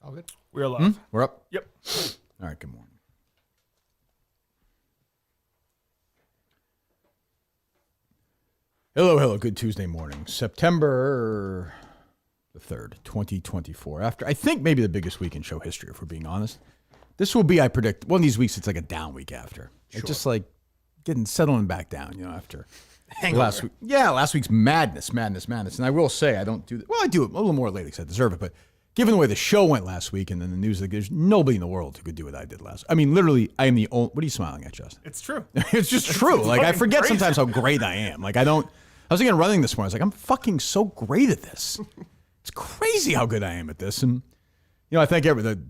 All good. We're alive. We're up? Yep. All right, good morning. Hello. Good Tuesday morning. September the 3rd, 2024. After, I think, maybe the biggest week in show history, if we're being honest. This will be, I predict, one of these weeks, it's like a down week after. Sure. It's just like settling back down, after last week. Yeah, last week's madness. And I will say, I don't do that. Well, I do it a little more lately because I deserve it, but given the way the show went last week and then the news, like, there's nobody in the world who could do what I did last. I mean, literally, I am the only. What are you smiling at, Justin? It's true. It's just true. Like, I forget crazy. sometimes how great I am. Like, I was thinking running this morning. I was like, I'm fucking so great at this. It's crazy how good I am at this. And, I think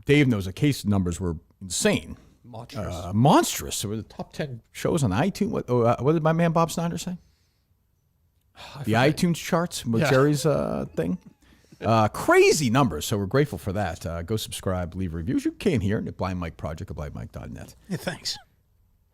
Dave knows the case numbers were insane. Monstrous. They were the top 10 shows on iTunes. What did my man Bob Snyder say? The iTunes charts with Jerry's thing. Crazy numbers, so we're grateful for that. Go subscribe, leave reviews. You can here at Blind Mike Project at blindmike.net. Yeah, thanks.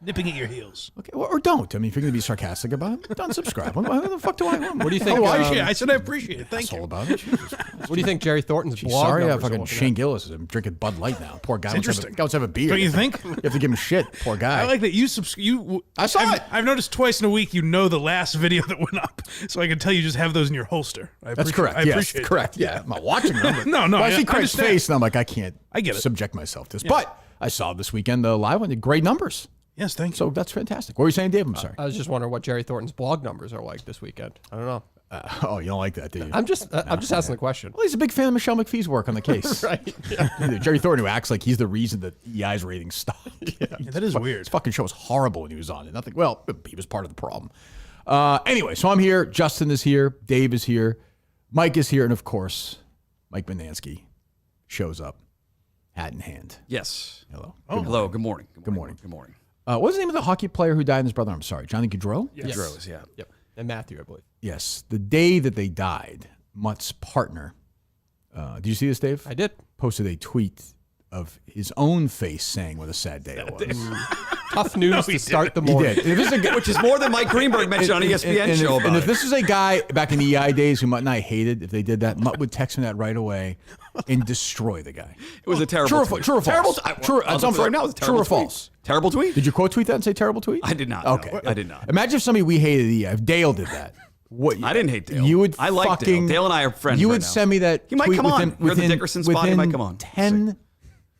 Nipping at your heels. Okay, or don't. I mean, if you're going to be sarcastic about it, don't subscribe. What the fuck do I want? What do you think? I said I appreciate it. Thank you. About it. What do you think Jerry Thornton's blog Sorry, numbers fucking are Shane Gillis is drinking Bud Light now. Poor guy. Interesting. Wants to have a beer. Don't you think? You have to give him shit. Poor guy. I like that you I saw it. I've noticed twice in a week you know the last video that went up, so I can tell you just have those in your holster. That's correct. I appreciate correct. Yeah, I'm not watching them. But No, I see I Craig's understand. face, and I'm like, I can't get it. subject myself to this. But I saw this weekend the live one. Great numbers. Yes, thank you. So that's fantastic. What were you saying, Dave? I'm sorry. I was just wondering what Jerry Thornton's blog numbers are like this weekend. I don't know. You don't like that, do you? I'm just asking the question. Well, he's a big fan of Michelle McPhee's work on the case. Right. Yeah. Jerry Thornton, who acts like he's the reason that EI's ratings stopped. Yeah, that is weird. His fucking show was horrible when he was on it. Nothing. Well, he was part of the problem. Anyway, so I'm here. Justin is here. Dave is here. Mike is here. And, of course, Mike Mutnansky shows up, hat in hand. Yes. Hello. Hello. Good morning. Good morning. Good morning. What was the name of the hockey player who died and his brother? I'm sorry. Johnny Gaudreau? Yes. Droz, yeah. Yep. And Matthew, I believe. Yes. The day that they died, Mutt's partner, did you see this, Dave? I did. Posted a tweet of his own face saying what a sad day it was. Tough news to start the morning. He did. If this is a guy, Which is more than Mike Greenberg mentioned on ESPN show about and if it. this is a guy back in the EI days who Mutt and I hated, if they did that, Mutt would text me that right away and destroy the guy. It was a terrible True or tweet. false? Terrible. True. I'll tell you right now, it was a terrible True or tweet. false? Terrible tweet? Did you quote tweet that and say terrible tweet? I did not. Okay. No, I did not. Imagine if somebody we hated at EI. If Dale did that. What, I didn't hate Dale. You would I like fucking, Dale. Dale and I are friends You right would now. send me that He might tweet come on. within, You're the Dickerson spot, he might come on. 10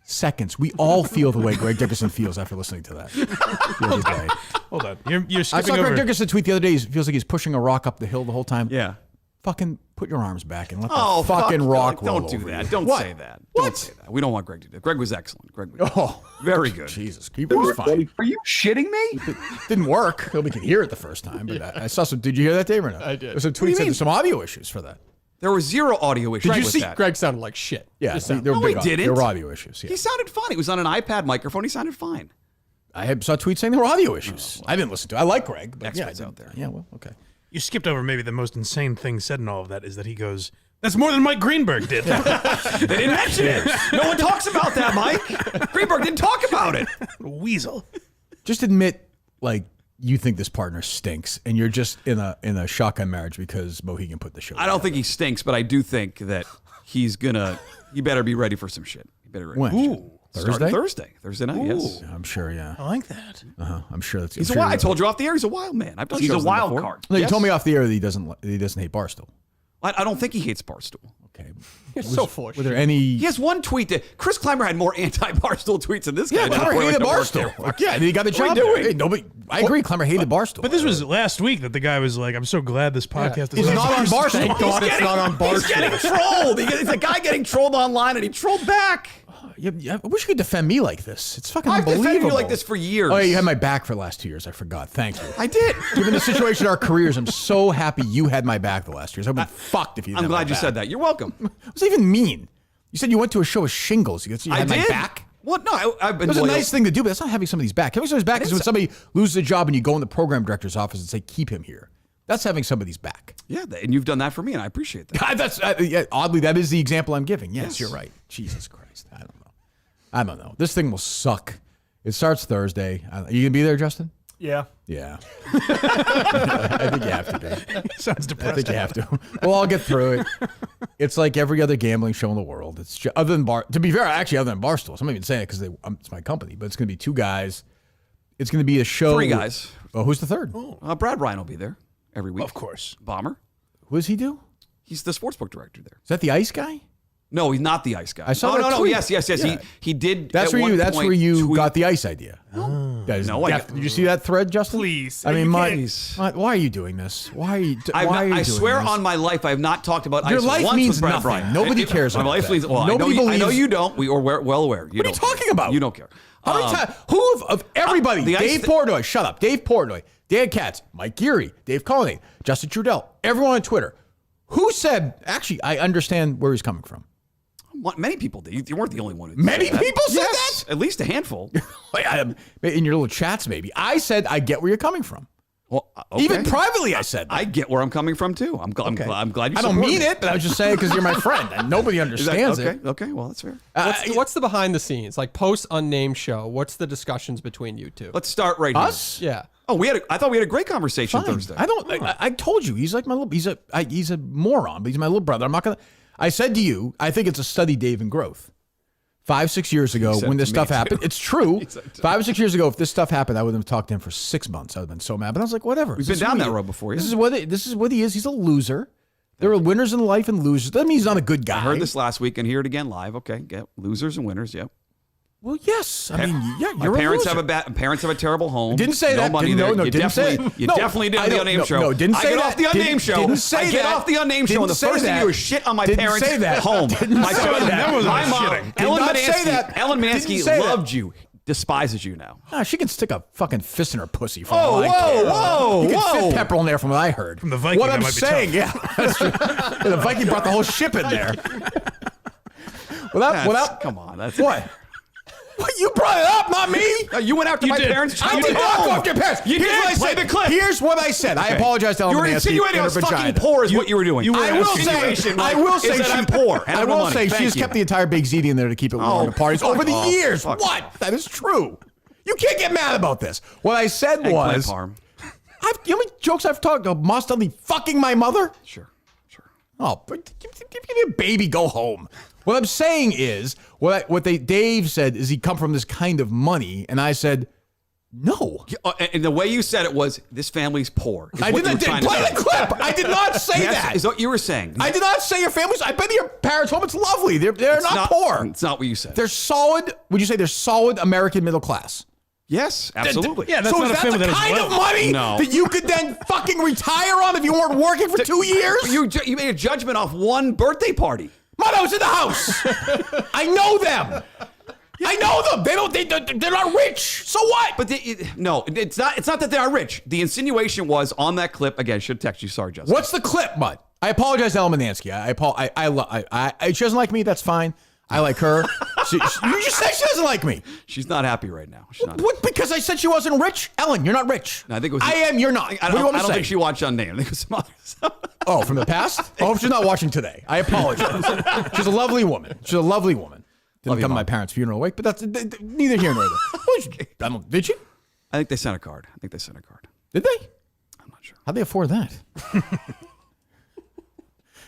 seconds. We all feel the way Greg Dickerson feels after listening to that the other day. Hold on. You're I skipping saw Greg over. Dickerson tweet the other day. He feels like he's pushing a rock up the hill the whole time. Yeah. Fucking put your arms back and let Oh, the fucking rock fuck, roll Don't do over that. you. Don't What? say that. What? Don't say that. We don't want Greg to do that. Greg was excellent. Greg was Oh, very good. Jesus. He was fine. Are you shitting me? Didn't work. Nobody could hear it the first time. But I saw some. Did you hear that, Dave, or no? I did. There's some do you tweets and mean? some audio issues for that. There were zero audio issues Did you with see that. Greg sounded like shit. Yeah, Just there sounded- were No, he big didn't. There were audio issues. Yeah. He sounded fine. He was on an iPad microphone. He sounded fine. I saw tweets saying there were audio issues. I didn't listen to it. I like Greg. But Experts yeah, out there. Yeah, well, okay. You skipped over maybe the most insane thing said in all of that is that he goes, "That's more than Mike Greenberg did." They didn't mention it. No one talks about that, Mike. Greenberg didn't talk about it. Weasel. Just admit, like, you think this partner stinks, and you're just in a shotgun marriage because Mohegan put the show. I don't think he stinks, but I do think that he better be ready for some shit. He better be ready. When? Ooh. Thursday? Thursday night, yes. I'm sure, yeah. I like that. I'm sure that's. He's I'm a sure wild. I told you off the air, he's a wild man. I've done He's a shows with him wild before. card. No, you Yes. told me off the air that he doesn't hate Barstool. I don't think he hates Barstool. Okay. You're so full of Were there shit. any? He has one tweet that Chris Klemmer had more anti-Barstool tweets than this guy. Yeah, did Clemmer before he hated went to work Barstool. there. Yeah, and he got the What are job. we doing? Hey, nobody. I agree. Clemmer hated Barstool. But this was last week that the guy was like, "I'm so glad this podcast is It's not on Barstool. Thank God it's not on He's getting Barstool. trolled. He's a guy getting trolled online, and he trolled back. Yeah, I wish you could defend me like this. It's fucking I've unbelievable. defended you like this for years. Oh, yeah, you had my back for the last 2 years. I forgot. Thank you. I did. Given the situation of our careers, I'm so happy you had my back the last 2 years. I've been fucked if you didn't I'm have my glad you back. said that. You're welcome. What does that even mean? You said you went to a show of shingles. You I had did. my back? What? No, I've been It was a loyal. nice thing to do, but that's not having somebody's back. Having somebody's back is when somebody loses a job and you go in the program director's office and say, keep him here. That's having somebody's back. Yeah, and you've done that for me, and I appreciate that. That's oddly, that is the example I'm giving. Yes, you're right. Jesus Christ. I don't know. This thing will suck. It starts Thursday. You going to be there, Justin? Yeah. Yeah. I think you have to be. Sounds I depressing. think you have to. Well, I'll get through it. It's like every other gambling show in the world. It's just, other than to be fair, actually, other than Barstool. So I'm not even saying it because it's my company, but it's going to be 2 guys. It's going to be a show. 3 guys. Oh, who's the third? Brad Ryan will be there every week. Of course. Bomber. Who does he do? He's the sportsbook director there. Is that the ice guy? No, he's not the ice guy. I saw that no. tweet. Yes. Yeah. He did. That's at where one you. That's point where you tweet- got the ice idea. That is No, I did you see that thread, Justin? Please. I mean, You Mike, can't- Mike, why are you doing this? Why are you? I Why are you doing swear this? on my life, I have not talked about Your ice life once means with Brad nothing. Bryan. Nobody cares My about life that. means. Well, Nobody I know believes- you don't. We're well aware. What are you talking about? You don't care. How many times? Who of everybody? the ice Dave Portnoy. Shut up. Dave Portnoy. Dan Katz. Mike Geary. Dave Cullinane. Justin Trudell. Everyone on Twitter. Who said? Actually, I understand where he's coming from. Many people did. You weren't the only one. Who Many said that. people said Yes, at least a handful. In your little chats, maybe. I said I get where you're coming from. Well, okay. Even privately, I said that. I get where I'm coming from too. I'm glad you. I don't support mean me. it, but I was just saying because you're my friend and nobody Is that- understands okay? it. Okay, well that's fair. What's the behind the scenes? Like post Unnamed Show, what's the discussions between you two? Let's start right Us? Yeah. here. I thought we had a great conversation Fine. Thursday. I told you he's like my little. He's a moron, but he's my little brother. I'm not gonna. I said to you, I think it's a study, Dave, in growth. 5-6 years ago, said when this to me, stuff too. happened, it's true. said to 5 or 6 years ago, if this stuff happened, I would have talked to him for 6 months. I would have been so mad. But I was like, whatever. We've This been is down who that he- road before, yeah. This is what he is. He's a loser. There are winners in life and losers. Doesn't mean he's not a good guy. I heard this last week and hear it again live. Okay, get losers and winners. Yep. Well, yes. I mean, yeah, My you're parents a have loser. parents have a terrible home. Didn't say no that. Money Didn't, there. no, you didn't say definitely, it. You No, definitely did I on the don't- Unnamed Show. No, didn't I say get that. off the Unnamed Show. Didn't say I get that. off the Unnamed Show, and the Didn't say first thing that. you do is shit on my Didn't parents' say that. home. Didn't My say son- that. That wasn't my mom, shitting. Did Ellen not say Manansky. that. Ellen Didn't Manansky say that. loved you, despises you now. Ah, she can stick a fucking fist in her pussy. For all I Whoa, care. whoa, You can whoa. fit pepper on there from what I heard. From the Viking, What that I'm might be saying, yeah. That's true. Yeah, the Viking brought the whole ship in there. Come on, that's What? What? You brought it up, not me. You went after my did. parents. I You did not go after your parents. You Here's did. what I Play said. the clip. Here's what I said. I apologize to You Ellen were Manansky insinuating in I her was fucking vagina. poor is what you were doing. you were I will say. Insinuation, I Mike, will is say that she. I'm poor. and I have no will money. say she Thank has you. kept the entire Big ZD in there to keep it warm at parties fuck over the off. years. Fuck What? That is true. You can't get mad about this. What I said Eggplant was, parm. you know how many jokes I've talked about? Moss Dudley fucking my mother. Sure. Oh, but give me a baby, go home. What I'm saying is, Dave said is he come from this kind of money, and I said, no. And the way you said it was, this family's poor. is I what you were didn't trying to play say. the clip. I did not say Yes, that. is what you were saying. I did not say your family's. I've been to your parents' home. It's lovely. They're It's not poor. It's not what you said. They're solid. Would you say they're solid American middle class? Yes, absolutely. Yeah, that's so not is a that family the that is kind of well. money No. that you could then fucking retire on if you weren't working for 2 years? You made a judgment off one birthday party. I was in the house. I know them. I know them. They're not rich. So what? But no, it's not. It's not that they are rich. The insinuation was on that clip. Again, I should text you. Sorry, Justin. What's the clip, Mutt? I apologize to Ellen Manansky. She doesn't like me. That's fine. I like her. You just said she doesn't like me. She's not happy right now. She's not. What? Because I said she wasn't rich? Ellen, you're not rich. No, I think it was. I am. You're not. I What do you want me don't to say? think she watched Unnamed. I think it was some others. Oh, from the past? Oh, she's not watching today. I apologize. She's a lovely woman. She's a lovely woman. Didn't Love you, come to my Mom. parents' funeral wake, but that's neither here nor there. Did she? I think they sent a card. Did they? I'm not sure. How'd they afford that?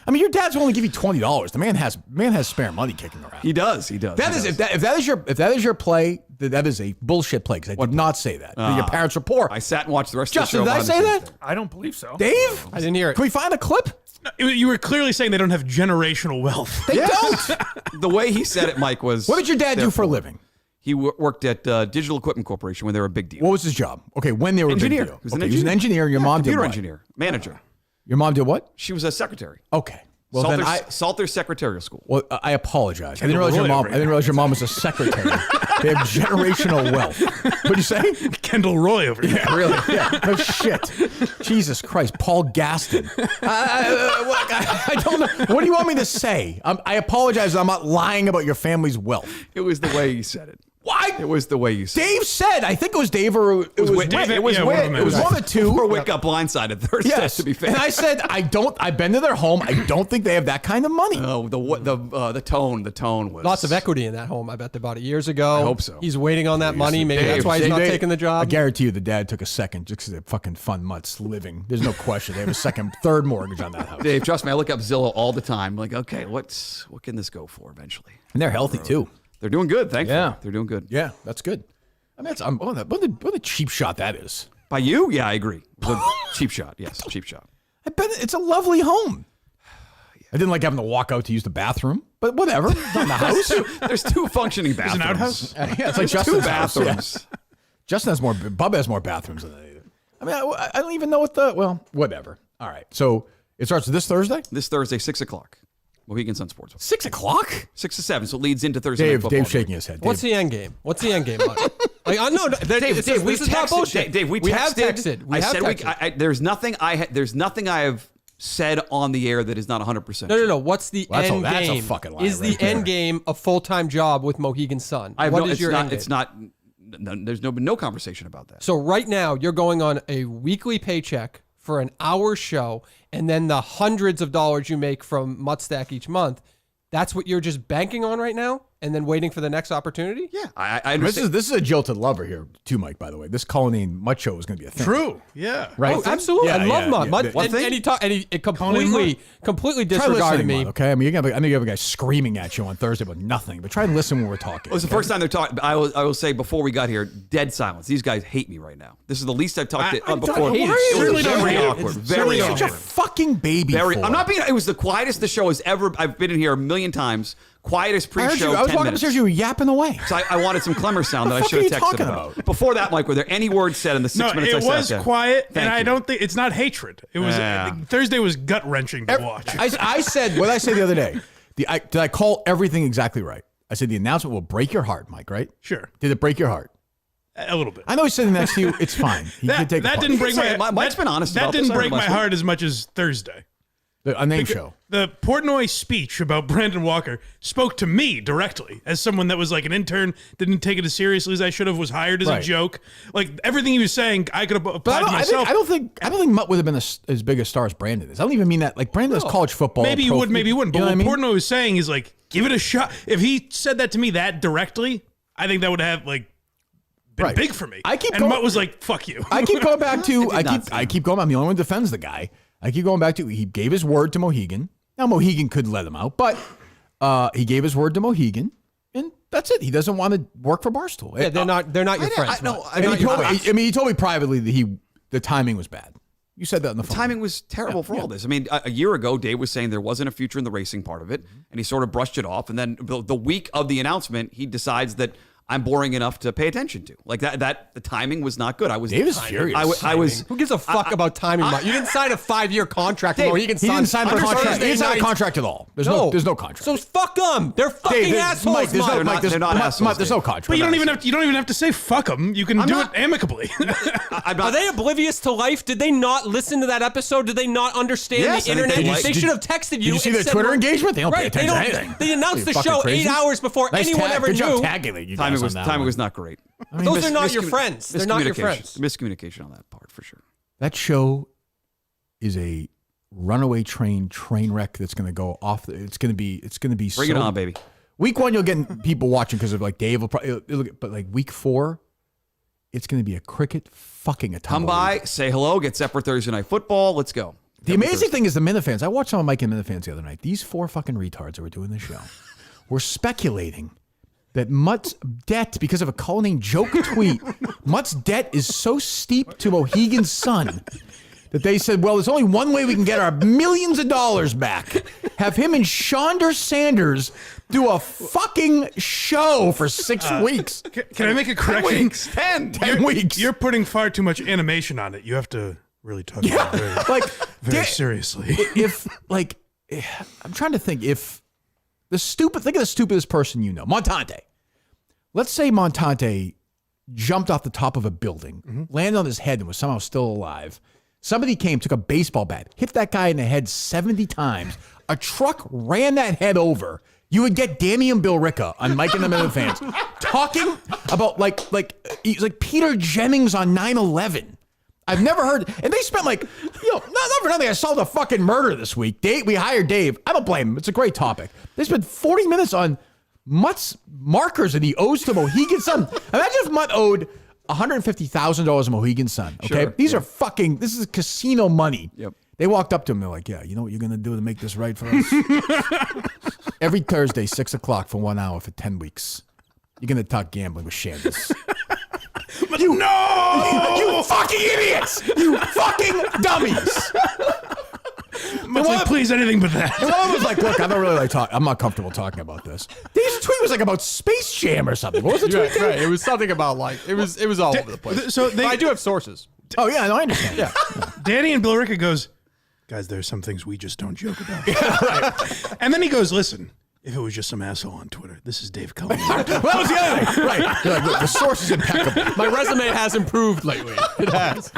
I mean, your dad's willing to give you $20. The man has spare money kicking around. He does. He does. That is if that is your play, that is a bullshit play because I did not say that. That your parents were poor. I sat and watched the rest Justin, of the show. did I say behind the that? scenes I don't believe so. Dave? I didn't hear it. Can we find a clip? You were clearly saying they don't have generational wealth. They don't. there. The way he said it, Mike, was. What did your dad do for a therefore, living? He worked at Digital Equipment Corporation when they were a big deal. What was his job? Okay, when they were Engineer. a big deal. He was an Okay, he was an engineer. Your mom did Computer what? engineer, manager. Your mom did what? She was a secretary. Okay. Well, then Salter Secretarial School. Well, I apologize. Kendall I Roy didn't over realize your here. mom was a secretary. They have generational wealth. What'd you say? Kendall Roy over here. Really? Yeah. No shit. Jesus Christ. Paul Gaston. I don't know. What do you want me to say? I apologize. I'm not lying about your family's wealth. It was the way he said it. Why? It was the way you said. Dave said, I think it was Dave or it was Whit. It was yeah, Whit. one of them It was is. one of the two. Poor Whit got blindsided Thursday. Yes. To be fair. And I said, I've been to their home. I don't think they have that kind of money. Oh, the tone was Lots of equity in that home. I bet they bought it years ago. I hope so. He's waiting on that money. Maybe that's why he's not taking the I job. guarantee you the dad took a second just because they fucking fund Mutt's living. There's no question. They have a second, third mortgage on that house. Dave, trust me, I look up Zillow all the time. Like, okay, what can this go for eventually? And they're healthy too. They're doing good, thankfully. Yeah. They're doing good. Yeah, that's good. I mean, what a cheap shot that is. By you? Yeah, I agree. It was a cheap shot. Yes, cheap shot. I bet it's a lovely home. I didn't like having to walk out to use the bathroom, but whatever. It's not in the house. There's two functioning bathrooms. an outhouse? Yeah, it's like There's Justin's two house, bathrooms. yeah. Justin has more. Bubba has more bathrooms than I do. I mean, I don't even know what whatever. All right, so it starts this Thursday. This Thursday, 6 o'clock. Mohegan Sun Sports. 6 o'clock. 6 to 7, so it leads into Thursday night Dave, football. Dave's shaking his head. What's Dave. the end game? What's the end game? Mike? Like, no, Dave, we this is not texted. bullshit. Dave, we have texted. texted. We have texted. There's nothing I have said on the air that is not 100%. No. What's the Well, end that's a game? fucking lie Is right the end there. game a full-time job with Mohegan Sun? What is your end game? It's not. There's no conversation about that. So right now, you're going on a weekly paycheck for an hour show, and then the hundreds of dollars you make from Mutstack each month. That's what you're just banking on right now, and then waiting for the next opportunity? Yeah, I understand. This is a jilted lover here too, Mike. By the way, this Cullinane Mut show is going to be a thing. True. Yeah. Right? Oh, absolutely. Yeah, I love yeah, Mut. yeah. Mut One and he completely Try disregarded listening, me. Mut, okay, I mean, I know you have a guy screaming at you on Thursday about nothing, but try and listen when we're talking. It was the first time they're talking. I will say before we got here, dead silence. These guys hate me right now. This is the least I've talked to before. hate it. It Certainly was don't very hate it. awkward. It's Very certainly Such a awkward. fucking baby. I'm not being. It was the quietest the show has ever. I've been in here a million times. Quietest I heard pre-show. you. I was 10 walking minutes. upstairs. You were yapping away. So I wanted some Klemmer sound that I What should have the fuck are texted you about. talking about? Before that, Mike, were there any words said in the 6 No, minutes I it sat was there? quiet, Thank and I you. don't think it's not hatred. It was Yeah. Thursday was gut wrenching to watch. I said what did I say the other day. Did I call everything exactly right? I said the announcement will break your heart, Mike. Right? Sure, Did it break your heart? a little bit. I know he's sitting next to you. It's fine. He can take that it didn't break say my. it. Mike's been honest That about this. didn't I heard break my last week. heart as much as Thursday. The Unnamed Show. The Portnoy speech about Brandon Walker spoke to me directly as someone that was like an intern, didn't take it as seriously as I should have, was hired as Right. a joke. Like everything he was saying, I could have But applied to myself. I don't think Mutt would have been as big a star as Brandon is. I don't even mean that. Like Brandon does college football. Maybe you would, maybe you wouldn't. But You know what what I mean? Portnoy was saying is like, give it a shot. If he said that to me that directly, I think that would have like been Right. big for me. I keep and going- Mutt was like, "Fuck you." I keep going back to not I keep going. I'm the only one who defends the guy. I keep going back to he gave his word to Mohegan. Now Mohegan could let him out, but he gave his word to Mohegan, and that's it. He doesn't want to work for Barstool. Yeah, they're not your friends. No, Mike. And he told me privately that the timing was bad. You said that on the phone. Timing was terrible for all this. I mean, a year ago, Dave was saying there wasn't a future in the racing part of it, and he sort of brushed it off. And then the week of the announcement, he decides that I'm boring enough to pay attention to. Like that the timing was not good. I was Dave is furious. I was. Who gives a fuck about timing? Mike? You didn't sign a 5-year contract. Dave, Mohegan He didn't sign a on contract. Thursday He didn't sign a nights. contract at all. There's no contract. So fuck them. They're fucking assholes. Mike, there's no, Mike. Mike, there's, they're not Mike, assholes, there's Dave. no contract. But you don't even have to say fuck them. You can do not- it amicably. I'm Are not, they oblivious to life? Did they not listen to that episode? Did they not understand Yes, the I think internet? they They did. should have texted you. Did you see and their said, Twitter "We're-" engagement? They don't pay Right, attention to anything. They announced the Are you show fucking crazy? 8 hours before Nice anyone tag. ever Good knew. job tagging you guys timing on that was one. not great. Those are not your friends. They're not your friends. Miscommunication on that part for sure. That show is a runaway train wreck that's going to go off. It's going to be Bring it on, baby. Week 1, you'll get people watching because of like Dave will probably, but like week 4, it's going to be a cricket fucking a Come by, say hello, get set for Thursday Night Football. Let's go. The amazing thing is the Minifans. I watched some of Mike and Minifans the other night. These 4 fucking retards that were doing this show were speculating that Mutt's debt, because of a Cullinane joke tweet, Mutt's debt is so steep to Mohegan Sun that they said, well, there's only one way we can get our millions of dollars back. Have him and Shonder Sanders do a fucking show for 6 weeks. Can I make a correction? 10 weeks. You're putting far too much animation on it. You have to really talk about it like, very seriously. I'm trying to think think of the stupidest person you know, Montante. Let's say Montante jumped off the top of a building, landed on his head and was somehow still alive. Somebody came, took a baseball bat, hit that guy in the head 70 times. A truck ran that head over, You would get Danny and Bill Ricca on Mike and the Minifans talking about like Peter Jennings on 9/11. I've never heard, and they spent not for nothing. I solved a fucking murder this week. We hired Dave. I don't blame him. It's a great topic. They spent 40 minutes on Mutt's markers that he owes to Mohegan Sun. Imagine if Mutt owed $150,000 to Mohegan Sun. Okay, this is casino money. Yep. They walked up to him. They're like, "Yeah, you know what you're gonna do to make this right for us? Every Thursday, 6 o'clock for 1 hour for 10 weeks. You're gonna talk gambling with Shandis." You fucking idiots! You fucking dummies! Mutt's like, please, anything but that. And one was like, "Look, I don't really like talk. I'm not comfortable talking about this." This tweet was like about Space Jam or something. What was the tweet? Right. It was something about it was all over the place. So But I do have sources. Oh yeah, no, I understand. Yeah. Danny and Bill Ricca goes, guys, there's some things we just don't joke about. Right. And then he goes, listen, if it was just some asshole on Twitter, this is Dave Cullinane. Well, that was the other thing. Right. You're like, look, the source is impeccable. My resume has improved lately. It has.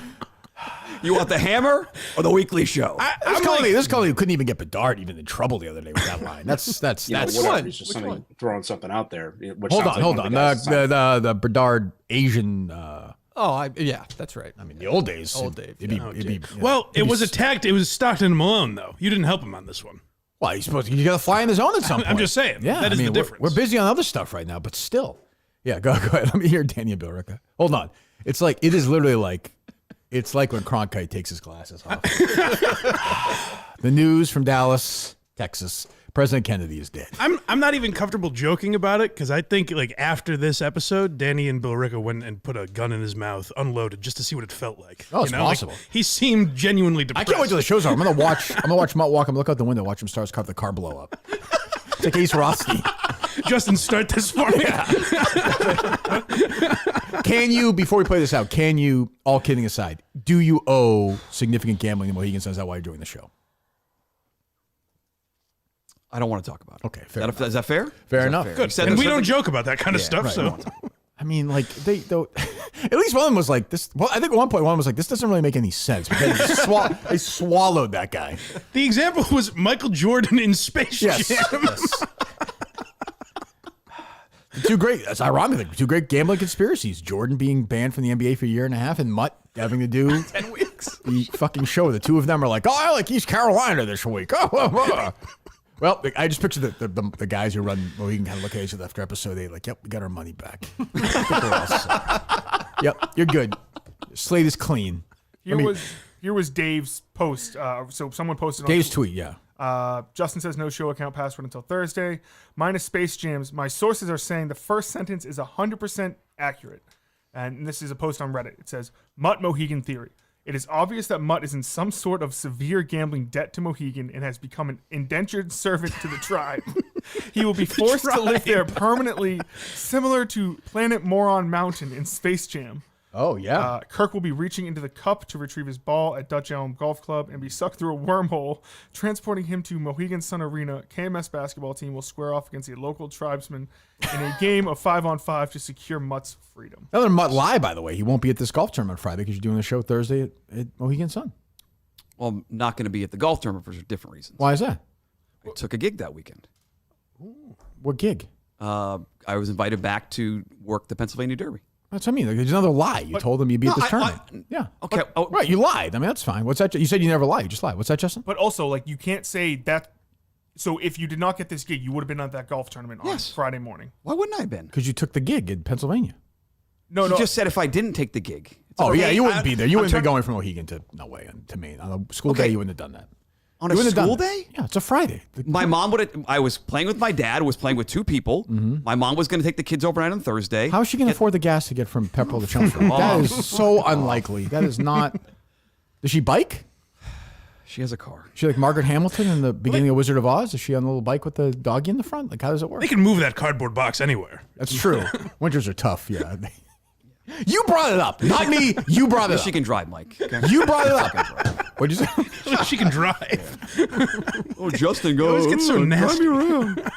You want the hammer or the weekly show? This Cullinane couldn't even get Bedard even in trouble the other day with that line. That's whatever. It's just throwing something out there. Hold on. The Bedard Asian. Yeah, that's right. I mean, the old days. It was attacked. It was Stockton and Malone, though. You didn't help him on this one. Well, you got to fly in the zone at some point. I'm just saying. Yeah, that is the difference. We're busy on other stuff right now, but still. Yeah, go ahead. Let me hear Danny and Bill Ricca. Hold on. It is literally like, it's like when Cronkite takes his glasses off. The news from Dallas, Texas. President Kennedy is dead. I'm not even comfortable joking about it because I think after this episode, Danny and Bill Ricca went and put a gun in his mouth, unloaded, just to see what it felt like. Oh, it's possible. He seemed genuinely depressed. I can't wait till the show's over. I'm gonna watch Mutt walk. I'm gonna look out the window, watch him start his car, the car blow up. It's like Ace Rothstein. Justin, start this for me. Can you, before we play this out, all kidding aside, do you owe significant gambling to Mohegan Sun? Is that why you're doing the show? I don't want to talk about it. Okay, fair enough. Is that fair? Fair enough. Good. And we don't joke about that kind of stuff. Right. So, I mean, at least one of them was like this. Well, I think at one point one was like, this doesn't really make any sense. But they swallowed that guy. The example was Michael Jordan in Space Jam. Yes. That's ironically two great gambling conspiracies. Jordan being banned from the NBA for a year and a half, and Mutt having to do 10 weeks. The fucking show. The two of them are like, I like East Carolina this week. Well, I just picture the guys who run Mohegan kind of look at each other after episode 8, like, yep, we got our money back. Yep, you're good. Slate is clean. Here was Dave's post. So someone posted Dave's tweet, yeah. Justin says no show account password until Thursday. Minus Space Jams. My sources are saying the first sentence is 100% accurate. And this is a post on Reddit. It says, Mutt Mohegan theory. It is obvious that Mutt is in some sort of severe gambling debt to Mohegan and has become an indentured servant to the tribe. He will be forced to live there permanently, similar to Planet Moron Mountain in Space Jam. Oh, yeah. Kirk will be reaching into the cup to retrieve his ball at Dutch Elm Golf Club and be sucked through a wormhole, transporting him to Mohegan Sun Arena. KMS basketball team will square off against a local tribesman in a game of 5-on-5 to secure Mutt's freedom. Another Mutt lie, by the way. He won't be at this golf tournament Friday because you're doing a show Thursday at Mohegan Sun. Well, I'm not going to be at the golf tournament for different reasons. Why is that? I took a gig that weekend. What gig? I was invited back to work the Pennsylvania Derby. That's what I mean. There's another lie. You told them you'd be at this tournament. Yeah. Okay. Right. You lied. I mean, that's fine. What's that? You said you never lie. You just lied. What's that, Justin? But also, you can't say that. So if you did not get this gig, you would have been at that golf tournament on Friday morning. Why wouldn't I have been? Because you took the gig in Pennsylvania. No. You just said if I didn't take the gig. Yeah, you wouldn't be there. You wouldn't be going from Mohegan to Maine. On a school day, you wouldn't have done that. On a school day? Yeah, it's a Friday. My mom would have. I was playing with my dad. Was playing with two people. Mm-hmm. My mom was going to take the kids overnight on Thursday. How is she going to afford the gas to get from Pepperell to Chelmsford? That is so unlikely. That is not. Does she bike? She has a car. She like Margaret Hamilton in the beginning of Wizard of Oz? Is she on the little bike with the doggy in the front? Like, how does it work? They can move that cardboard box anywhere. That's true. Winters are tough. Yeah. You brought it up, not me. You brought it up. She can drive, Mike. Okay? You brought it up. What'd you say? She can drive. Oh, Justin, go. Always gets so nasty. Drive me around.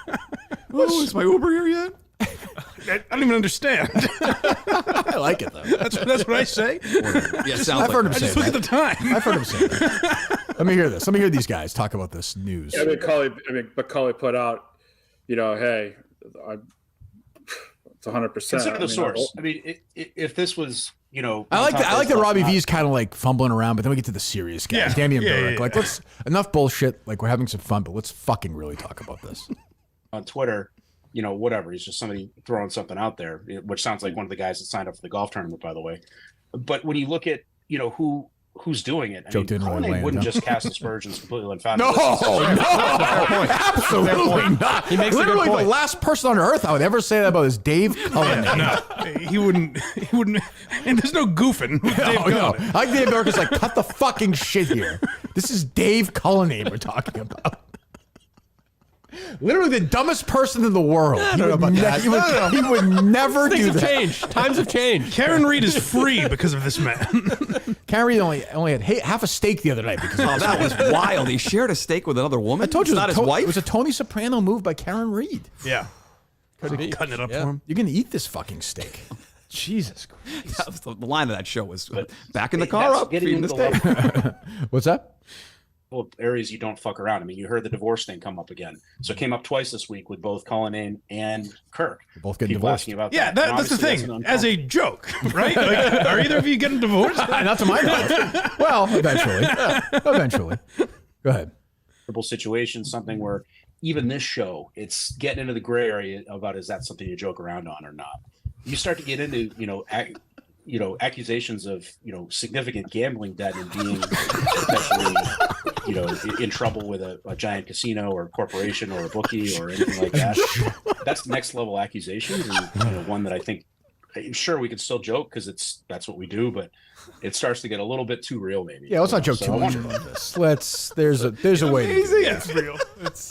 Oh, is my Uber here yet? I don't even understand. I like it though. That's what I say. Yeah, sounds I've heard him I say just look at the time. I've heard him say that. Let me hear this. Let me hear these guys talk about this news. Macaulay put out hey, it's 100%. Consider the source. I mean, if this was, I like that Robbie V's kind of like fumbling around, but then we get to the serious guys, Danny and Burke. Like, let's enough bullshit. Like, we're having some fun, but let's fucking really talk about this. On Twitter, whatever. He's just somebody throwing something out there, which sounds like one of the guys that signed up for the golf tournament, by the way. But when you look at, who's doing it, Cullinane wouldn't just cast aspersions completely unfounded. No, absolutely not. He makes literally a good point. the last person on earth I would ever say that about is Dave Cullinane. No, he wouldn't. And there's no goofing. With Dave Cullinane. I like Dave Burke is like, cut the fucking shit here. This is Dave Cullinane we're talking about. Literally the dumbest person in the world. I don't know about that. He would never do that. Change. Times have changed. Karen Reed is free because of this man. Karen Reed only had half a steak the other night because of this. That was wild. He shared a steak with another woman. I told you it's not his wife. It was a Tony Soprano move by Karen Reed. Yeah. Cutting it up for him. You're going to eat this fucking steak. Jesus Christ. That was the line of that show was back in the car up, feeding the steak. What's that? Areas you don't fuck around. I mean, you heard the divorce thing come up again. So it came up twice this week with both Cullinane and Kirk. They're both getting People divorced. asking about Yeah, that. that's the thing. As a joke, right? Like, are either of you getting divorced? Not to my knowledge. Well, eventually. Eventually. Go ahead. Situation, something where even this show, it's getting into the gray area about is that something you joke around on or not. You start to get into, accusations of, significant gambling debt and being potentially, in trouble with a giant casino or corporation or a bookie or anything like that. That's next level accusations, and one that I think, sure, we could still joke because that's what we do, but it starts to get a little bit too real, maybe. Yeah, let's not joke too much about this. There's a way to do this. It's real.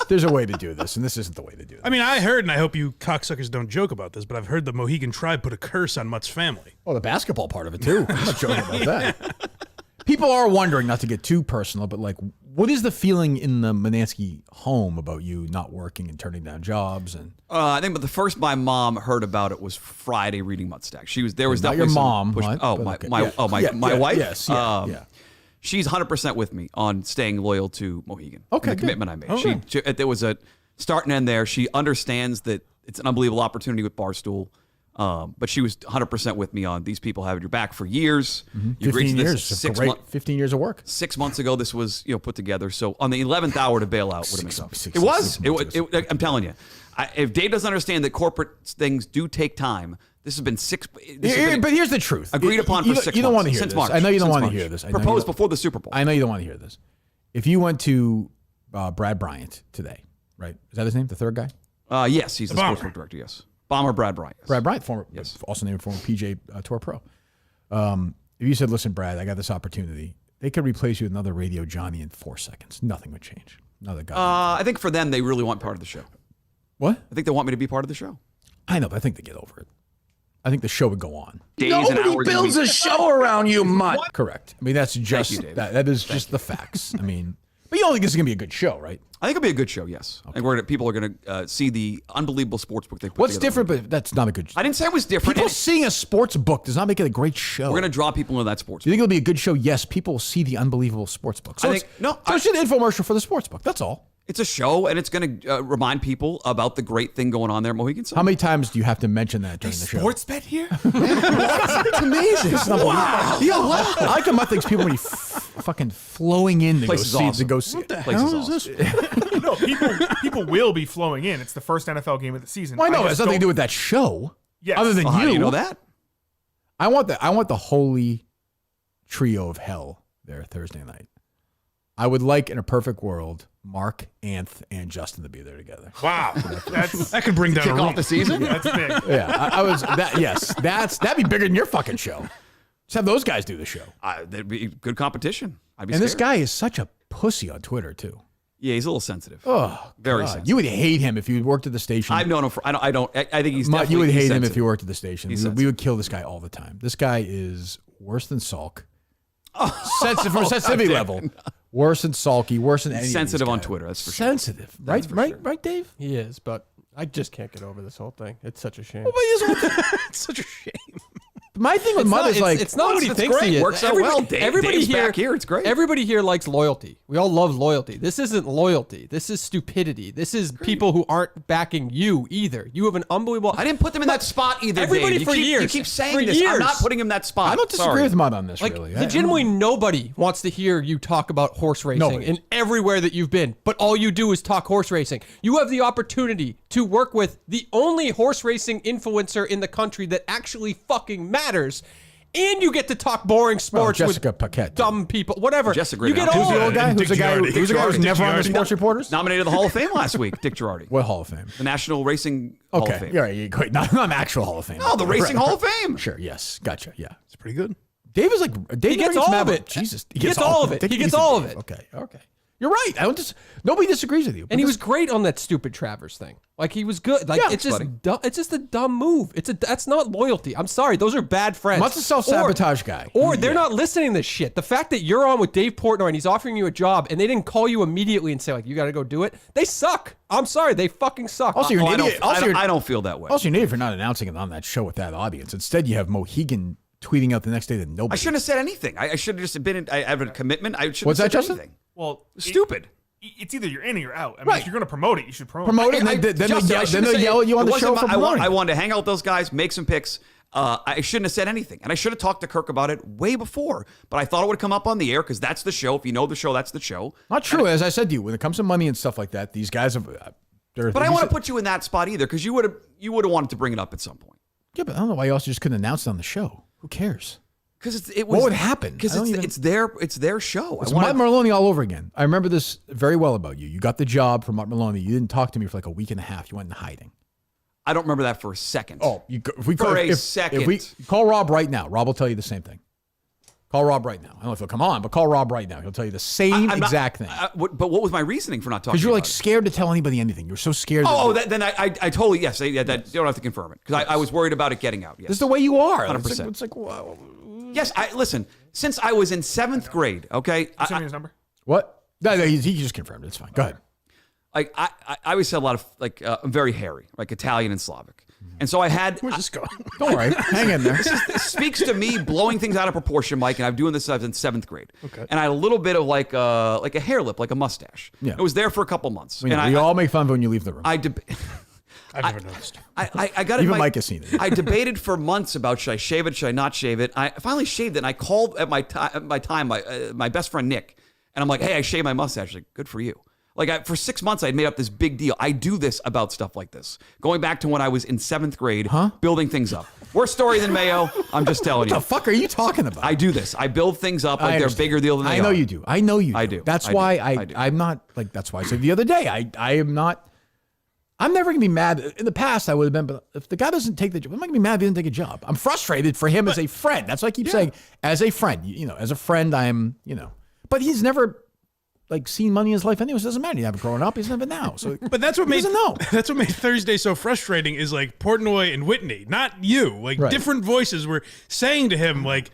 There's a way to do this, and this isn't the way to do this. I mean, I heard, and I hope you cocksuckers don't joke about this, but I've heard the Mohegan tribe put a curse on Mutt's family. Oh, the basketball part of it, too. I'm not joking about that. People are wondering, not to get too personal, but like, what is the feeling in the Mutnansky home about you not working and turning down jobs? And I think, but the first my mom heard about it was Friday reading Muttstack. There was not definitely your mom. Push, What? oh, But my okay. my wife. Yes. Yeah. She's 100% with me on staying loyal to Mohegan. Okay, and the good. commitment I made. Okay. There was a start and end there. She understands that it's an unbelievable opportunity with Barstool. But she was 100% with me on these people having your back for years. You agreed 15 to years. this 15 years of work. 6 months ago, this was put together. So on the 11th hour to bail out would have made sense. Six It was. months ago. I'm telling you, if Dave doesn't understand that corporate things do take time, this has been But here's the truth. agreed upon for 6 months. You don't want to hear since this. March. I know you don't Since want to March. hear this. I know you Proposed don't- before the Super Bowl. I know you don't want to hear this. If you went to Brad Bryant today, right? Is that his name? The third guy? Yes, he's the Bomber. sportsbook director. Yes, Bomber Brad Bryant. Yes. Brad Bryant, former, Yes. also named former PJ Tour Pro. If you said, "Listen, Brad, I got this opportunity," they could replace you with another Radio Johnny in 4 seconds. Nothing would change. Another guy. I think for them, they really want part of the show. What? I think they want me to be part of the show. I know, but I think they get over it. I think the show would go on. Days and hours a week. show around you, Mutt. Correct. I mean, that's just you, Dave. that is just the facts. I mean, but you don't think this is gonna be a good show, right? I think it'll be a good show. Yes, I think people are going to see the unbelievable sportsbook they put What's together. different? But that's not a good. I didn't say it was different. People seeing a sports book does not make it a great show. We're going to draw people into that sports. Do you think it'll be a good show? Yes, people will see the unbelievable sports book. So I think- no, So it's an infomercial for the sports book. That's all. It's a show, and it's going to remind people about the great thing going on there at Mohegan Sun. How many times do you have to mention that during the show? Sports bet here? It's amazing. It's wow. Yeah, wow. I like how Mutt thinks people will be fucking flowing in to Place go is see awesome. to go see. What the Place hell is is this? No, people will be flowing in. It's the first NFL game of the season. Well, I know it just has nothing to don't- do with that show. Yes. Other than Well, how you. do you know that? I want the Holy Trio of Hell there Thursday night. I would like, in a perfect world, Mark, Anth, and Justin to be there together. Wow. That's That could bring down a Kick off room. the season? that's big. Yeah, I was that. Yes, that'd be bigger than your fucking show. Just have those guys do the show. That'd be good competition. I'd be And scared. this guy is such a pussy on Twitter too. Yeah, he's a little sensitive. Oh, Very God. sensitive. You would hate him if you worked at the station. I've known him for. I think he's. Mutt, you would definitely- hate he's him if sensitive. you worked at the station. He's We would kill this guy all the time. This guy is worse than Salk. Sensitive from a sensitivity level. Worse than Salky. Worse than any of these sensitive on guys. Twitter. That's for sure. Sensitive, right? for Right? sure. Right, Dave? He is, but I just can't get over this whole thing. It's such a shame. It's such a shame. My thing with Mut is like, it's not what he it's thinks great. he is. Works out well. Everybody Dave's back here. It's great. Everybody here likes loyalty. We all love loyalty. This isn't loyalty. This is stupidity. This is people who aren't backing you either. You have an unbelievable. I didn't put them in that spot either. Everybody Dave. for years. You keep saying For this. years. I'm not putting him in that spot. I don't disagree Sorry. with Mut on this, Like, really. legitimately, nobody wants to hear you talk about horse racing Nobody. in everywhere that you've been, but all you do is talk horse racing. You have the opportunity to work with the only horse racing influencer in the country that actually fucking matters, and you get to talk boring sports Jessica with Paquette. dumb people, whatever. Jessica you get Green. all Who's the of old it. guy? Who's the guy Girardi. who's Dick never on the Girardi. Sports Reporters? Nominated to the Hall of Fame last week, Dick Girardi. What Hall of Fame? The National Racing Hall of Okay, Fame. yeah, right, great. Not an actual Hall of Fame. No, the Racing Hall of Fame. Sure, yes, gotcha, yeah. It's pretty good. Dave is like Dave He gets never all mad of about- it. Jesus, He gets all of it. Take He gets easy, all of Dave. it. Okay. You're right. I don't nobody disagrees with you. And he was great on that stupid Travers thing. Like, he was good. Like, Yeah, it's just buddy. dumb. It's just a dumb move. That's not loyalty. I'm sorry. Those are bad friends. Mut's a self-sabotage guy. Or they're not listening to this shit. The fact that you're on with Dave Portnoy and he's offering you a job and they didn't call you immediately and say, like, you got to go do it. They suck. I'm sorry. They fucking suck. Also, you're Oh, an idiot. I don't feel that way. Also, you're an idiot for not announcing it on that show with that audience. Instead, you have Mohegan tweeting out the next day that nobody. I shouldn't have said anything. I should have just been. I have a commitment. I shouldn't What's have that, said Justin? anything. Well, Stupid. It's either you're in or you're out. I mean, Right. if you're going to promote it, you should promote, promote it, and I- then Justin, I they shouldn't they'll say- yell at you on it the show wasn't for my- promoting. I wanted to hang out with those guys, make some picks. I shouldn't have said anything, and I should have talked to Kirk about it way before. But I thought it would come up on the air because that's the show. If you know the show, that's the show. Not true. As I said to you, when it comes to money and stuff like that, these guys have. But I want to put you in that spot either because you would have wanted to bring it up at some point. Yeah, but I don't know why you also just couldn't announce it on the show. Who cares? Because it was What would happen? Because I don't even- it's their show. It's I wanna- Mut Maloney all over again. I remember this very well about you. You got the job from Mut Maloney. You didn't talk to me for like a week and a half. You went in hiding. I don't remember that for a second. If we For a if second. we call Rob right now, Rob will tell you the same thing. Call Rob right now. I don't know if he'll come on, but call Rob right now. He'll tell you the same I'm not- exact thing. But what was my reasoning for not talking? Because you were like about it? scared to tell anybody anything. You were so scared. Then I totally yes. Yeah, that you don't have to confirm it because I was worried about it getting out. Yes. This is the way you are. 100%. It's like wow. Yes, listen. Since I was in 7th grade, okay, Send me his number. What? No, he just confirmed it. It's fine. Go ahead. I always said a lot of I'm very hairy, like Italian and Slavic, and so I had. Where's this going? Don't worry. Hang in there. This speaks to me blowing things out of proportion, Mike, and I'm doing this since in 7th grade. Okay. And I had a little bit of like a hair lip, like a mustache. Yeah. It was there for a couple months. We and all make fun of it when you leave the room. I deb- I've never noticed. I got Even it. Mike has seen it. I debated for months about should I shave it, should I not shave it. I finally shaved it, and I called at my time my best friend Nick, and I'm like, hey, I shaved my mustache. He's like, good for you. Like for 6 months, I'd made up this big deal. I do this about stuff like this. Going back to when I was in 7th grade, building things up. Worse story than Mayo. I'm just telling you. What the fuck are you talking about? I do this. I build things up like they're a understand. bigger deal than they I know are. you do. I know you do. I do. That's I do. why I do. I'm not like, that's why I said the other day, I am not, I'm never going to be mad. In the past, I would have been, but if the guy doesn't take the job, I'm not going to be mad if he didn't take a job. I'm frustrated for him as a friend. That's why I keep saying, as a friend, as a friend, I'm, but he's never like seen money in his life anyway. So it doesn't matter. He haven't grown up. He's never now. So, But that's what he made doesn't know. that's what made Thursday so frustrating is like Portnoy and Whitney, not you. Like Right. different voices were saying to him like,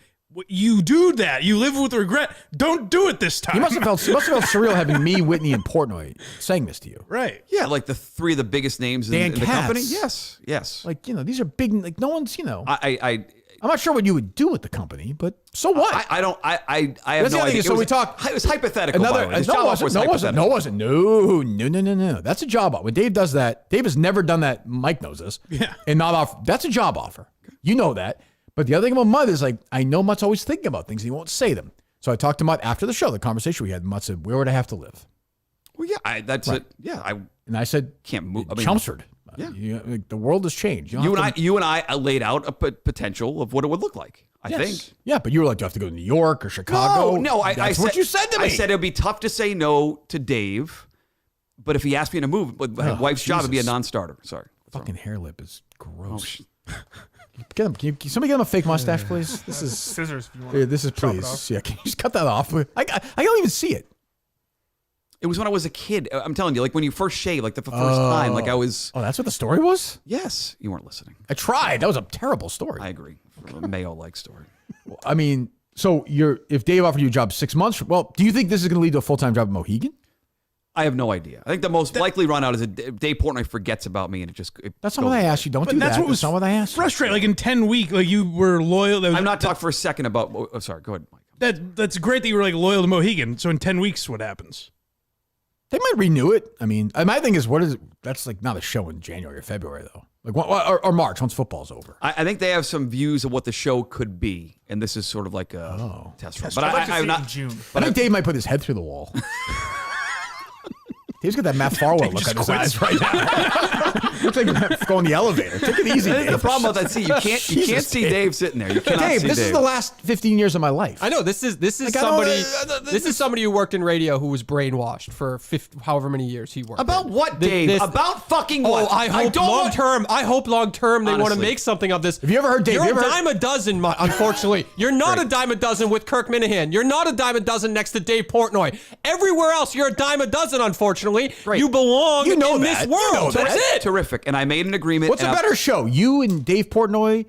"You do that. You live with regret. Don't do it this time." He must have felt surreal having me, Whitney, and Portnoy saying this to you. right. Yeah, like the 3 of the biggest names in Dan the company. Katz. Yes. Like, these are big, like no one's, I I'm not sure what you would do with the company, but so what? have That's no the other idea. thing is, so we talk- It was hypothetical. by the way. His no, job it offer was wasn't. No, hypothetical. it wasn't. No. That's a job offer. When Dave does that, Dave has never done that. Mike knows this. Yeah. And not off. That's a job offer. You know that. But the other thing about Mut is like, I know Mutt's always thinking about things. And he won't say them. So I talked to Mut after the show, the conversation we had. Mutt said, where would I have to live? Well, yeah, that's it. Yeah, I And I said, can't move. I mean, Chelmsford. Yeah. Like, the world has changed. don't have to- you and I laid out a potential of what it would look like. I Yes. think. Yeah, but you were like, do I have to go to New York or Chicago? No. That's what you said to me. I said it would be tough to say no to Dave, but if he asked me to move, with my wife's job would be a Jesus. non-starter. Sorry. Fucking hair lip is gross. Oh, Get him. Can somebody get him a fake mustache, please? This is. Scissors. If you want Yeah, this is chop it please. off. Yeah, can you just cut that off? I don't even see it. It was when I was a kid. I'm telling you, like when you first shave, like the first time, like I was. Oh, that's what the story was? Yes, you weren't listening. I tried. That was a terrible story. I agree. A Mayo-like story. I mean, so if Dave offered you a job 6 months, well, do you think this is going to lead to a full-time job at Mohegan? I have no idea. I think the most likely run out is Dave Portnoy forgets about me and That's not what I asked you. Don't do That's that. what was not what I asked. frustrating. Like in 10 weeks, like you were loyal. I'm not talking for a second about. Oh, sorry, go ahead, Mike. That's great that you were like loyal to Mohegan. So in 10 weeks, what happens? They might renew it. I mean, my thing is, what is it? That's like not a show in January or February though. Like or March once football's over. I think they have some views of what the show could be, and this is sort of like a test run. But I'd like to see I'm it not. in June. I think Dave might put his head through the wall. Dave's got that Matt Farwell look on his eyes right now. Looks like Matt going the elevator. Take it easy, Dave. The problem about that, see, you can't see Dave sitting there. You cannot Dave, see this Dave. is the last 15 years of my life. I know this is Like, somebody who worked in radio who was brainwashed for however many years he worked. About in. what, Dave? About fucking Oh, what? I hope long term they want to Honestly. make something of this. Have you ever heard Dave? You're you ever a heard- dime a dozen, unfortunately. You're not a dime a dozen with Kirk Minahan. You're not a dime a dozen next to Dave Portnoy. Everywhere else, you're a dime a dozen, unfortunately. Right. You belong You know in that. this You world. know that. That's it. Terrific. And I made an agreement. What's a and better show? You and Dave Portnoy,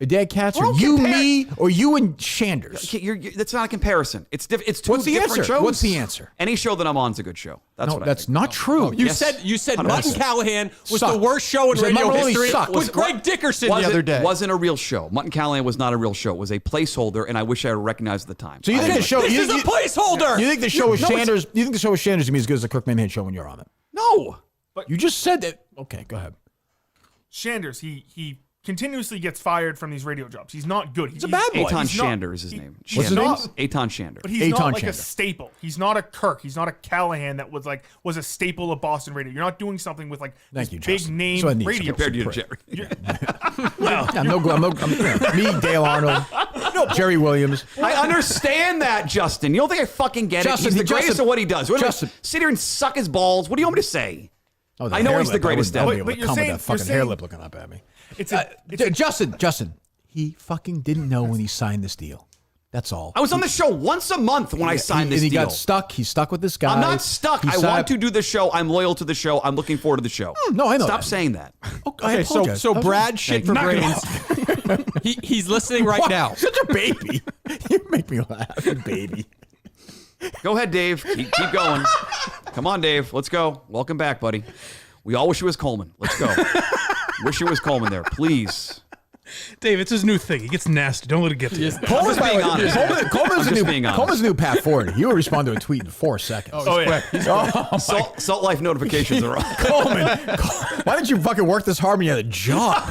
Dad Katz, or Don't you, compare- me, or you and Shanders? Okay, that's not a comparison. It's two What's the different answer? shows. What's the answer? Any show that I'm on is a good show. That's No, what I that's think. not true. You Yes. said 100%. Mutt and Callahan was Sucked. the worst show in You said radio Mutt and history sucked. with Greg Dickerson the other day. Wasn't a real show. Mutt and Callahan was not a real show. It was a placeholder, and I wish I had recognized at the time. So you think the show? This you is a think- placeholder. You think the show with No, it's- Shanders? You think the show with Shanders to me is as good as the Kirk Minahan show when you're on it? No. You just said that. Okay, go ahead. Shanders, he continuously gets fired from these radio jobs. He's not good. He's a bad boy. Eitan He's not- Shander is his name. What's his name? Eitan Shander. But he's Eitan not like a Shander. staple. He's not a Kirk. He's not a Callahan that was a staple of Boston radio. You're not doing something with like Thank this you, big Justin. name That's what I need, radio. Compared to you to Prick. Jerry. Me, Dale Arnold, Jerry Williams. I understand that, Justin. You don't think I fucking get Justin, it? He's the greatest Justin, at what he does. What am I- Justin. sit here and suck his balls. What do you want me to say? Oh, the I know hair he's the lip. greatest I ever. wouldn't be But able to come with you're that fucking saying- hair lip looking up at me. It's a Justin, he fucking didn't know when he signed this deal. That's all. I was on the show once a month when I signed this he deal. got stuck. He's stuck with this guy. I'm not stuck. He I signed- want to do the show. I'm loyal to the show. I'm looking forward to the show. No, I know Stop that. saying that. Okay, So Brad shit for brains. He's listening right now. Such a baby. You make me laugh, you baby. Go ahead, Dave. Keep going. Come on, Dave. Let's go. Welcome back, buddy. We all wish it was Coleman. Let's go. Wish it was Coleman there, please. Dave, it's his new thing. He gets nasty. Don't let it get to you. Coleman's just being honest. Coleman's I'm just being honest. Coleman's new Pat Ford. He will respond to a tweet in 4 seconds. oh yeah. Salt Life notifications are on. Coleman, why didn't you fucking work this hard when you had a job?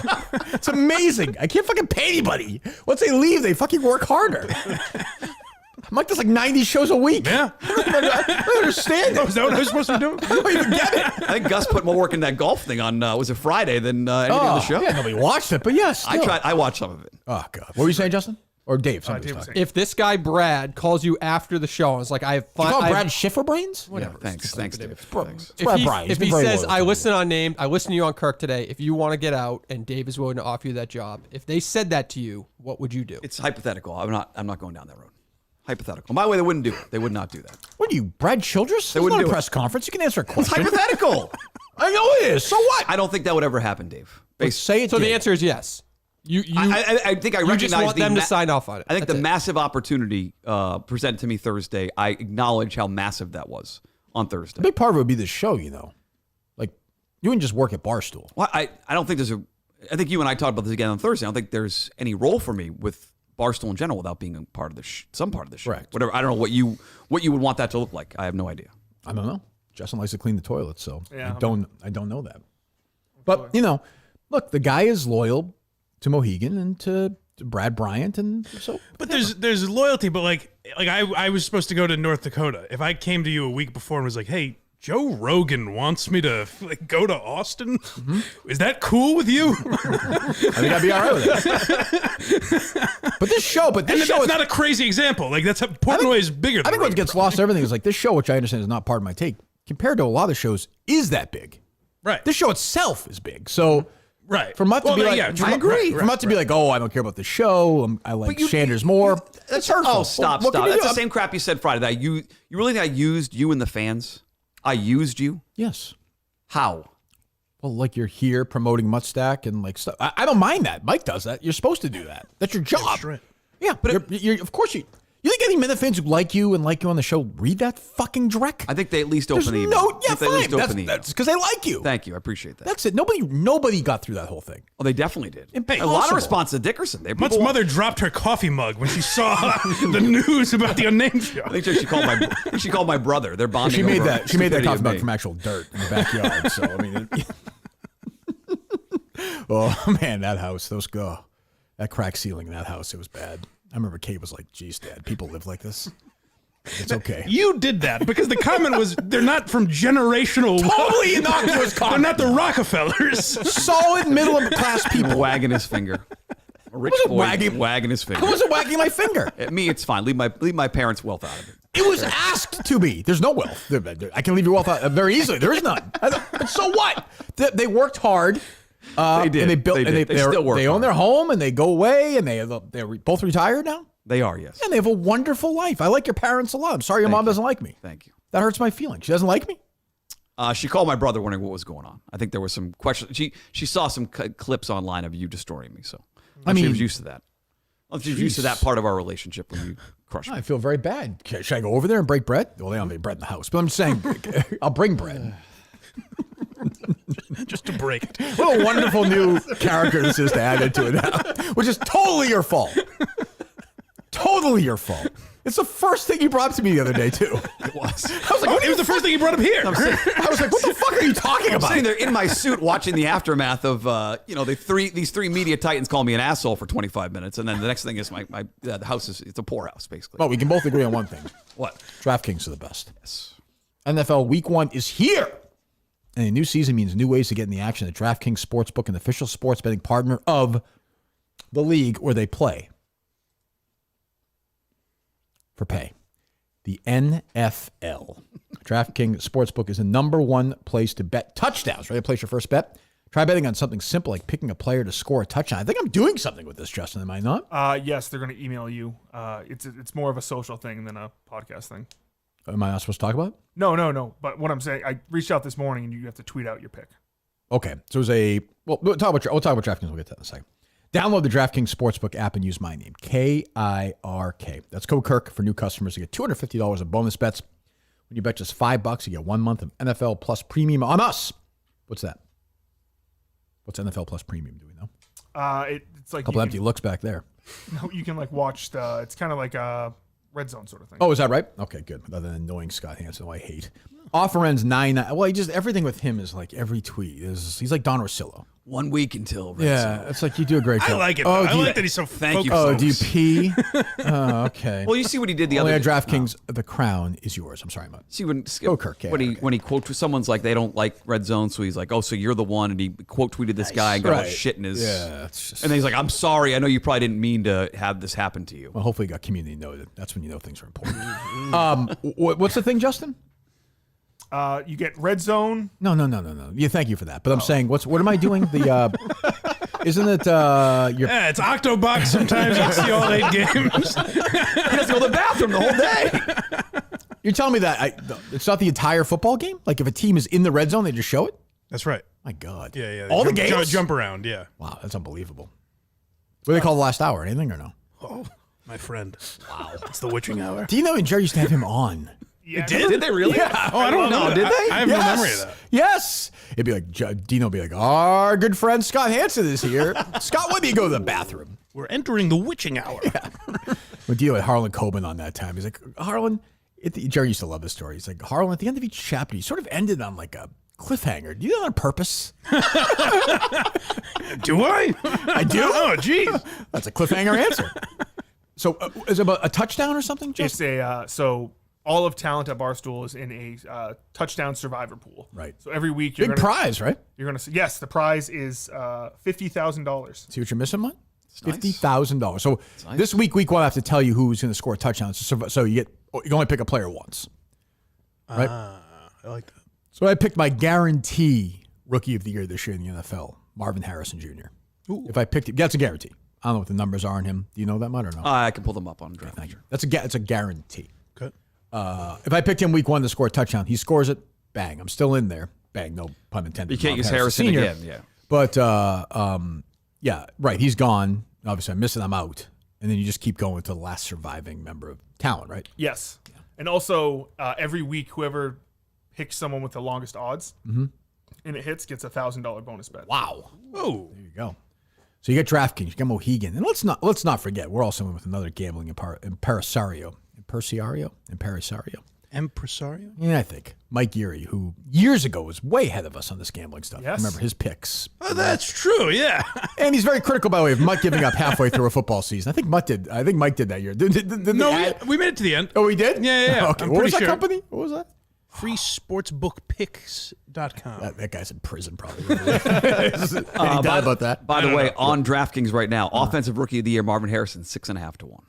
It's amazing. I can't fucking pay anybody. Once they leave, they fucking work harder. Mike does like 90 shows a week. Yeah. I don't understand it. Is that what I was supposed to be doing? I don't even get it. I think Gus put more work in that golf thing on was it Friday than anything on the show. Yeah, nobody watched it, but yes. Yeah, I watched some of it. Oh God, what were you saying, Justin? Or Dave? Somebody Dave was was talking. If this guy Brad calls you after the show, and it's like I have You fun. call Brad Schifferbrains? Whatever. Thanks, Dave. Thanks. It's Brad If Bryan. he, He's if been he very says loyal I to me. listen on Named, I listen to you on Kirk today. If you want to get out and Dave is willing to offer you that job, if they said that to you, what would you do? It's hypothetical. I'm not going down that road. Hypothetical. By the way, they wouldn't do it. They would not do that. What are you, Brad Childress? They wouldn't not a do it. press conference. You can answer a It's question. hypothetical. I know it is. So what? I don't think that would ever happen, Dave. Say it. So the Dave. answer is yes. You I think I you recognize just want the them to sign off on it. I think That's the it. massive opportunity presented to me Thursday. I acknowledge how massive that was on Thursday. A big part of it would be the show, you know. Like, you wouldn't just work at Barstool. Well, I don't think there's I think you and I talked about this again on Thursday. I don't think there's any role for me with Barstool in general without being a part of the some part of the show. Correct. Whatever. I don't know what you would want that to look like. I have no idea. I don't know. Justin likes to clean the toilet, so Yeah, I don't know that. But, you know, look, the guy is loyal to Mohegan and to Brad Bryant, and so But there's loyalty, but like I was supposed to go to North Dakota. If I came to you a week before and was like, hey, Joe Rogan wants me to like go to Austin, is that cool with you? I think I'd be all right with it. But this show And is that's not a crazy example. Like that's Portnoy is bigger. I Than think what Rogan. gets lost in everything is like this show, which I understand is not part of my take, compared to a lot of shows, is that big. Right. This show itself is big. So Right. for Mutt to be like, yeah, for I Mutt- agree. For Mutt to be like, oh, I don't care about the show. I like Sanders more. That's hurtful. Oh, stop. What can you That's do? the same crap you said Friday. That you really think I used you and the fans? I used you? Yes. How? Well, like you're here promoting Muttstack and like stuff. I don't mind that. Mike does that. You're supposed to do that. That's your job. right. Yeah, but you're of course You think any Minifans who like you and like you on the show read that fucking dreck? I think they at least open the email. Fine. That's because they like you. Thank you. I appreciate that. That's it. Nobody got through that whole thing. Well, they definitely did. Hey, a lot of response to Dickerson. Mutt's mother dropped her coffee mug when she saw the news about the Unnamed Show. I think she called my brother. They're bonding. She made over that stupidity coffee of mug me. from actual dirt in the backyard. So I mean, oh man, that house, that crack ceiling in that house, it was bad. I remember Kate was like, "Geez, Dad, people live like this. It's okay." You did that because the comment was they're not from generational. Totally innocuous They're comment. not the Rockefellers. Solid middle of class people. Wagging his finger. A rich wasn't boy wagging his finger. I wasn't wagging my finger. At me, it's fine. Leave my parents' wealth out of it. It was asked to be. There's no wealth. I can leave your wealth out very easily. There is none. But so what? They worked hard. They did. And they built. They did. They still work They own hard. their home and they go away and they're both retired now. They are, yes. And they have a wonderful life. I like your parents a lot. I'm sorry your mom doesn't like me. Thank you. That hurts my feelings. She doesn't like me. She called my brother wondering what was going on. I think there was some questions. She saw some clips online of you destroying me, so she was used to that. Well, she was used to that part of our relationship when you crushed me. I feel very bad. Should I go over there and break bread? Well, they don't make bread in the house. But I'm just saying, I'll bring bread. Just to break it. What a wonderful new character this is to add into it now, which is totally your fault. Totally your fault. It's the first thing you brought to me the other day, too. It was. I was like, It was the first thing you brought up here. I was like, what the fuck are you talking I'm about? sitting there in my suit watching the aftermath of these three media titans call me an asshole for 25 minutes, and then the next thing is the house it's a poorhouse basically. Well, we can both agree on one thing. What? DraftKings are the best. Yes. NFL Week 1 is here. And a new season means new ways to get in the action. The DraftKings Sportsbook, an official sports betting partner of the league where they play for pay. The NFL. DraftKings Sportsbook is the number one place to bet touchdowns. Ready to place your first bet? Try betting on something simple like picking a player to score a touchdown. I think I'm doing something with this, Justin. Am I not? Yes, they're going to email you. It's more of a social thing than a podcast thing. Am I not supposed to talk about it? No. But what I'm saying, I reached out this morning, and you have to tweet out your pick. Okay. So it was we'll talk about DraftKings. We'll get to that in a second. Download the DraftKings Sportsbook app and use my name, KIRK. That's code Kirk for new customers. You get $250 of bonus bets. When you bet just $5, you get 1 month of NFL Plus Premium on us. What's that? What's NFL Plus Premium? Do we know? It's like A couple empty looks back there. No, you can like watch the. It's kind of like a Redzone sort of thing. Oh, is that right? Okay, good. Other than annoying Scott Hansen, who I hate. Offer ends 9. Well, everything with him is like every tweet he's like Don Orsillo. 1 week until. Yeah, it's like you do a great job. I like it. Oh, I like that he's so Thank you, focused. Oh, do you folks. pee? Oh, okay. Well, you see what he did the Only other at day. DraftKings, the crown is yours. I'm sorry, Mut. See when Kirk, yeah, when he quote someone's like they don't like Red Zone, so he's like, oh, so you're the one, and he quote tweeted this guy and got all Right. shit in his. Yeah, it's just. And then he's like, I'm sorry, I know you probably didn't mean to have this happen to you. Well, hopefully, you got community noted. That's when you know things are important. What's the thing, Justin? You get Redzone. No. Yeah, thank you for that. But I'm saying, what am I doing? Isn't it your? Yeah, it's Octobox sometimes. It's the all 8 games. He has to go to the bathroom the whole day. You're telling me that it's not the entire football game? Like if a team is in the red zone, they just show it? That's right. My God. Yeah. All the games? Jump around, yeah. Wow, that's unbelievable. What do they call the last hour? Anything or no? Oh, my friend. Wow. It's the witching hour. Do you know Jerry used to have him on? Yeah, Did they really? Yeah. Oh, I don't know. Did they? I have no memory of that. Yes. It'd be like, Dino would be like, our good friend Scott Hansen is here. Scott, why do you go to the bathroom? We're entering the witching hour. When Dino had Harlan Coben on that time, he's like, Harlan, Jerry used to love this story. He's like, Harlan, at the end of each chapter, you sort of ended on like a cliffhanger. Do you do that on purpose? Do I? I do? Oh, geez. That's a cliffhanger answer. So is it about a touchdown or something, Justin? It's a so all of talent at Barstool is in a touchdown survivor pool. Right. So every week Big prize, right? You're gonna see. Yes, the prize is $50,000. See what you're missing, Mike? $50,000. So this week 1, I have to tell you who's going to score touchdowns. So you can only pick a player once, right? I like that. So I picked my guarantee rookie of the year this year in the NFL, Marvin Harrison Jr. If I picked him, that's a guarantee. I don't know what the numbers are on him. Do you know that much or no? I can pull them up on draft. Thank you. It's a guarantee. Good. If I picked him week 1 to score a touchdown, he scores it. Bang! I'm still in there. Bang! No pun intended. You can't Marvin use Harrison Sr. again. Yeah. But yeah, right. He's gone. Obviously, I'm missing. I'm out. and then you just keep going to the last surviving member of talent, right? Yes. And also, every week, whoever picks someone with the longest odds and it hits gets a $1,000 bonus bet. Wow. Oh, There you go. So you got DraftKings, you got Mohegan, and let's not forget we're also in with another gambling impresario. impresario. Yeah, I think Mike Geary, who years ago was way ahead of us on this gambling stuff. Yes. Remember his picks, Oh, that's true. Yeah. and he's very critical, by the way, of Mutt giving up halfway through a football season. I think Mike did that year. No, we made it to the end. Oh, we did? Yeah. Okay. I'm What was pretty that sure. company? What was that? FreeSportsbookPicks.com. That guy's in prison, probably. Any doubt about that? By the way, on DraftKings right now, offensive rookie of the year Marvin Harrison 6.5 to 1.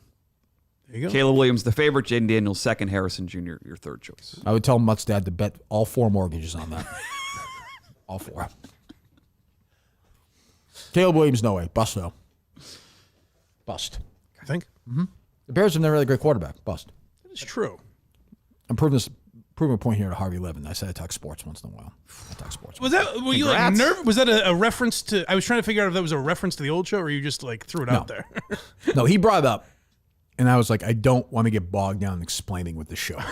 There you go. Caleb Williams the favorite, Jaden Daniels second, Harrison Jr. your third choice. I would tell Mutt's dad to bet all 4 mortgages on that. All 4. Caleb Williams, no way. Bust, though. Bust. I think The Bears have never had a great quarterback. Bust. it's true. I'm proving a point here to Harvey Levin. I said I talk sports once in a while. I talk sports. Was that were you like Congrats. nervous? Was that a reference to? I was trying to figure out if that was a reference to the old show, or you just like threw it out there. No, he brought it up, and I was like, I don't want to get bogged down in explaining what the show is.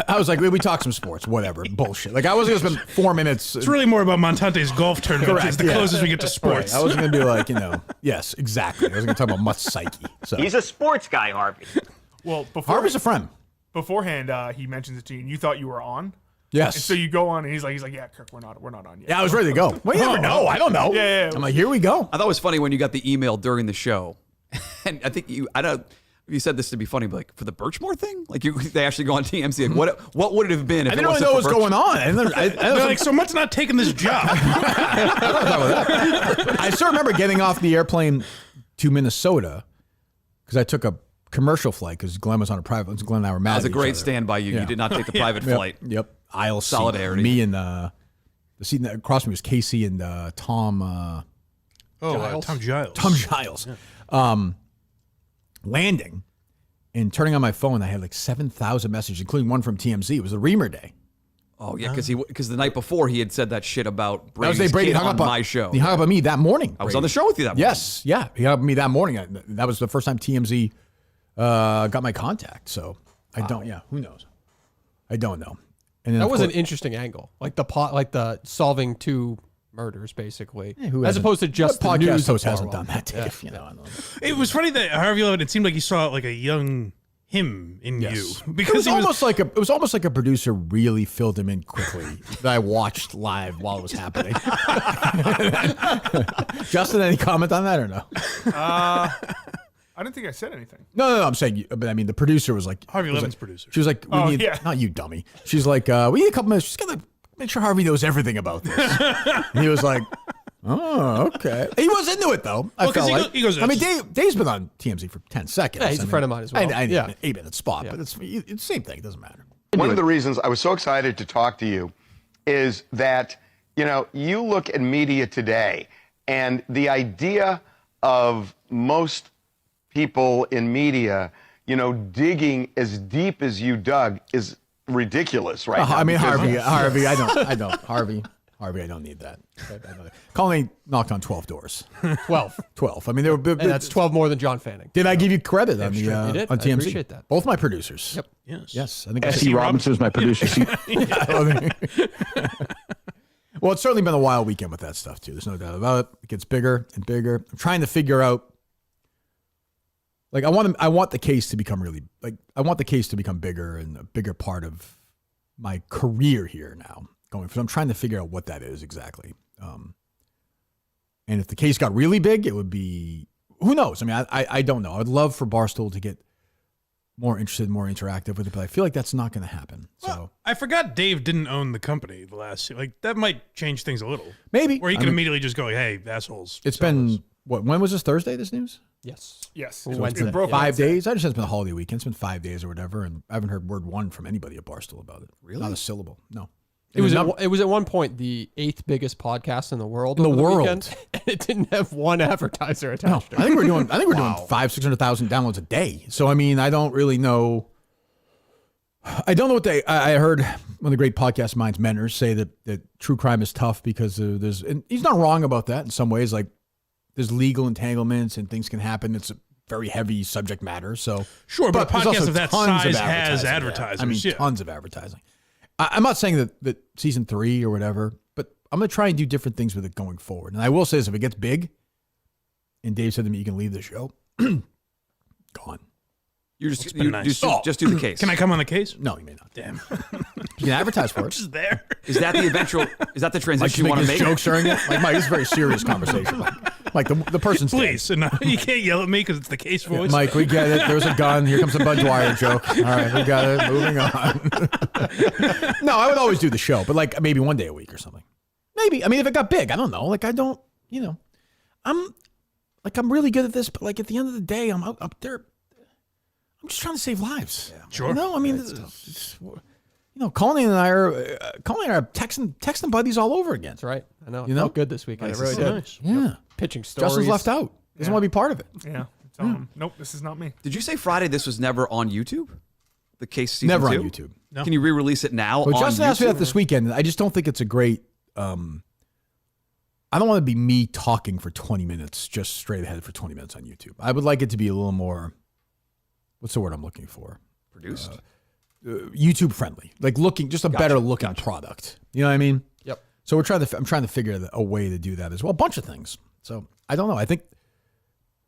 I was like, we talk some sports, whatever, bullshit. Like I wasn't gonna spend 4 minutes. It's really more about Montante's golf tournament. Correct, It's the yeah. closest we get to sports. I wasn't gonna be like, yes, exactly. I was gonna talk about Mutt's psyche. So He's a sports guy, Harvey. Well, before, Harvey's a friend. beforehand, he mentions it to you, and you thought you were on. Yes. And so you go on, and he's like, yeah, Kirk, we're not on yet. Yeah, I was ready to go. Well, you never know. I don't know. Yeah. I'm like, here we go. I thought it was funny when you got the email during the show, and I think you said this to be funny, but like for the Birchmore thing, like they actually go on TMZ. Like, what would it have been if I it didn't really wasn't know what for was going on. They're like, so Mutt's not taking this job. I still remember getting off the airplane to Minnesota because I took a commercial flight because Glenn was on a private. Glenn and I were mad. That was a at each great other. stand by you. Yeah. You did not take the private Yep, flight. Yep. Aisle seat. Solidarity. Me and the seat across me was Casey and Tom. Tom Giles. Tom Giles. Landing and turning on my phone, I had like 7,000 messages, including one from TMZ. It was a Reamer day. Oh yeah, because the night before he had said that shit about That was the Brady's day Brady kid hung on up on my show. He hung up on me that morning. I was on the show with you that morning. Yes, yeah, he hung up on me that morning. That was the first time TMZ got my contact. So I don't. Yeah, who knows? I don't know. And then That of was an course- interesting angle, like the solving 2 murders, basically, who as hasn't- opposed to just what the podcast news. host of hasn't Farwell. done that, Dave. Yeah. I don't know. It was funny that Harvey Levin. It seemed like he saw like a young him in Yes. you It because was he was. almost like a producer really filled him in quickly that I watched live while it was happening. Justin, any comment on that or no? I didn't think I said anything. No. I'm saying, but I mean, the producer was like Harvey was Levin's like- producer. She was like, we Oh, need, yeah. not you, dummy. She's like, we need a couple minutes. She's gotta make sure Harvey knows everything about this. And he was like, oh, okay. He was into it though. I Well, 'cause felt he like. goes, I mean, Dave's been on TMZ for 10 seconds. Yeah, he's a friend of mine as well. I Yeah. need 8-minute spot, but it's the same thing. It doesn't matter. One of the reasons I was so excited to talk to you is that, you look at media today and the idea of most people in media, digging as deep as you dug is ridiculous right now. I mean, because- Harvey, I don't. Harvey, I don't need that. Cullinane knocked on 12 doors. 12, 12. I mean, there were. and that's 12 more than John Fanning. Did I give you credit on You did. on I TMZ? appreciate that. Both my producers. Yep. Yes. Yes, I think S.E. Robinson is my producer. Well, it's certainly been a wild weekend with that stuff too. There's no doubt about it. It gets bigger and bigger. I'm trying to figure out. Like I want the case to become bigger and a bigger part of my career here now. I'm trying to figure out what that is exactly. And if the case got really big, it would be, who knows? I mean, I don't know. I'd love for Barstool to get more interested, more interactive with it, but I feel like that's not going to happen. So Well, I forgot Dave didn't own the company the last year. Like that might change things a little. maybe. Where he I could mean, immediately just go, "Hey, assholes." it's sell been, this." when was this Thursday, this news? Yes. Yes. So Wednesday. it's been 5 days. I just said it's been a holiday weekend. It's been 5 days or whatever, and I haven't heard word one from anybody at Barstool about it. Really? Not a syllable. No. It was at one point the 8th biggest podcast in the world. In the over the world. weekend, and it didn't have one advertiser No, attached to it. I think we're doing 500,000-600,000 downloads a day. So I mean, I don't really know. I don't know what I heard one of the great podcast minds, Menners, say that true crime is tough because and he's not wrong about that in some ways. Like, there's legal entanglements and things can happen. It's a very heavy subject matter. So Sure, but a there's podcast also of that tons size has yeah. advertisers. I mean, yeah. tons of advertising. I'm not saying that season 3 or whatever, but I'm going to try and do different things with it going forward. And I will say this, if it gets big, and Dave said to me, you can leave the show, gone. You just been nice. just do the case. Can I come on the case? No, you may not. Damn. You can advertise for it. Just there. Is that the eventual? Is that the Mike, transition you you want to make make? jokes during it? Like, Mike, this is a very serious conversation. Like the person's dead. Please. No, you can't yell at me because it's the case voice. Mike, we get it. There's a gun. Here comes a Bud Dwyer joke. All right, we got it. Moving on. No, I would always do the show, but like maybe one day a week or something. Maybe. I mean, if it got big, I don't know. Like I don't, I'm really good at this, but like at the end of the day, I'm up there. I'm just trying to save lives. Yeah. Sure. You know, I mean, Cullinane and I are texting buddies all over again. That's right. I know. It You know? felt good this weekend. It really did. Nice. Yeah. Pitching stories. Justin's left out. Doesn't want to be part of it. Yeah. Tell him, nope, this is not me. Did you say Friday this was never on YouTube? The case season Never 2? on YouTube. No. Can you re-release it now Well, on Justin asked me YouTube? that this weekend. I just don't think it's a great. I don't want to be me talking for 20 minutes, just straight ahead for 20 minutes on YouTube. I would like it to be a little more. What's the word I'm looking for? Produced. YouTube friendly, like just a better looking product. You know what I mean? Yep. So I'm trying to figure a way to do that as well. A bunch of things. So I don't know. I think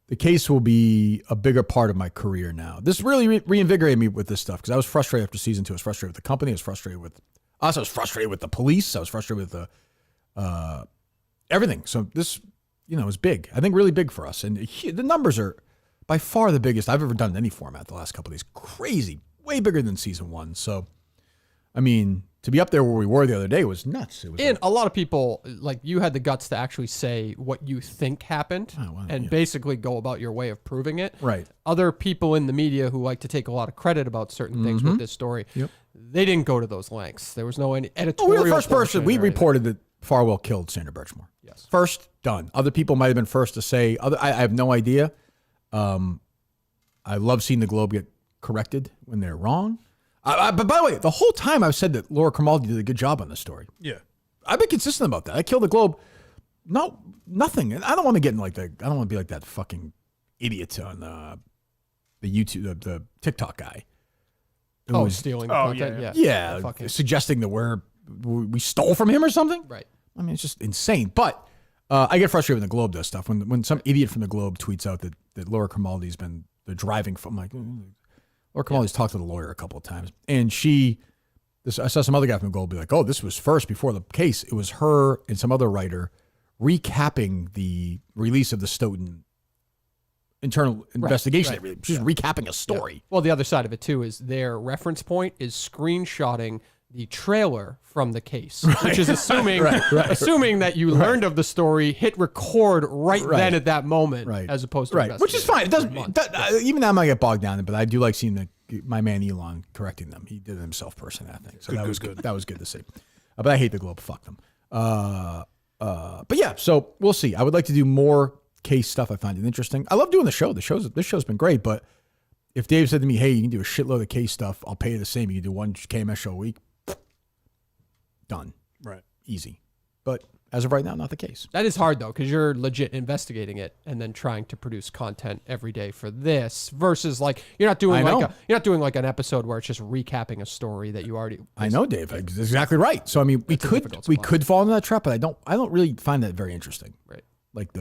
the case will be a bigger part of my career now. This really reinvigorated me with this stuff because I was frustrated after season 2. I was frustrated with the company. I was frustrated with us. I was frustrated with the police. I was frustrated with the everything. So this, is big. I think really big for us. And the numbers are by far the biggest I've ever done in any format the last couple of days. Crazy. Way bigger than season 1. So, I mean, to be up there where we were the other day was nuts. It was And a lot of people, like you had the guts to actually say what you think happened and basically go about your way of proving it. Right. Other people in the media who like to take a lot of credit about certain things with this story, they didn't go to those lengths. There was no any editorial. we were the first person. portion We or anything. reported that Farwell killed Sandra Birchmore. Yes. First, done. Other people might have been first to say. I have no idea. I love seeing the Globe get corrected when they're wrong. But by the way, the whole time I've said that Laura Cromaldi did a good job on this story. Yeah. I've been consistent about that. I killed the Globe. No, nothing. And I don't want to get in I don't want to be like that fucking idiot on the YouTube, the TikTok guy. who was stealing the content. yeah, Fucking- suggesting that we stole from him or something. Right. I mean, it's just insane. But I get frustrated when the Globe does stuff. When some idiot from the Globe tweets out that Laura Cromaldi's been the driving. I'm like, Laura Cromaldi's talked to the lawyer a couple of times, and I saw some other guy from the Globe be like, "Oh, this was first before the case. It was her and some other writer recapping the release of the Stoughton internal investigation. right. She's recapping a story." Yeah. Well, the other side of it too is their reference point is screenshotting the trailer from the case, which is assuming assuming that you learned of the story, hit record right then at that moment, as opposed to which is fine. It doesn't even that might get bogged down in it, but I do like seeing my man Elon correcting them. He did it himself personally, I think. So that was good. That was good to see. But I hate the Globe. Fuck them. But yeah, so we'll see. I would like to do more case stuff. I find it interesting. I love doing the show. This show's been great. But if Dave said to me, "Hey, you can do a shitload of case stuff. I'll pay you the same. You can do one KMS show a week." Done. Right. Easy. But as of right now, not the case. That is hard though, because you're legit investigating it and then trying to produce content every day for this versus like you're not doing like an episode where it's just recapping a story that you already. I know, Dave. That's exactly right. So I mean, we could fall into that trap, but I don't really find that very interesting. Right. Like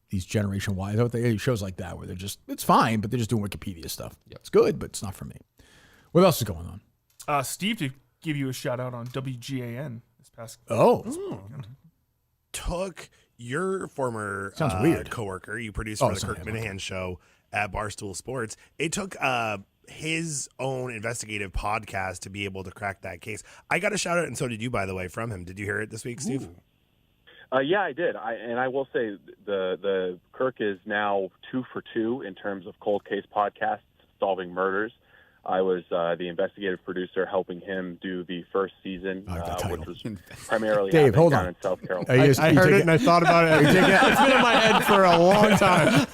these Generation Y shows like that where it's fine, but they're just doing Wikipedia stuff. Yep. It's good, but it's not for me. What else is going on? Steve, to give you a shout out on WGAN this past. Took your former Sounds weird. coworker you produced for the Kirk Minahan show at Barstool Sports. It took his own investigative podcast to be able to crack that case. I got a shout out, and so did you, by the way, from him. Did you hear it this week, Steve? Yeah, I did. I will say the Kirk is now 2 for 2 in terms of cold case podcasts solving murders. I was the investigative producer helping him do the first season, which was primarily Dave, hold down on. in South Carolina. I heard it and I thought about it. It's been in my head for a long time.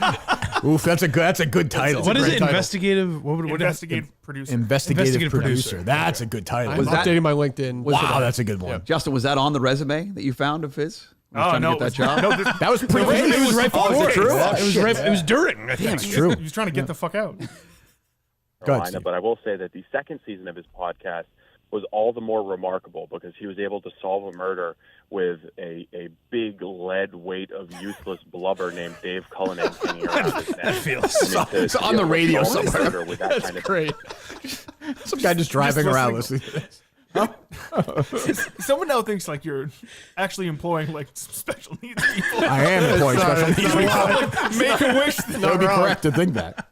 Oof, that's a good title. What is it? title. Investigative? Investigative producer. Investigative producer. producer. That's a good title. I'm updating my LinkedIn. Wow, that's a good one. Justin, was that on the resume that you found of his? trying to get that job. No, That was pre. It was right before. Oh, is it true? It was during. I think. That's true. He was trying to get the fuck out. Go ahead, Carolina, Steve. but I will say that the second season of his podcast was all the more remarkable because he was able to solve a murder with a big lead weight of useless blubber named Dave Cullinane hanging around his neck. It's on the radio somewhere. With that kind of Great. Some guy just driving around listening to this. Someone now thinks like you're actually employing like some special needs people. I am employing special needs people. Make a wish. That would be correct to think that.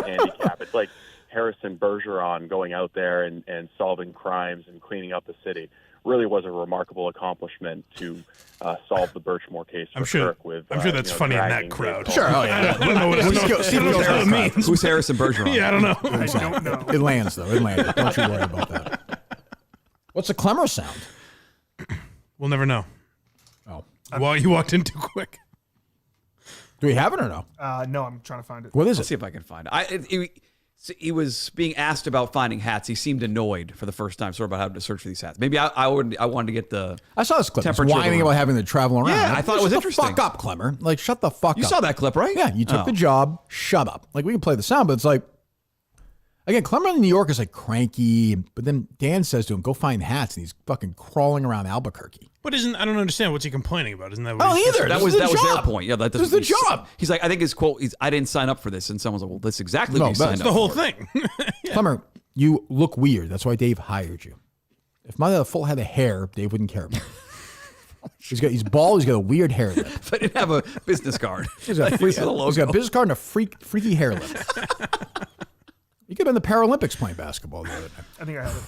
handicap. It's like Harrison Bergeron going out there and solving crimes and cleaning up the city. Really was a remarkable accomplishment to solve the Birchmore case for Kirk with. I'm sure that's funny in that crowd. Sure. Oh, yeah. I don't know what it means. Who's Harrison Bergeron? Yeah, I don't know. I don't know. It lands, though. It landed. Don't you worry about that. What's the Klemmer sound? We'll never know. Oh. Well, you walked in too quick. Do we have it or no? No, I'm trying to find it. What is Let's it? see if I can find it. He was being asked about finding hats. He seemed annoyed for the first time, sort of about how to search for these hats. Maybe I wanted to get the. I saw this clip. He's temperature whining of the about having to travel around. Yeah, Like, I thought it was shut interesting. The fuck up, Klemmer. Like, shut the fuck up. You saw that clip, right? Yeah, you took Oh. the job. Shut up. Like, we can play the sound, but it's like, again, Klemmer in New York is like cranky, but then Dan says to him, go find hats, and he's fucking crawling around Albuquerque. But I don't understand what's he complaining about. Isn't that what Oh, he's either. That This was is the their job. point. Yeah, This is the job. He's like, I think his quote is, "I didn't sign up for this," and someone's like, "Well, that's exactly No, what you that's signed up the whole for." thing? Klemmer, you look weird. That's why Dave hired you. If Mike had a full head of hair, Dave wouldn't care about it. He's bald. He's got a weird hair lip. If I didn't have a business card. He's got a business card and a freaky hair lip. You could have been the Paralympics playing basketball the other night. I think I have it.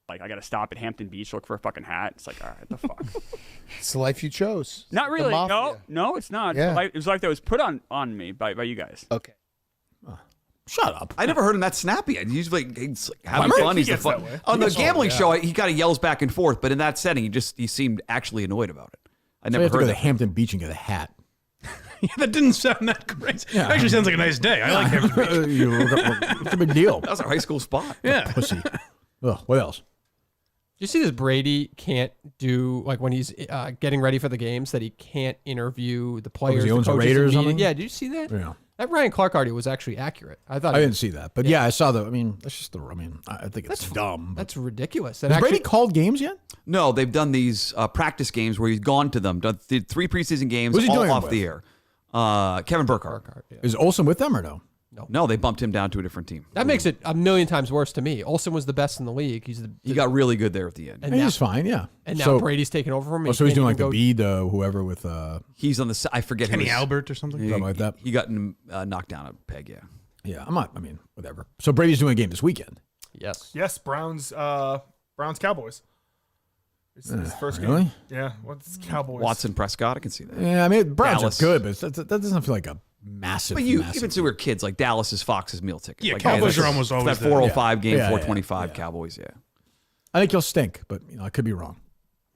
Like, I got to stop at Hampton Beach, look for a fucking hat. It's like, all right, the fuck? It's the life you chose. Not The really. mafia. No, it's not. Yeah. It was like that was put on me by you guys. Okay. Shut up. I never heard him that snappy. He's like having Klemmer? fun. He He's the gets fun. that way. On the gambling show, he kind of yells back and forth, but in that setting, he seemed actually annoyed about it. I So you never have to heard go to that. Hampton Beach and get a hat. Yeah, that didn't sound that crazy. It actually sounds like a nice day. I like him. It's a big deal. That was our high school spot. Yeah. Pussy. Ugh, what else? Do you see this? Brady can't do like when he's getting ready for the games that he can't interview the players. he the owns the coaches, Raiders the or media. something? Yeah, did you see that? Yeah. That Ryan Clark article was actually accurate. I thought. I didn't see that, but yeah, I saw the. I mean, that's just the. I mean, I think it's dumb. But That's ridiculous. has Brady called games yet? No, they've done these practice games where he's gone to them, did 3 preseason games, Who's he all doing off with? the air. Kevin Burkhardt. Is Olsen with them or no? No, they bumped him down to a different team. That makes it a million times worse to me. Olsen was the best in the league. He got really good there at the end. and Yeah, now, he's fine. Yeah. and now So- Brady's taking over from him. Oh, so he's doing like can't the even Bede, whoever with He's on the I forget Kenny who his- Albert or something? He, Something like that. He got knocked down a peg, yeah. Yeah, I'm not. I mean, whatever. So Brady's doing a game this weekend. Yes. Yes, Browns Cowboys. It's his first really? game. Yeah, what's Cowboys? Watson Prescott, I can see that. Yeah, I mean, Browns Dallas. are good, but that doesn't feel like a massive. But you, massive even since we were kids, like Dallas is Fox's meal ticket. Yeah, like, Cowboys that's- are almost always that there. 405 game, Yeah, 425 yeah. Cowboys, yeah. I think he'll stink, but I could be wrong.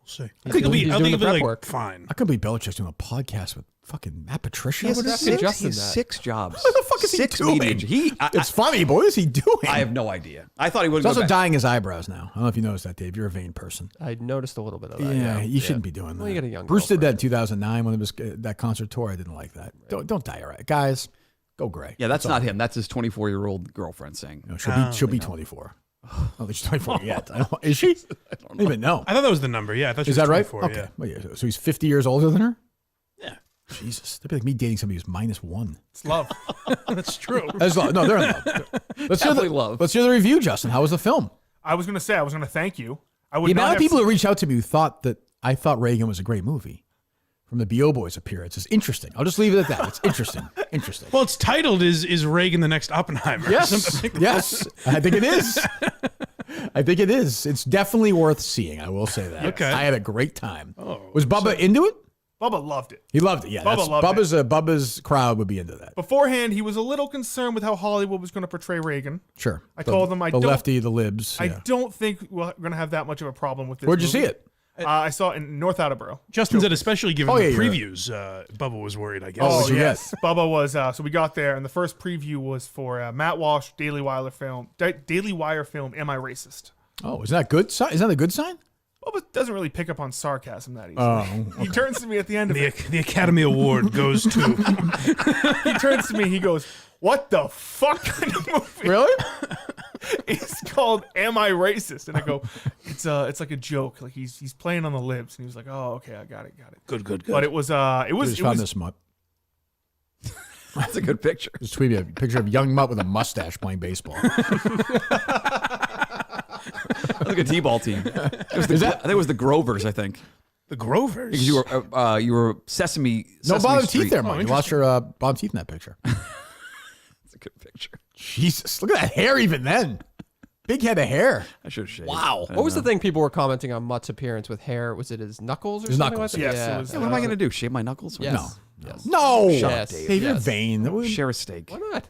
We'll see. I He's think doing it'll the be prep like work. fine. I could believe Belichick's doing a podcast with fucking Matt Patricia. He has What is Justin this? he has that. 6 jobs. What the fuck is he 6 doing? media- It's funny, but what is he doing? I have no idea. I thought he would He's also dyeing his eyebrows now. I don't know if you noticed that, Dave. You're a vain person. I noticed a little bit of that. Yeah, you shouldn't be doing that. Well, you got a young Bruce did that in girlfriend. 2009 when it was that concert tour. I didn't like that. Don't dye your eye, guys. Go gray. Yeah, that's all. not him. That's his 24-year-old girlfriend saying. No, she'll be 24. I don't think she's 24 yet. Is she? I don't even know. I thought that was the number. Yeah, I thought she Is was that right? 24, Okay. Yeah. Well, yeah. So he's 50 years older than her? Yeah. Jesus. That'd be like me dating somebody who's -1. It's love. That's true. That's love. No, they're in love. Let's hear Definitely love. Let's hear the review, Justin. How was the film? I was gonna thank you. I would The not amount of have people seen- who reached out to me who thought that I thought Reagan was a great movie from the B.O. Boys appearance is interesting. I'll just leave it at that. It's interesting. Interesting. Well, it's titled "Is Reagan the Next Oppenheimer?" or Yes. something like Yes. I think it is. I think it is. It's definitely worth seeing. I will say that. Okay. I had a great time. Was Bubba into it? Bubba loved it. He loved it. Yeah. Bubba loved Bubba's crowd would be into that. Beforehand, he was a little concerned with how Hollywood was going to portray Reagan. Sure. I told him the don't- lefty, the libs. I yeah. don't think we're going to have that much of a problem with this. Where'd you movie. see it? I saw it in North Attleboro. Justin said, especially given Oh, yeah, the you're right. previews, Bubba was worried. I guess. Oh, Oh, what'd you yes. Bubba was, so we got there, and the first preview was for Matt Walsh, Daily Wire film, Am I Racist? Oh, is that good? Is that a good sign? Bubba doesn't really pick up on sarcasm that easily. Oh, He turns to me at the end of it. The Academy Award goes to. He turns to me. He goes, "What the fuck kind of movie?" Really? It's called "Am I Racist?" And I go, "It's like a joke. Like he's playing on the libs." And he was like, "Oh, okay, I got it." Good. But it was Just found this Mutt. That's a good picture. Just tweeted a picture of young Mutt with a mustache playing baseball. Like a T-ball team. I think it was the Grovers. I think The Grovers. because you were Sesame. No Sesame bottom Street. teeth there, Mike. You lost your bottom teeth in that picture. That's a good picture. Jesus, look at that hair even then. Big head of hair. I should have shaved. Wow. What was the thing people were commenting on Mutt's appearance with hair? Was it his knuckles or His something knuckles. like Yes, that? it was- Yeah, what am I gonna do? Shave my knuckles? Yes. No. Yes. No. Yes. Dave, you're Yes. vain. Share a steak. Why not?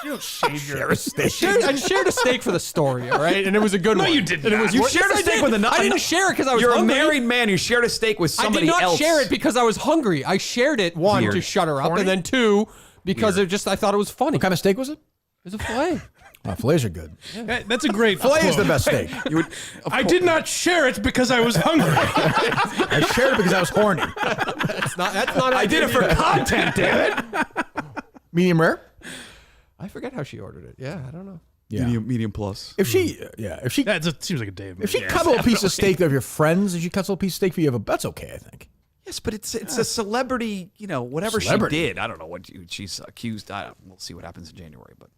you don't shave your Share a steak. I shared a steak for the story, all right? And it was a good one. you did And it not. was You worth- shared a Yes, I steak did. with a nut. I didn't share it because I was You're hungry. a married man. You shared a steak with I somebody did not else. share it because I was hungry. I shared it, one, Weird. to shut her up, Horny? and then two, because I thought it was funny. What kind of steak was it? It was a filet. Oh, fillets are good. That's a great Filet is the quote. best steak. I did not share it because I was hungry. I shared it because I was horny. That's not I did it for content, damn it. Medium rare? I forget how she ordered it. Yeah, I don't know. Yeah. Medium plus. If she That seems like a Dave. if she cut a little piece of steak of your friends, and she cuts a little piece of steak for you, that's okay, I think. Yes, but it's a celebrity. Whatever Celebrity. she did. I don't know what she's accused. We'll see what happens in January, but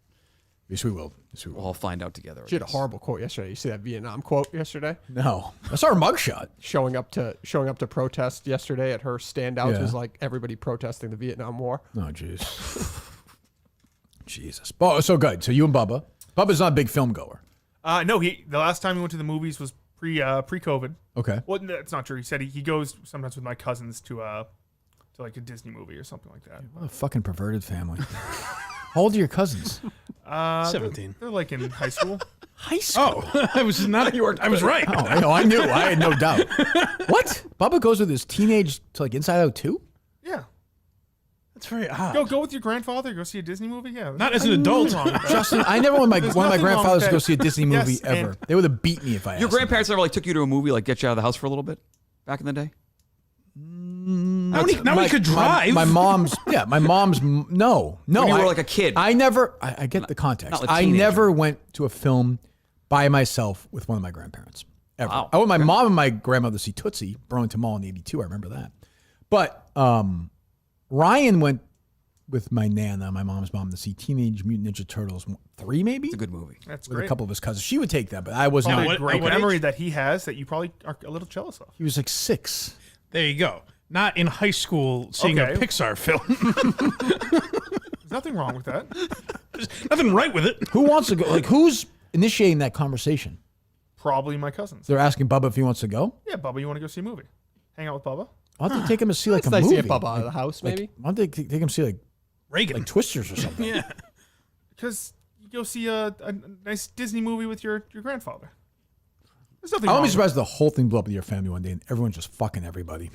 Yes, we will. we'll all find out together. She had a horrible quote yesterday. You see that Vietnam quote yesterday? No. I saw her mugshot. Showing up to protest yesterday at her standouts Yeah. was like everybody protesting the Vietnam War. Oh, jeez. Jesus. Oh, so good. So you and Bubba. Bubba's not a big film goer. No, the last time he went to the movies was pre-COVID. Okay. Well, that's not true. He said he goes sometimes with my cousins to like a Disney movie or something like that. What a fucking perverted family. How old are your cousins? 17. They're like in high school. High school. Oh, I was not. I was right. Oh, I knew. I had no doubt. What? Bubba goes with his teenage to like Inside Out 2? Yeah. That's very odd. Go with your grandfather. Go see a Disney movie. Yeah. Not as an adult. Justin, I never wanted There's one of my nothing wrong grandfathers with to go that. see a Disney movie Yes, ever. and- They would have beat me if I asked Your them. grandparents never took you to a movie, get you out of the house for a little bit back in the day? Now we could drive. My mom's, no. When you I- were like a kid. I never, I get the context. not like I teenager. never went to a film by myself with one of my grandparents. Ever. Wow. I went with my mom and my grandmother to see Tootsie, Burlington Mall in 82. I remember that. But Ryan went with my Nana, my mom's mom, to see Teenage Mutant Ninja Turtles 3, maybe? It's a good movie. That's With great. a couple of his cousins. She would take that, but I was Probably not. a great what memory age? that he has that you probably are a little jealous of. He was like 6. There you go. Not in high school seeing a Okay. Pixar film. There's nothing wrong with that. There's nothing right with it. Who wants to go? Like, who's initiating that conversation? Probably my cousins. They're asking Bubba if he wants to go? Yeah, Bubba, you want to go see a movie? Hang out with Bubba? Why don't they take him to see like It's a nice movie? to get Bubba out of the house, Like, maybe. why don't they take him to see Reagan. like Twisters or something? Yeah. Because you go see a nice Disney movie with your grandfather. There's nothing I wrong wouldn't be with surprised if the whole thing blew up with your family one day and everyone's just fucking everybody.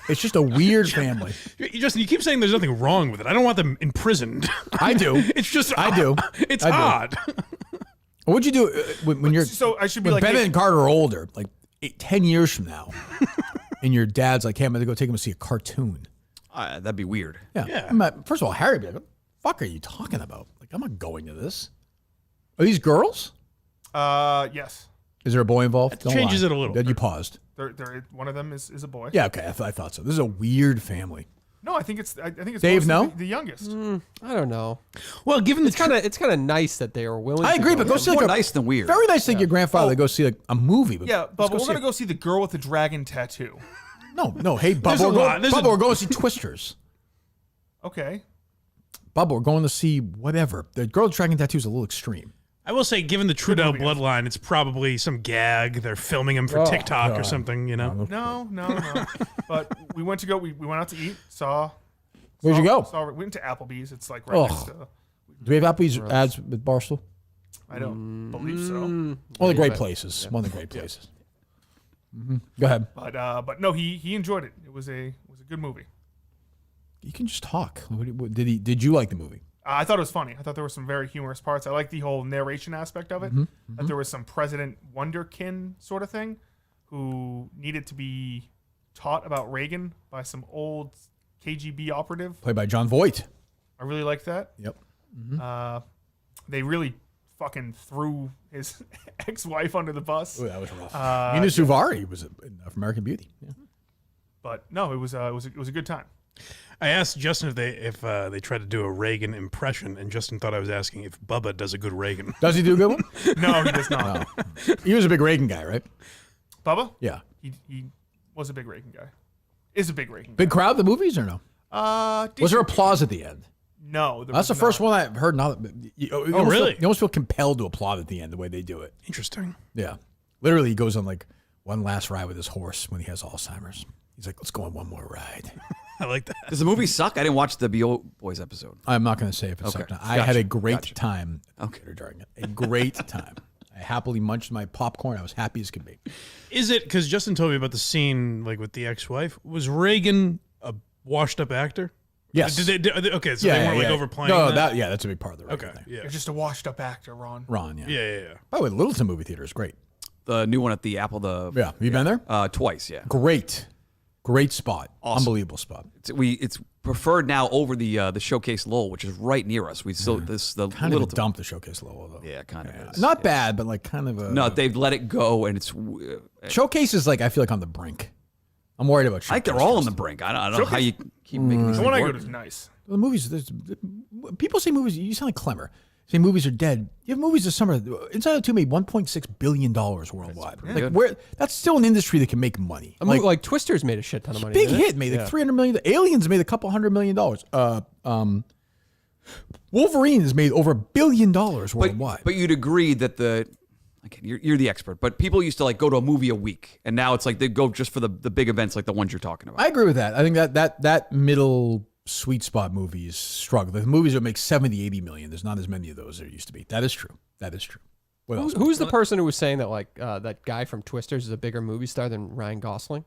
It's just a weird family. Justin, you keep saying there's nothing wrong with it. I don't want them imprisoned. I do. It's just I do. It's I do. odd. What'd you do when you're So I should be when like, Bennett hey- and Carter are older, like 10 years from now, and your dad's like, hey, I'm going to go take him to see a cartoon. That'd be weird. Yeah. I'm not- first of all, Harry would be like, what the fuck are you talking about? Like, I'm not going to this. Are these girls? Yes. Is there a boy involved? Don't changes lie. it a little. Then you paused. One of them is a boy. Yeah, okay. I thought so. This is a weird family. No, I think it's Dave, mostly no? the youngest. I don't know. Well, given the It's kind of nice that they are willing. I to agree, but go see More like a nice than weird. very nice thing. Your grandfather to go see like a movie. But Yeah, let's but we're see gonna go see the girl with the dragon tattoo. No. Hey, There's Bubba, a lot. There's Bubba, a- we're going to see Twisters. Okay. Bubba, we're going to see whatever. The girl with dragon tattoo is a little extreme. I will say, given the Trudeau movie. bloodline, it's probably some gag. They're filming him for TikTok or God. something, you know? No. But we went out to eat. Where'd you go? We went to Applebee's. It's like right Ugh. next to. Do we have Applebee's ads with Barstool? I don't believe so. One of the great places. One of the great places. Mhm. Go ahead. But no, he enjoyed it. It was a good movie. You can just talk. Did you like the movie? I thought it was funny. I thought there were some very humorous parts. I like the whole narration aspect of it. Mm-hmm. That there was some President Wonderkin sort of thing, who needed to be taught about Reagan by some old KGB operative. Played by John Voight. I really like that. Yep. They really fucking threw his ex-wife under the bus. Ooh, that was rough. Mina Suvari was in American Beauty. Yeah. But no, it was a good time. I asked Justin if they tried to do a Reagan impression, and Justin thought I was asking if Bubba does a good Reagan. Does he do a good one? No, he does not. No. He was a big Reagan guy, right? Bubba? Yeah. He was a big Reagan guy. Is a big Reagan guy. Big crowd, the movies, or no? Was there applause at the end? No. That's the first one I've heard. Now, you really? You almost feel compelled to applaud at the end the way they do it. Interesting. Yeah. Literally, he goes on like one last ride with his horse when he has Alzheimer's. He's like, let's go on one more ride. I like that. Does the movie suck? I didn't watch the BO Boys episode. I'm not going to say if it's Okay. sucked. I had a great Gotcha. time during it. A great time. I happily munched my popcorn. I was happy as could be. Is it because Justin told me about the scene like with the ex-wife? Was Reagan a washed-up actor? Yes. Okay, so they weren't like overplaying. No, that? that's a big part of the Reagan Okay, thing. yeah, You're just a washed-up actor, Ron. Ron, yeah. yeah. By the way, Littleton movie theater is great. The new one at the Apple. Yeah, have you been there? Twice. Yeah. Great spot. Awesome. Unbelievable spot. It's preferred now over the Showcase Lowell, which is right near us. We still the Kind little of a dump the Showcase Lowell, though. Yeah, kind of is. Not bad, but like kind of a... No, they've let it go, and it's. Showcase is like, I feel like on the brink. I'm worried about Showcase. I think they're all on the brink. I don't know how you keep making these The things one I go work. to is nice. The movies, people say movies, you sound like Klemmer. Say movies are dead. You have movies this summer. Inside Out 2 made $1.6 billion worldwide. That's still an industry that can make money. Like Twisters made a shit ton of money. Big didn't it? hit, made like $300 million. Aliens made a couple $100 million. Wolverine has made over $1 billion worldwide. But you'd agree that you're the expert, but people used to like go to a movie a week, and now it's like they go just for the big events like the ones you're talking about. I agree with that. I think that middle sweet spot movies struggle. The movies that make 70, 80 million, there's not as many of those as there used to be. That is true. What else? Who's the person who was saying that like that guy from Twisters is a bigger movie star than Ryan Gosling?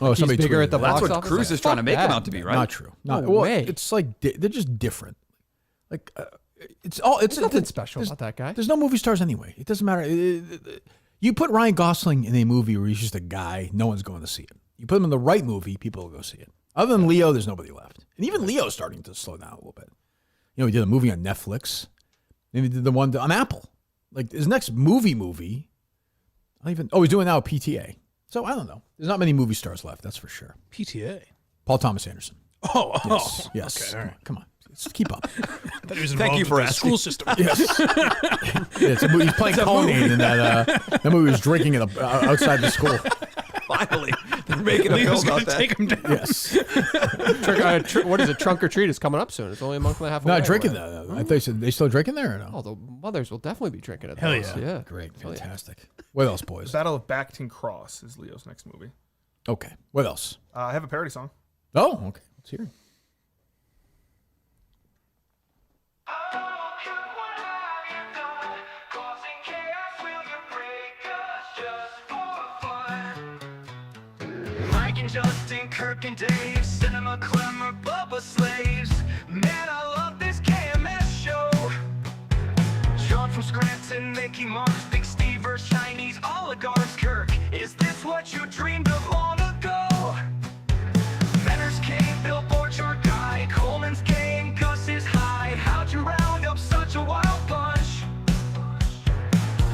Oh, He's somebody bigger tweeted at the that. box That's what office? Cruise Like, is trying to fuck make him that. out to be, right? Not true. No Well, way. it's like they're just different. Like it's nothing special about that guy. There's no movie stars anyway. It doesn't matter. You put Ryan Gosling in a movie where he's just a guy, no one's going to see it. You put him in the right movie, people will go see it. Other than Leo, there's nobody left. And even Leo's starting to slow down a little bit. You know, he did a movie on Netflix. Then he did the one on Apple. Like his next movie. He's doing now a PTA. So I don't know. There's not many movie stars left, that's for sure. PTA. Paul Thomas Anderson. Oh, Yes. Okay, all right. Come on. Let's keep up. Thought he was Thank you involved for with the asking. school system. Yes. He's playing Cullinane in that movie. Was drinking outside the school. Finally, they're making a Leo's film gonna about that. take him down. Yes. What is it? Trunk or treat is coming up soon. It's only a month and a half away. Not drinking though. I thought they said they still drinking there or no? Oh, the mothers will definitely be drinking it. Hell those. yeah. Yeah. Great. Hell yeah. Fantastic. What else, boys? Battle of Backton Cross is Leo's next movie. Okay. What else? I have a parody song. Oh, okay. Let's hear it. Mike and Justin, Kirk and Dave, Cinema, Klemmer, Bubba slaves. Man, I love this KMS show. Sean from Scranton, Mickey Mouse, Big Steve, Chinese oligarchs. Kirk, is this what you dreamed of long ago? Menner's King, Billboard, your guy. Coleman's gang, Gus is high. How'd you round up such a wild bunch?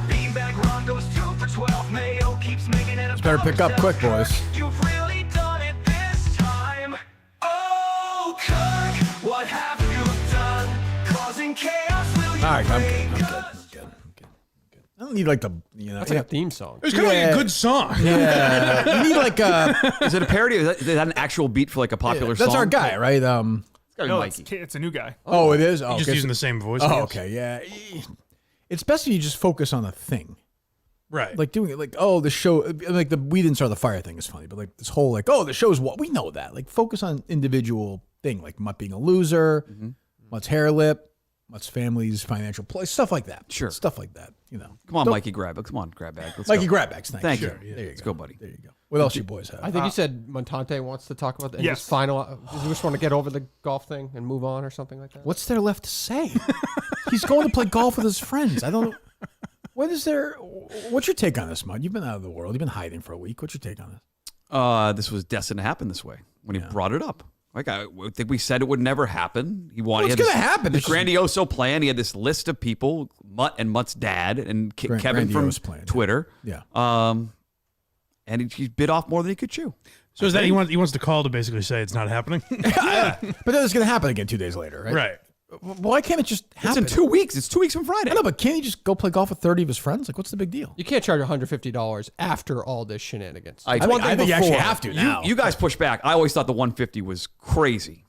Beanbag Ron goes 2 for 12. Mayo keeps making it. Better pick up quick, boys. You've really done it this time. Oh, Kirk, what have you done? Causing chaos, will you All right, I'm break good. us? I don't need like the That's like a theme song. It was kind of like a good song. Yeah. You need like Is it a parody? Is that an actual beat for like a popular song? that's our guy, right? It's gotta be No, Mikey. it's a new guy. Oh, it is. Oh, Just okay. using the same voice. I Oh, guess. okay. Yeah. It's best if you just focus on a thing. Right. Like doing it like, oh, the show, like the We Didn't Start the Fire thing is funny, but like this whole like, oh, the show's what? We know that. Like focus on individual thing, like Mutt being a loser, Mutt's hair lip, Mutt's family's financial place, stuff like that. Sure. Stuff like that, you know. Come on, Don't- Mikey, grab bag. Let's Mikey go. Grabbags, Thank you. you. There you Let's go. go, buddy. There you go. What else you boys have? I think you said Montante wants to talk about that. Yes. Just final. Does he just want to get over the golf thing and move on or something like that? What's there left to say? He's going to play golf with his friends. I don't. What's your take on this, Mud? You've been out of the world. You've been hiding for a week. What's your take on this? This was destined to happen this way when he brought it up. Like I think we said it would never happen. He wanted. It's going to happen. This grandioso plan. He had this list of people, Mut and Mut's dad, and Kevin from Twitter. Yeah. And he bit off more than he could chew. So is that he wants to call to basically say it's not happening? But then it's going to happen again 2 days later, right? Right. Why can't it just happen? It's in 2 weeks. It's 2 weeks from Friday. I know, but can't he just go play golf with 30 of his friends? Like, what's the big deal? You can't charge $150 after all this shenanigans. I think you actually have to now. You guys push back. I always thought the 150 was crazy.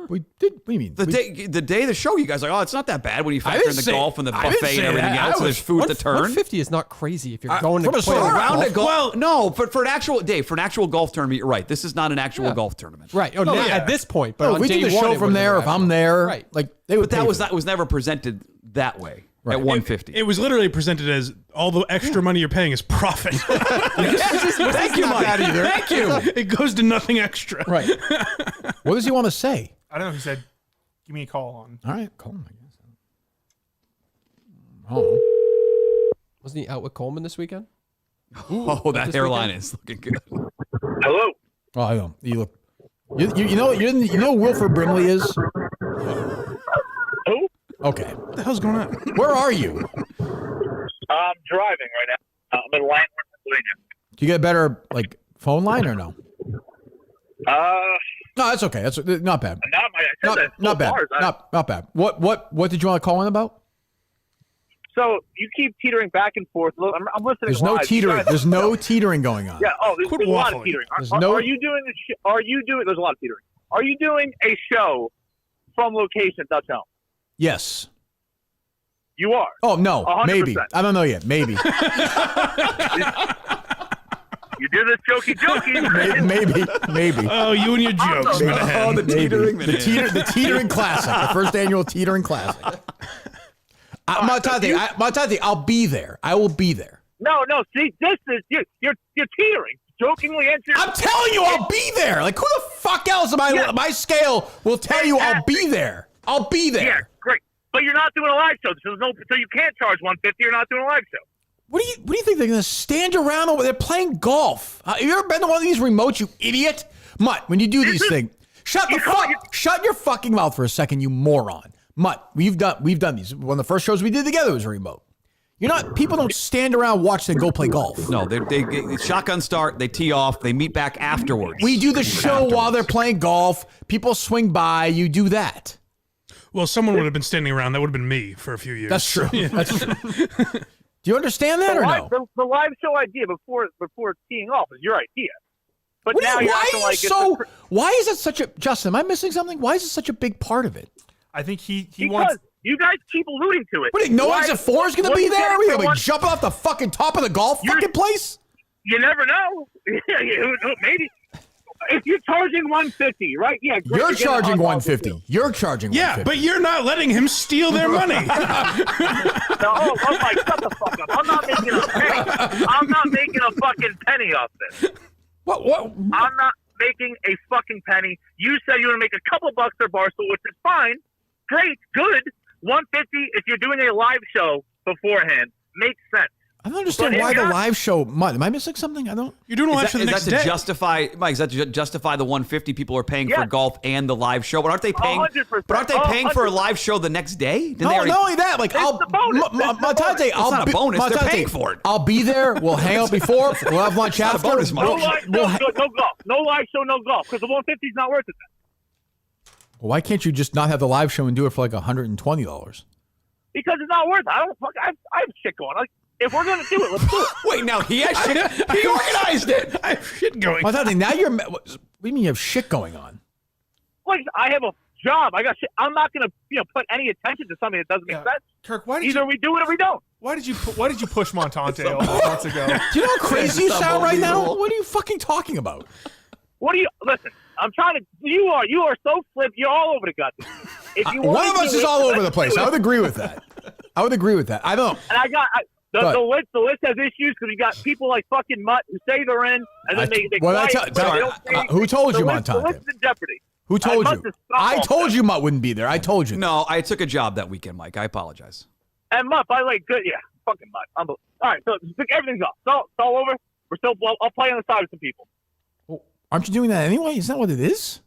We did. What do you mean? The day of the show, you guys are like, oh, it's not that bad when you factor in the golf and the buffet and everything else. So there's food to turn. 150 is not crazy if you're going to play around a golf. Well, no, for an actual day, for an actual golf tournament, you're right. This is not an actual golf tournament, right? Oh, at this point, but if we do the show from there, if I'm there, right? Like, they would. But that was never presented that way. Right. At 150. It was literally presented as all the extra money you're paying is profit. Thank you, Mike. Thank you. It goes to nothing extra. Right. What does he want to say? I don't know. He said, give me a call on. All right, call him, I guess. Oh. Wasn't he out with Coleman this weekekend? Oh, that hairline is looking good. Hello. Oh, I know. You look. You know who Wilford Brimley is? Who? Okay. What the hell's going on? Where are you? I'm driving right now. I'm in Langhorne, Pennsylvania. Do you get a better phone line or no? No, that's okay. That's not bad. Not bad. Not bad. What did you want to call in about? So you keep teetering back and forth. I'm listening. There's no teetering. There's no teetering going on. Yeah. Oh, there's a lot of teetering. Are you doing this? Are you doing? There's a lot of teetering. Are you doing a show from location at Dutch Elm? Yes. You are. Oh no, 100%. maybe. I don't know yet. Maybe. You do this jokey. Maybe. Oh, you and your jokes, Minahan. Oh, the teetering, the teetering classic, the first annual teetering classic. Montante, I'll be there. I will be there. No. See, this is you're teetering. Jokingly answer. I'm telling you, I'll be there. Like, who the fuck else am I? Yeah. My scale will tell you I'll be there. I'll be there. Yeah, great. But you're not doing a live show, so you can't charge $150. You're not doing a live show. What do you think they're gonna stand around over there playing golf? Have you ever been to one of these remotes, you idiot? Mutt, when you do these things, shut your fucking mouth for a second, you moron. Mutt, we've done these. One of the first shows we did together was a remote. People don't stand around, watch, then go play golf. No, they shotgun start, they tee off, they meet back afterwards. We do the show while they're playing golf. People swing by, you do that. Well, someone would have been standing around. That would have been me for a few years. That's true. Yeah. That's true. Do you understand that or no? The live show idea before teeing off is your idea. But now you're acting like why is it such a... Justin, am I missing something? Why is it such a big part of it? I think he wants... You guys keep alluding to it. What, no exit four is going to be there? Are we going to be jumping off the fucking top of the golf fucking place? You never know. Maybe. If you're charging $150, right? Yeah, great. You're charging $150. You're charging $150. Yeah, but you're not letting him steal their money. No, Mike, shut the fuck up. I'm not making a penny. I'm not making a fucking penny off this. What? I'm not making a fucking penny. You said you want to make a couple bucks for Barstool, which is fine. Great, good. $150 if you're doing a live show beforehand makes sense. I don't understand why the live show. Am I missing something? I don't. You're doing a live show the next day. Justify, Mike? Is that to justify the $150 people are paying for golf and the live show? But aren't they paying? 100%. But aren't they paying for a live show the next day? Not only that. Like, Montante, it's not a bonus. They're paying for it. I'll be there. We'll hang out before. We'll have lunch after. No golf. No live show. No golf. Because the $150 is not worth it. Well, why can't you just not have the live show and do it for like $120? Because it's not worth it. I have shit going on. If we're going to do it, let's do it. Wait, now he has shit. He organized it. I have shit going on. Now what do you mean you have shit going on? Like, I have a job. I got shit. I'm not going to put any attention to something that doesn't make sense. Kirk, either we do it or we don't. Why did you push Montante months ago? Do you know how crazy you sound right now? What are you fucking talking about? Listen, I'm trying to, you are so flip, you're all over the goddamn. If you one of us is all over the place. I would agree with that. I don't. And the list has issues because we got people like fucking Mut who say they're in, and then they who told you, Montante? The list is in jeopardy. Who told you? I told you Mut wouldn't be there. I told you. No, I took a job that weekend, Mike. I apologize. And Mutt, by the way, good. Yeah, fucking Mutt. All right, so everything's off. So it's all over. We're still. I'll play on the side with some people. Well, aren't you doing that anyway? Isn't that what it is?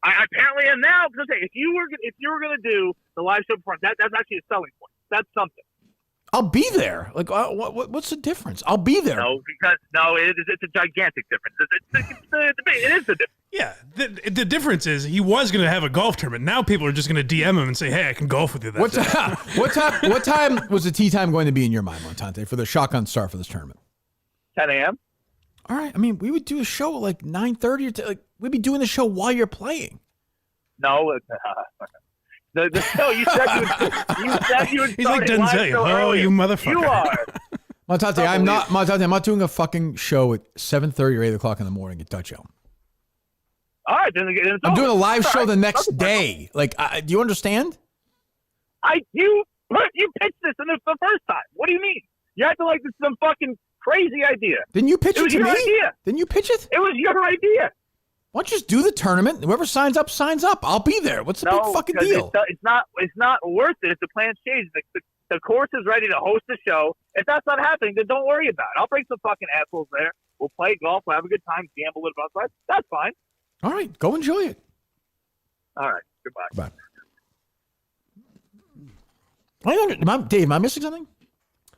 I apparently am now. Because if you were gonna do the live show before, that's actually a selling point. That's something. I'll be there. Like, what's the difference? I'll be there. No, because it's a gigantic difference. It is the difference. Yeah, the difference is he was going to have a golf tournament. Now people are just going to DM him and say, "Hey, I can golf with you." That day. What time was the tee time going to be in your mind, Montante, for the shotgun start for this tournament? 10 a.m. All right. I mean, we would do a show at like 9:30 or we'd be doing the show while you're playing. No, the show you said you would. He's like Denzel. Oh, you motherfucker! You are. Montante, I'm not doing a fucking show at 7:30 or 8 o'clock in the morning at Dutch Elm. All right, then I'm doing a live show the next day. Like, do you understand? You pitched this in the first time. What do you mean? You acting like this is some fucking crazy idea. Didn't you pitch it to me? Idea. Didn't you pitch it? It was your idea. Why don't you just do the tournament? Whoever signs up, signs up. I'll be there. What's the big fucking deal? It's not worth it if the plans change. The course is ready to host the show. If that's not happening, then don't worry about it. I'll bring some fucking assholes there. We'll play golf. We'll have a good time. Gamble a little bit outside. That's fine. All right. Go enjoy it. All right. Goodbye. Bye. Dave, am I missing something?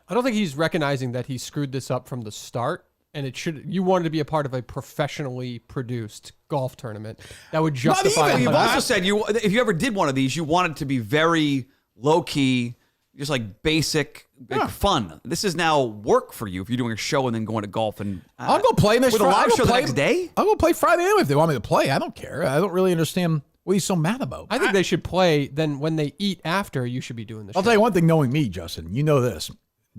I don't think he's recognizing that he screwed this up from the start. And you wanted to be a part of a professionally produced golf tournament that would justify. You've also said if you ever did one of these, you want it to be very low key, just like basic fun. This is now work for you if you're doing a show and then going to golf and I'll go play with a live show the next day. I'll go play Friday anyway if they want me to play. I don't care. I don't really understand what he's so mad about. I think they should play. Then when they eat after, you should be doing the show. I'll tell you one thing, knowing me, Justin, you know this.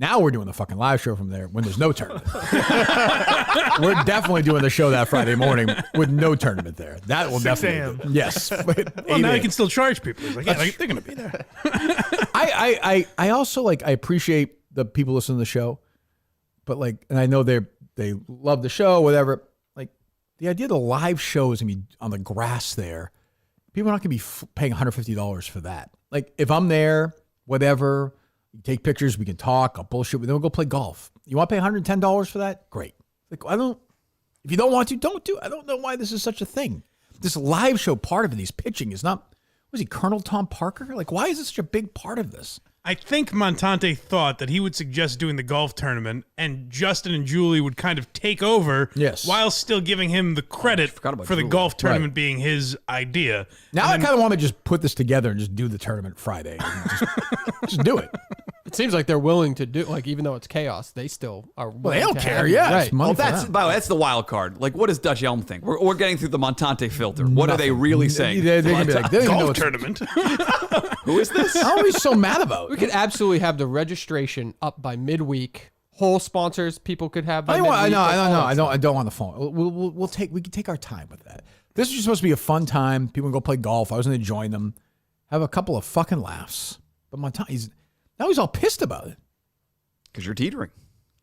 Now we're doing the fucking live show from there when there's no tournament. We're definitely doing the show that Friday morning with no tournament there. That will 6 definitely. a.m. Yes. Well, now you can still charge people. It's like, yeah, they're going to be there. I also I appreciate the people listening to the show, but and I know they love the show, whatever. Like the idea of the live show is gonna be on the grass there. People are not gonna be paying $150 for that. Like if I'm there, whatever. You take pictures, we can talk, I'll bullshit, then we'll go play golf. You want to pay $110 for that? Great. Like if you don't want to, don't do it. I don't know why this is such a thing. This live show part of it, he's pitching is not, was he Colonel Tom Parker? Like, why is this such a big part of this? I think Montante thought that he would suggest doing the golf tournament and Justin and Julie would kind of take over while still giving him the credit for the golf tournament being his idea. Now I kind of want to just put this together and just do the tournament Friday. Just do it. It seems like they're willing to do, even though it's chaos, they still are willing. Well, they don't to care, have yeah. Right. Money By the way, that's the wild card. Like, what does Dutch Elm think? We're getting through the Montante filter. What are they really saying? They're gonna be like, golf tournament. Who is this? How are we so mad about? We could absolutely have the registration up by midweek. Whole sponsors people could have by midweek. I don't want the phone. We can take our time with that. This is just supposed to be a fun time. People can go play golf. I was going to join them, have a couple of fucking laughs. But Montante, he's all pissed about it. Because you're teetering.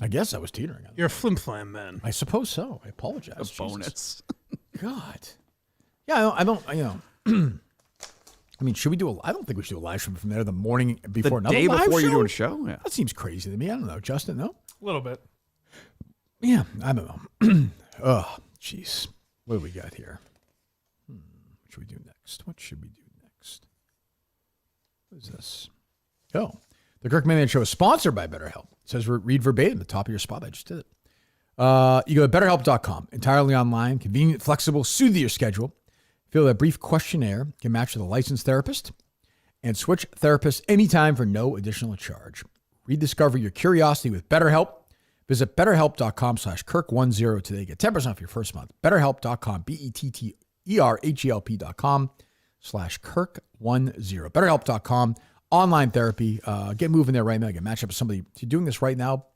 I guess I was teetering. You're a flim-flam man. I suppose so. I apologize. A bonus. God. Yeah, I don't. I mean, should we do I don't think we should do a live show from there the morning before another day live before show? you're doing a show? Yeah. That seems crazy to me. I don't know. Justin, no? A little bit. Yeah, I don't know. Oh, jeez. What do we got here? What should we do next? What is this? Oh, the Kirk and Mut Show is sponsored by BetterHelp. It says read verbatim at the top of your spot. I just did it. You go to BetterHelp.com. Entirely online, convenient, flexible, suited to your schedule. Fill out a brief questionnaire. Get matched with a licensed therapist. And switch therapists anytime for no additional charge. Rediscover your curiosity with BetterHelp. Visit BetterHelp.com/Kirk10 today. Get 10% off your first month. BetterHelp.com. BetterHelp.com/Kirk10. BetterHelp.com. Online therapy. Get moving there right now. Get matched up with somebody. If you're doing this right now,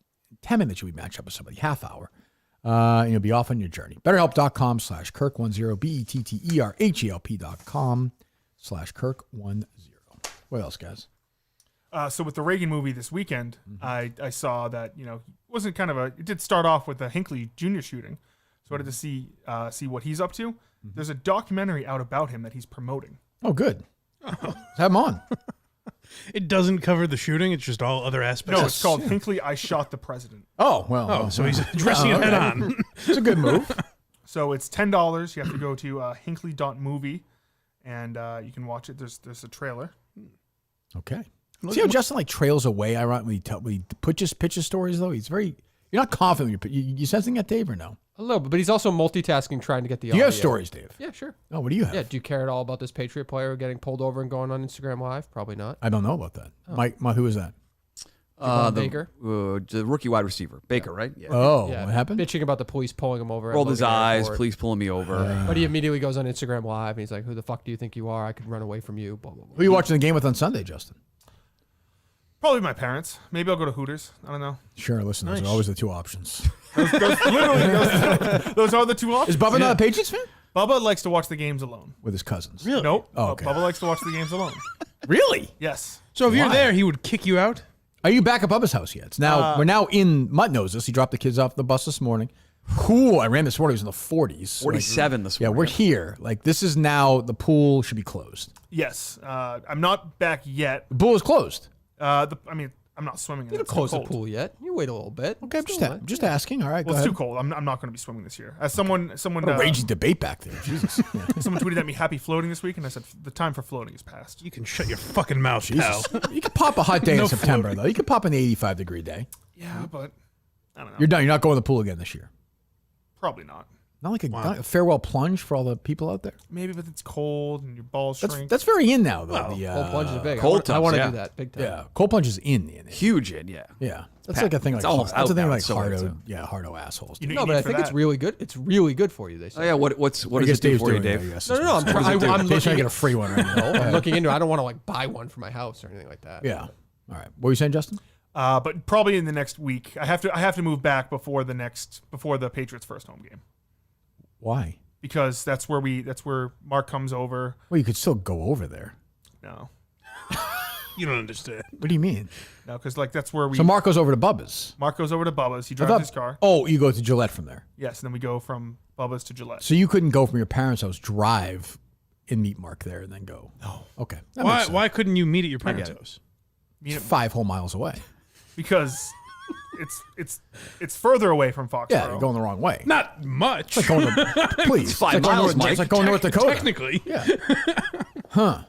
10 minutes you'll be matched up with somebody. Half hour. And you'll be off on your journey. BetterHelp.com/Kirk10. BetterHelp.com/Kirk10. What else, guys? So with the Reagan movie this weekend, I saw that, it wasn't it did start off with the Hinckley Jr. shooting. So I wanted to see what he's up to. There's a documentary out about him that he's promoting. Oh, good. Have him on. It doesn't cover the shooting. It's just all other aspects. No, it's called Hinckley, I Shot the President. Oh, well. Oh, so he's addressing it head on. It's a good move. So it's $10. You have to go to hinckley.movie, and you can watch it. There's a trailer. Okay. See how Justin like trails away ironically when he pitches stories, though? He's very... You're not confident. You sensing that, Dave, or no? A little bit, but he's also multitasking, trying to get the Do you have audio. stories, Dave? Yeah, sure. Oh, what do you have? Yeah, do you care at all about this Patriot player getting pulled over and going on Instagram Live? Probably not. I don't know about that. Oh. Mike, who is that? Baker? The rookie wide receiver. Baker, right? Yeah. Oh, Yeah, what happened? Bitching about the police pulling him over. at Rolled his Logan eyes. Airport. Police pulling me over. But he immediately goes on Instagram Live and he's like, "Who the fuck do you think you are? I could run away from you." Blah blah blah. Who are you watching the game with on Sunday, Justin? Probably my parents. Maybe I'll go to Hooters. I don't know. Sure, listen, those are always the two options. Those are the two options. Is Bubba not a Patriots fan? Bubba likes to watch the games alone. With his cousins. Really? Nope. Oh, okay. Bubba likes to watch the games alone. Really? Yes. So if you're Why? there, he would kick you out? Are you back at Bubba's house yet? It's now we're now in Mutt knows this. He dropped the kids off the bus this morning. Cool. I ran this morning. It was in the 40s. 47 this morning. Yeah, we're here. Like this is now the pool should be closed. Yes. I'm not back yet. The pool is closed. I'm not swimming in You it. don't It's too close the cold. pool yet. You wait a little bit. Okay, I'm Still just asking. All right, Well, go it's ahead. too cold. I'm not going to be swimming this year. As someone What a raging debate back there. Jesus. Yeah. someone tweeted at me, "Happy floating this week," and I said, "The time for floating is past." You can shut your fucking mouth, Jesus. pal. You could pop a hot day No in September, floating. though. You could pop an 85-degree day. Yeah, but I don't know. You're done. You're not going to the pool again this year. Probably not. Not like a farewell plunge for all the people out there. Maybe, but it's cold and your balls shrink. That's very in now, though. Well, cold plunge is big. cold I want to tubs, do that big time. Yeah, cold plunge is in. Huge in, yeah. Yeah, that's like a thing. It's Like almost that's a out thing now. like It's so hardo. into. Yeah, hardo assholes. You know No, you but need I for think it's that. really good. It's really good for you. They say. Oh, yeah. What does I it guess do Dave's for you, doing it, Dave? I guess. No. I'm Dave's trying to looking. get a free one right now. I'm looking into. I don't want to like buy one for my house or anything like that. Yeah. All right. What were you saying, Justin? But probably in the next week. I have to move back before the Patriots' first home game, Why? because that's where Mark comes over. Well, you could still go over there. No, You don't understand. What do you mean? no, because that's where we. So Mark goes over to Bubba's. Mark goes over to Bubba's. He I drives thought- his car. Oh, you go to Gillette from there. Yes, and then we go from Bubba's to Gillette. So you couldn't go from your parents' house, drive, and meet Mark there, and then go. No. Okay. That makes sense. Why couldn't you meet at your parents' get it. house? It's 5 whole miles away. Because it's further away from Foxborough. Yeah, you're going the wrong way. Not much. It's like going to, please. It's 5 it's like going miles, north, Mike. It's like going North Dakota. Technically. Yeah. Huh.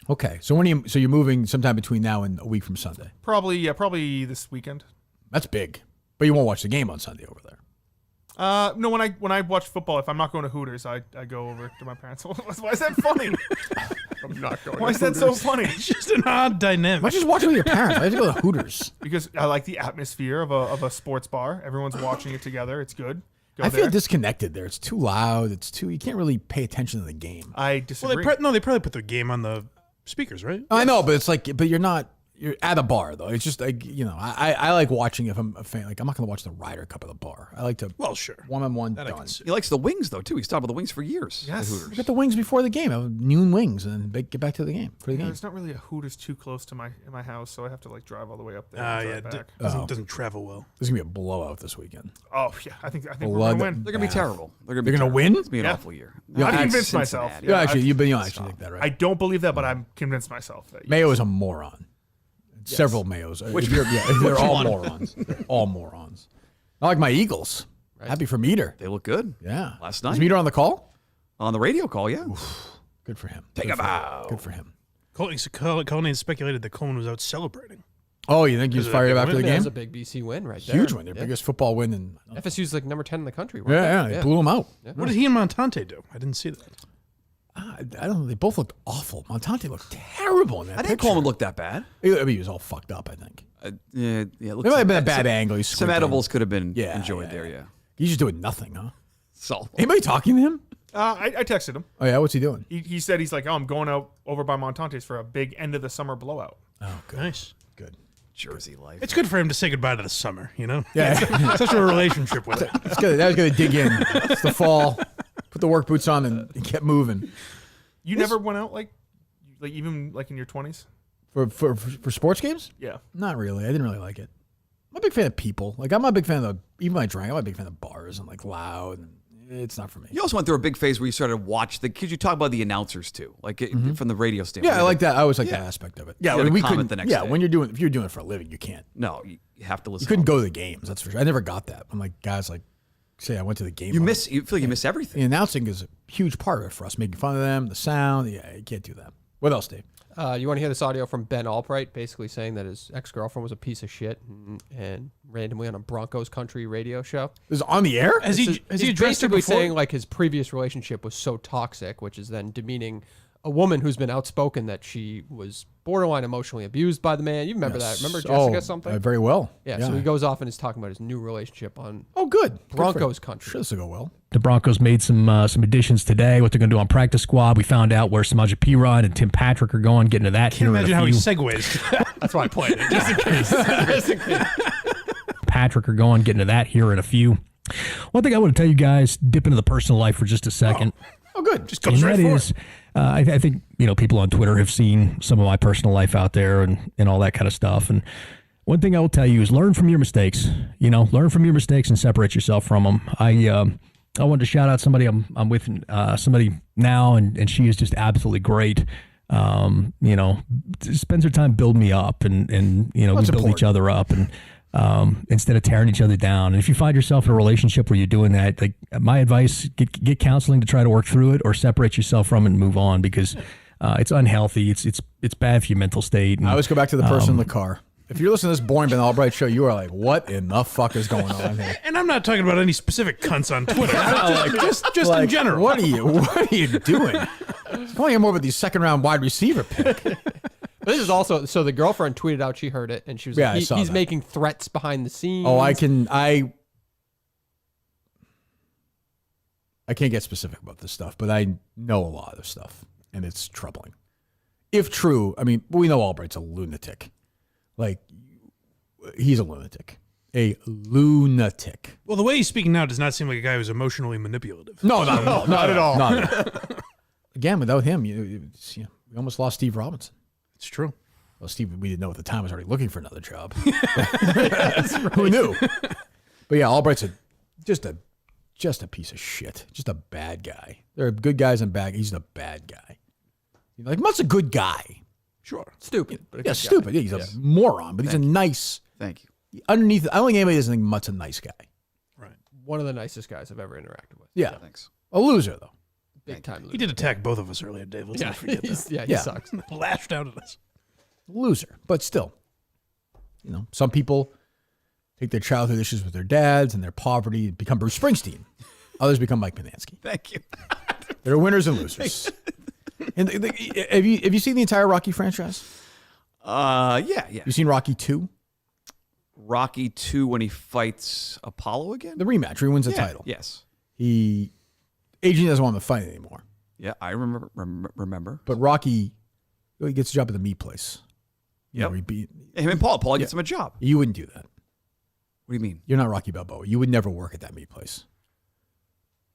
Okay. So you're moving sometime between now and a week from Sunday. Probably this weekend. That's big. But you won't watch the game on Sunday over there. No, when I watch football, if I'm not going to Hooters, I go over to my parents. Why is that funny? I'm not going. Why is that so funny? It's just an odd dynamic. Why don't you just watch it with your parents? Why don't you go to Hooters? Because I like the atmosphere of a sports bar. Everyone's watching it together. It's good. Go I feel there. disconnected there. It's too loud. You can't really pay attention to the game. I Well, disagree. they probably put the game on the speakers, right? I know, but you're at a bar though. It's just like, I like watching if I'm a fan. Like I'm not going to watch the Ryder Cup at the bar. I like to Well, sure. one-on-one That I done. can see. He likes the wings, though, too. He's talked about the wings for years. Yes. at I Hooters. get the wings before the game. I have noon wings and then get back to the game for the game. There's not really a Hooters too close to my house, so I have to like drive all the way up there. Ah, and yeah. drive back. Doesn't travel well. There's gonna be a blowout this weekend. Oh yeah, I think we're Blood gonna win. They're going to be terrible. They're going They're gonna win? It's going to be an Yeah. awful year. I've That's convinced myself. Cincinnati. Yeah, actually, you Stop. actually think that, right? I don't believe that, but I'm convinced myself that. Mayo is a moron. Several Mayos. They're all morons. They're all morons. I like my Eagles. Happy for Meter. They look good. Yeah. Last Is night. Meter on the call? On the radio call, yeah. Good for him. Take Good a for him. bow. Good for him. Cullinane speculated that Coleman was out celebrating. Oh, you think he was Is it fired a up big after the win? game? That's a big BC win right there. Huge win. Their Yeah. biggest football win. In, FSU's like number 10 in the country. weren't yeah, they? they blew him out. What did he and Montante do? I didn't see that. I don't know. They both looked awful. Montante looked terrible in that I didn't picture. call him look that bad. I mean, he was all fucked up, I think. Yeah, it It might have been a bad angle. He's Some squinting. edibles could have been Yeah, enjoyed yeah, there, yeah. yeah. He's just doing nothing, huh? So Anybody talking to him? I texted him. Oh, yeah? What's he doing? He said he's like, I'm going out over by Montante's for a big end of the summer blowout. Oh, good. Nice. Good. Jersey life. It's good for him to say goodbye to the summer, you know? Yeah. Such a relationship with it. That's good. That was going to dig in. It's the fall. Put the work boots on and get moving. You never went out like even like in your 20s? For sports games? Yeah. Not really. I didn't really like it. I'm a big fan of people. Like I'm not a big fan of even when I drank. I'm not a big fan of bars and like loud. And It's not for me. You also went through a big phase where you started to watch because you talk about the announcers too, like from the radio standpoint. Yeah, I like that. I always like that aspect of it. Yeah, You we comment couldn't. the next Yeah, day. when if you're doing it for a living, you can't. No, you have to listen. You couldn't go to the games. That's for sure. I never got that. I'm like, guys, like, say I went to the game. You feel like you miss everything. The announcing is a huge part of it for us, making fun of them, the sound. Yeah, you can't do that. What else, Dave? You want to hear this audio from Ben Allbright, basically saying that his ex-girlfriend was a piece of shit and randomly on a Broncos country radio show. Is it on the air? Has he addressed her basically before? saying like his previous relationship was so toxic, which is then demeaning a woman who's been outspoken that she was borderline emotionally abused by the man. You remember that? Remember Jessica something? Very well. Yeah, so he goes off and is talking about his new relationship on good. Broncos country. Sure, this will go well. The Broncos made some additions today. What they're going to do on practice squad. We found out where Samaje Perine and Tim Patrick are going. Getting to that Can't here in imagine a how he few. segues. That's why I played it, just in case. Just in case. Patrick are going. Getting to that here in a few. One thing I want to tell you guys, dip into the personal life for just a second. Oh, good. Just go And straight that for is, it. I think people on Twitter have seen some of my personal life out there and all that kind of stuff. And one thing I will tell you is learn from your mistakes. Learn from your mistakes and separate yourself from them. I wanted to shout out somebody I'm with, somebody now, and she is just absolutely great. Spends her time building me up, and we build each other up, and instead of tearing each other down. And if you find yourself in a relationship where you're doing that, like my advice, get counseling to try to work through it, or separate yourself from it and move on, because it's unhealthy. It's bad for your mental state. And, I always go back to the person in the car. If you're listening to this boring Ben Allbright show, you are like, what in the fuck is going on here? And I'm not talking about any specific cunts on Twitter. just Like, in general. What are you doing? It's probably more about the second round wide receiver pick. But this is also, so the girlfriend tweeted out she heard it, and she was Yeah, I like, saw he's that. making threats behind the scenes. Oh, I can't get specific about this stuff, but I know a lot of this stuff, and it's troubling. If true, I mean, we know Allbright's a lunatic. Like, he's a lunatic. A lunatic. Well, the way he's speaking now does not seem like a guy who's emotionally manipulative. No, not at all. Not at all. Not at all. Again, without him, we almost lost Steve Robinson. It's true. Well, Steve, we didn't know at the time, was already looking for another job. Who knew? But yeah, Albright's just a piece of shit. Just a bad guy. There are good guys and bad. He's a bad guy. Like Mutt's a good guy. Sure. Stupid. But a good guy. Stupid. Yeah, he's a moron, but he's a nice. Thank you. Underneath, I don't think anybody doesn't think Mutt's a nice guy. Right. One of the nicest guys I've ever interacted with. Yeah. Thanks. A loser though. Big time loser. He did attack both of us earlier, Dave. Let's not forget that. He sucks. Lashed out at us. Loser, but still, some people take their childhood issues with their dads and their poverty and become Bruce Springsteen. Others become Mike Mutnansky. Thank you. There are winners and losers. And have you seen the entire Rocky franchise? Yeah. You seen Rocky 2? Rocky 2 when he fights Apollo again? The rematch, where he wins the title. Yes. Adrian doesn't want him to fight anymore. Yeah, I remember. But Rocky, he gets a job at the meat place. Yep. He beat Him and Paul gets him a job. You wouldn't do that. What do you mean? You're not Rocky Balboa. You would never work at that meat place.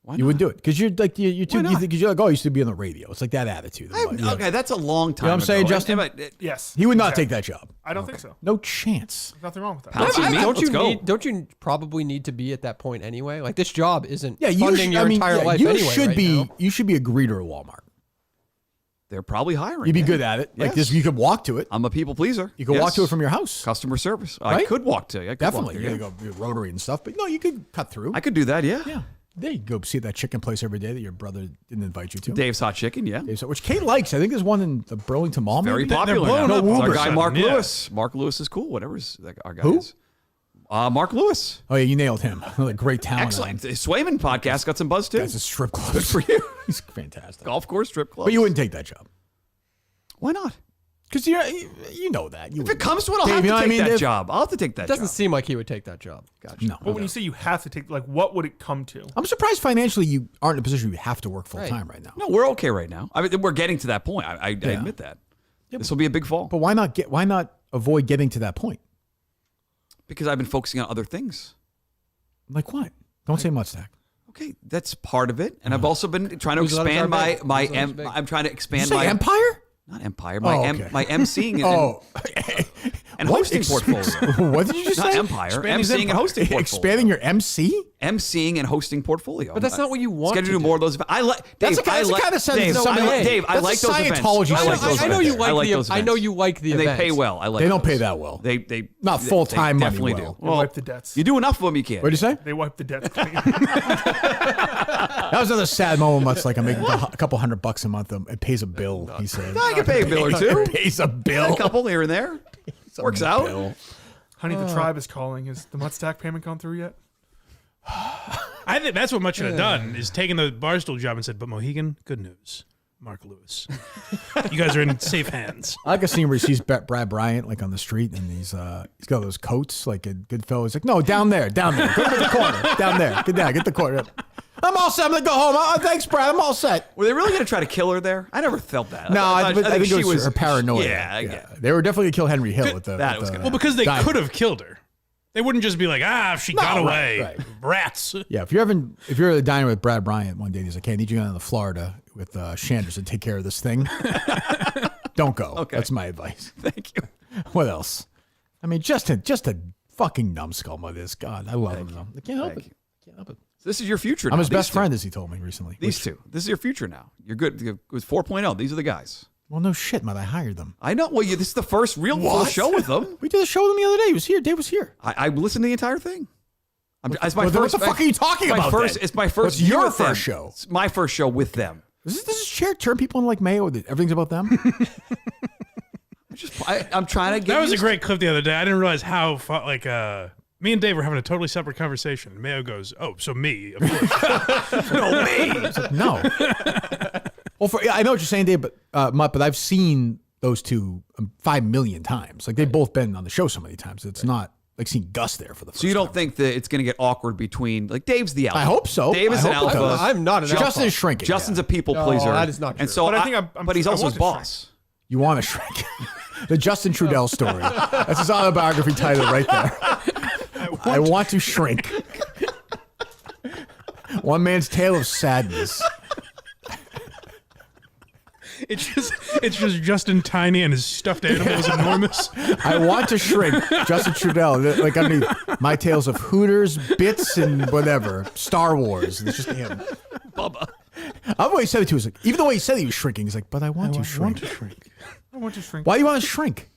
Why You not? wouldn't do it because you're like you're too. Why not? You think you're like, oh, I used to be on the radio. It's like that attitude. Okay, that's a long time. You know what I'm saying, ago. Justin? Yes. He would not take that job. I don't think so. No chance. There's nothing wrong with that. Pouncy meat, Don't you probably need to be at that point anyway? Like this job isn't Yeah, funding your entire life you anyway. should right be. now. You should be a greeter at Walmart. They're probably hiring. You'd be yeah. good at it. Like Yes. this, you could walk to it. I'm a people pleaser. You could walk to it from your house. Customer service. I Right? could walk to. I could Definitely. Walk You there, gotta go Rotary and stuff, but no, you could cut through. I could do that. Yeah. Yeah. There you go. See that chicken place every day that your brother didn't invite you to. Dave's Hot Chicken. Yeah. Which Kate likes. I think there's one in the Burlington Mall. Very maybe? popular. blowing now. up It's all our of a guy sudden, Mark yeah. Lewis. Mark Lewis is cool. Whatever our guy Who? is. Mark Lewis. Oh yeah, you nailed him. Like great talent. Excellent. The Swayman podcast got some buzz too. That's a strip club. Good for you. He's fantastic. Golf course strip club. But you wouldn't take that job Why not? because you know that. If it comes to it, I'll have to take that job. I'll have to take that It doesn't job. seem like he would take that job. Gotcha. No. But when you say you have to take, like, what would it come to? I'm surprised financially you aren't in a position where you have to work full time right now. No, we're okay right now. I mean, we're getting to that point. I admit that. This will be a big fall. But why not avoid getting to that point? Because I've been focusing on other things. Like what? Don't say Mutstack. Okay, that's part of it. And I've also been trying to Whose letters expand are my big? Whose letters big? I'm trying to Did you expand say my Empire? not empire. Oh, okay. My emceeing. Oh, and hosting portfolio. What did you just Not say? empire. Expanding MCing and hosting portfolio. Expanding your MC? MCing and hosting portfolio. But that's not what you want. Schedule to do more of those. I like. That's Dave, the kind of sentence. Dave, I like those events. Scientology I like those I know you events. like those I know events. you like the And events. they pay well. I like. They don't those. pay that well. They Not full-time money Definitely well. do. They wipe the debts. You do enough of them, you can't. What did you say? They wipe the debts clean. That was another sad moment. Much like I'm making a couple $100 a month. It pays a bill. He said. I can pay a bill or two. It pays a bill. A couple here and there. Works out. Honey, the tribe is calling. Is the Mutstack payment gone through yet? I think that's what Mut should have done, is taken the Barstool job and said, but Mohegan, good news. Mark Lewis. You guys are in safe hands. I like a scene where he sees Brad Bryant like on the street, and he's got those coats like a good fellow. He's like, no, down there. Go to the corner. Down there. Get the corner. I'm all set. I'm gonna go home. Oh, thanks, Brad. I'm all set. Were they really going to try to kill her there? I never felt that. No, I think she it was her paranoia. Yeah, I get it. They were definitely gonna kill Henry Hill with the. That with was the gonna Well, because they diamond. could have killed her. They wouldn't just be like, she got away. right. Rats. Yeah, if you're at the diner with Brad Bryant one day, he's like, "Hey, I need you down to Florida with Shanders to take care of this thing." Don't go. Okay. That's my advice. Thank you. What else? I mean, just a fucking numbscul like this. God, I love him though. I can't help it. Can't help it. So this is your future. I'm now. his best These two. friend, as he told me recently. These two. This is your future now. You're good. It was 4.0. These are the guys. Well, no shit, man. I hired them. I know. Well, this is the first real full show with them. We did a show with him the other day. He was here. Dave was here. I listened to the entire thing. It's my What first. the fuck are you talking my about? First, then? it's my first. What's year your with them. first show? It's my first show with them. Does this chair turn people into like Mayo? Everything's about them. I'm trying to get. That was a great clip the other day. I didn't realize how me and Dave were having a totally separate conversation. Mayo goes, "Oh, so me, of course." No, me. No. Well, I know what you're saying, Dave, but Mutt, but I've seen those two 5 million times. Like they've both been on the show so many times. It's not like seeing Gus there for the first So you don't time. think that it's going to get awkward between Dave's the alpha? I hope so. Dave is I an hope it alpha. does. I'm not an alpha. Justin is shrinking. Justin's a people No, pleaser. that is not true. And so, But I think but he's I also want his to boss. You want to shrink. The Justin Trudell story. That's his autobiography title right there. I want to shrink. One man's tale of sadness. It's just Justin Tiny and his stuffed animal is enormous. I want to shrink. Justin Trudell. Like underneath my tales of Hooters, bits, and whatever. Star Wars. It's just him. Bubba. I've always said it to him. Like, even the way he said he was shrinking, he's like, but I want to shrink. I want to shrink. Why do you want to shrink?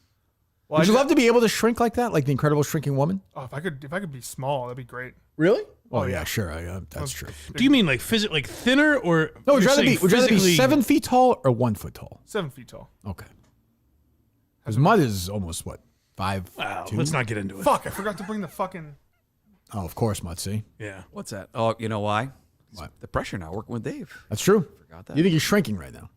Well, Would you love to be able to shrink like that, like the Incredible Shrinking Woman? Oh, if I could be small, that'd be great. Really? Oh yeah, sure. That's true. Do you mean like like thinner or No, would you you're rather saying be 7 feet tall or 1 foot tall? 7 feet tall. Okay. Because Mud is almost what 5'2"? Wow, let's not get into it. Fuck! I forgot to bring the fucking. Oh, of course, Mud. See, Yeah. What's that? Oh, you know why? What? The pressure now working with Dave. that's true. Forgot that. You think he's shrinking right now?